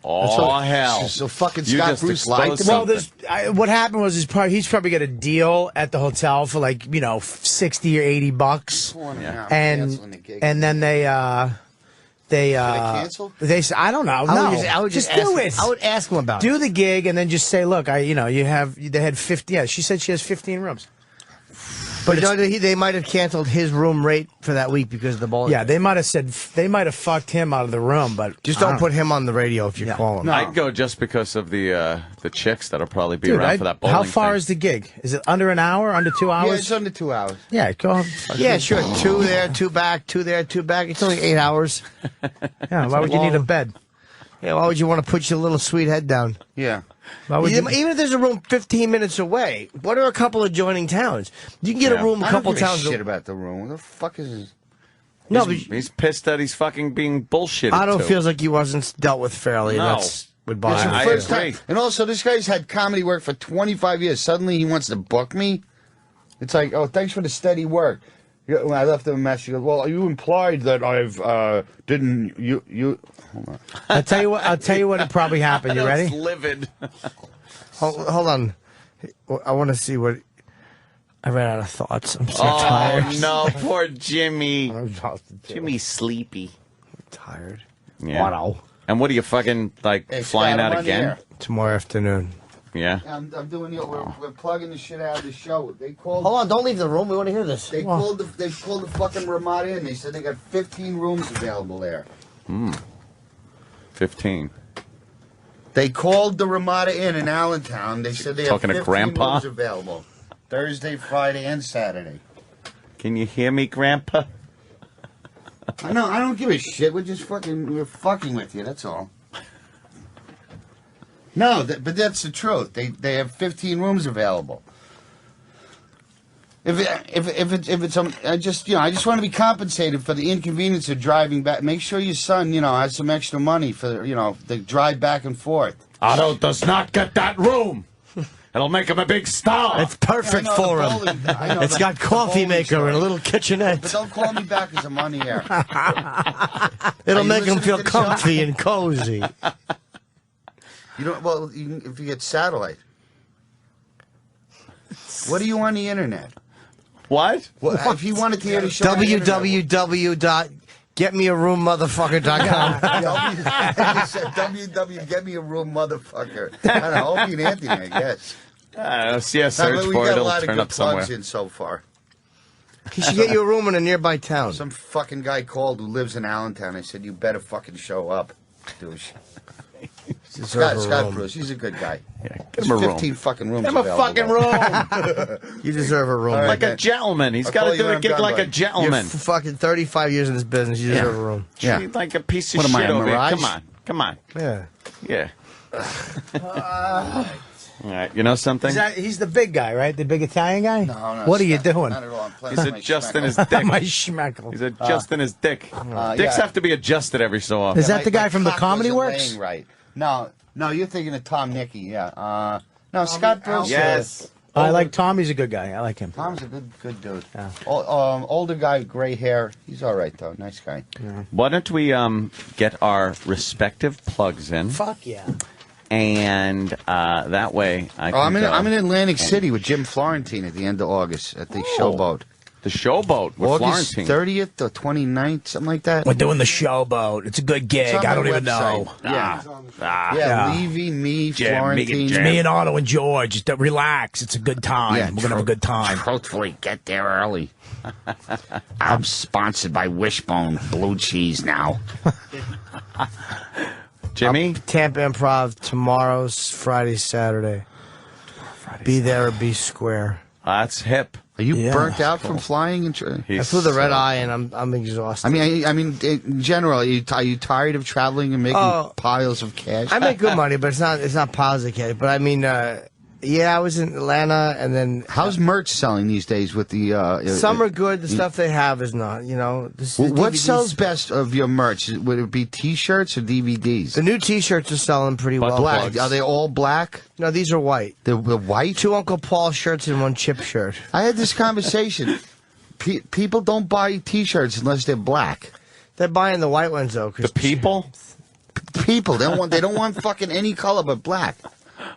Oh, hell. So fucking You Scott just Bruce liked exposed him. something. What happened was he's probably got a deal at the hotel for like, $60 or $80, and then they cancel? They say, I don't know. I would just ask do him- it. I would ask him about do it. the gig and then just say, look, they had 50. Yeah, she said she has 15 rooms. But they might have canceled his room rate for that week because of the ball. Yeah, they might have fucked him out of the room, but Just don't put him on the radio if you're calling. No. I'd go just because of the chicks that'll probably be around for that bowling How far thing. is the gig? Is it under an hour? Under 2 hours? Yeah, it's under 2 hours. Yeah, go. Yeah, sure. 2 there, 2 back, 2 there, 2 back. It's only 8 hours. Yeah, why would you need a bed? Yeah, why would you want to put your little sweet head down? Yeah. Even if there's a room 15 minutes away, what are a couple adjoining towns? You can get a room a couple I don't give towns. a shit about the room. What the fuck is this? No, he's pissed that he's fucking being bullshitted. Otto to. feels like he wasn't dealt with fairly. No. That's what bothers It's me. the first time. And also, this guy's had comedy work for 25 years. Suddenly, he wants to book me. It's like, oh, thanks for the steady work. When I left him a message, he goes, well, you implied that I've didn't you. Hold on. I'll tell you what it probably happened. You ready? Livid. Hold on. I want to see what. I ran out of thoughts. I'm so tired. Oh, no, poor Jimmy. Jimmy's sleepy. I'm tired. Yeah. Wow. And what are you fucking, Hey, flying Scott, out I'm on again? the air. Tomorrow afternoon. Yeah. I'm doing it. We're plugging the shit out of the show. They called. Hold on, don't leave the room. We want to hear this. They called the fucking Ramada in. They said they got 15 rooms available there. 15. They called the Ramada Inn in Allentown. They said they have Talking to 15 Grandpa? rooms available. Thursday, Friday, and Saturday. Can you hear me, Grandpa? I know. I don't give a shit. We're fucking with you. That's all. No, but that's the truth. They have 15 rooms available. If it's I just want to be compensated for the inconvenience of driving back. Make sure your son has some extra money for the drive back and forth. Otto does not get that room. It'll make him a big star. It's perfect I know for the him. bowling- I know It's the- got the coffee bowling maker and a story. little kitchenette. But don't call me back as I'm on the air. It'll Are you make him listening feel to the show? comfy and cozy. If you get satellite. What are you on the internet? What? Well, if you wanted to hear the show, www.getmearoom.motherfucker.com. www.getmearoom.motherfucker. I don't know, Opie and Anthony, I guess. Search we for got it. a It'll lot of turn good up somewhere. plugs in so far. He should get you a room in a nearby town. Some fucking guy called who lives in Allentown. I said, you better fucking show up, douche. Scott Bruce, he's a good guy. Yeah, get There's him a room. 15 fucking rooms Give him a available. fucking room. You deserve a room. All right, Like a man. gentleman. He's I'll got call to you do when a I'm gig done, like a buddy. gentleman. You're fucking 35 years in this business. You deserve a room. Yeah. Treat like a piece of What am I, shit a over here. mirage? Come on. Yeah. Yeah. All right. You know something? He's the big guy, right? The big Italian guy? No, what are you doing? Not at all. I'm playing He's with my adjusting his schmeckle. dick. My schmeckle. He's adjusting his dick. Dicks yeah. have to be adjusted every so often. Is that the guy My from the cock Comedy wasn't Works? laying right. No, you're thinking of Tom Nicky, yeah. No, Scott Bruce. Yes. I like Tom. He's a good guy. I like him. Tom's a good dude. Yeah. Older guy, gray hair. He's all right, though. Nice guy. Yeah. Why don't we get our respective plugs in? Fuck yeah. And that way I can I'm in Atlantic City with Jim Florentine at the end of August at the Showboat. The Showboat with August Florentine. 30th or 29th, something like that. We're doing the Showboat. It's a good gig. It's on I don't my even website. know. Yeah, Levy, me, Florentine. Me and Otto and George. Just relax. It's a good time. Yeah, We're going to have a good time. Truthfully, get there early. I'm sponsored by Wishbone Blue Cheese now. Jimmy? Tampa Improv tomorrow's Friday, Saturday. Be there or be square. That's hip. Are you burnt out from flying? And I flew the red eye, and I'm exhausted. I mean, in general, are you tired of traveling and making piles of cash? I make good money, but it's not piles of cash. But I mean, yeah, I was in Atlanta, and then how's merch selling these days? With the some are good. The stuff they have is not. You know, what sells best of your merch? Would it be T-shirts or DVDs? The new T-shirts are selling pretty well. Black? Are they all black? No, these are white. They're white. 2 Uncle Paul shirts and 1 Chip shirt. I had this conversation. People don't buy T-shirts unless they're black. They're buying the white ones though. The people? People. They don't want fucking any color but black.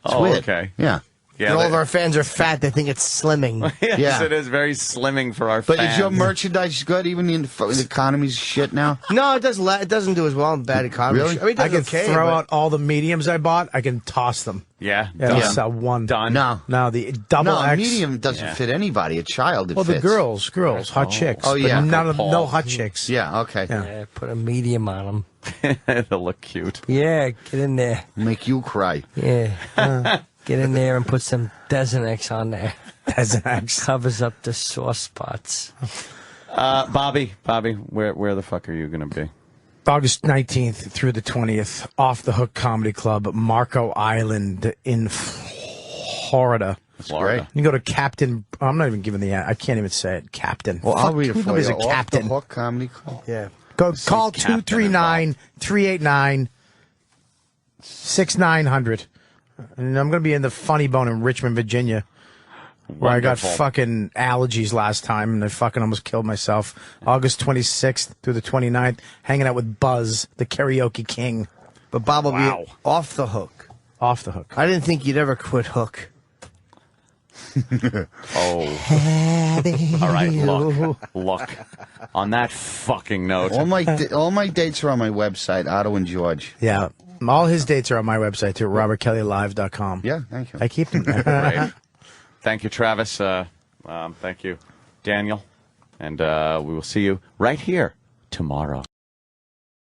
It's weird. Okay. Yeah. Yeah, all of our fans are fat. They think it's slimming. Yes, it is very slimming for our fans. But is your merchandise good, even in the economy's shit now? No, it doesn't. It doesn't do as well in bad economy. Really? I mean, I can throw out all the mediums I bought. I can toss them. Yeah. I'll sell one. Done. No, the double X. medium doesn't fit anybody. A child, it Well, fits. the girls, hot chicks. Oh, yeah. But no hot chicks. Yeah, okay. Yeah, put a medium on them. They'll look cute. Yeah, get in there. Make you cry. Yeah. Get in there and put some Desenex on there. Desenex covers up the sore spots. Bobby, where the fuck are you going to be? August 19th through the 20th, Off the Hook Comedy Club, Marco Island in Florida. Florida. You go to Captain. I'm not even giving I can't even say it. Captain. Well, I'll read it for you. Is a Off Captain. the Hook Comedy Club. Yeah. Call 239-389-6900. And I'm going to be in the Funny Bone in Richmond, Virginia, where I got fucking allergies last time, and I fucking almost killed myself. August 26th through the 29th, hanging out with Buzz, the karaoke king. But Bob will be off the hook. Off the hook. I didn't think you'd ever quit Hook. All right, look. On that fucking note, all my dates are on my website, Otto and George. Yeah. All his dates are on my website, too, robertkellylive.com. Yeah, thank you. I keep them there. Great. Thank you, Travis. Thank you, Daniel. And we will see you right here tomorrow.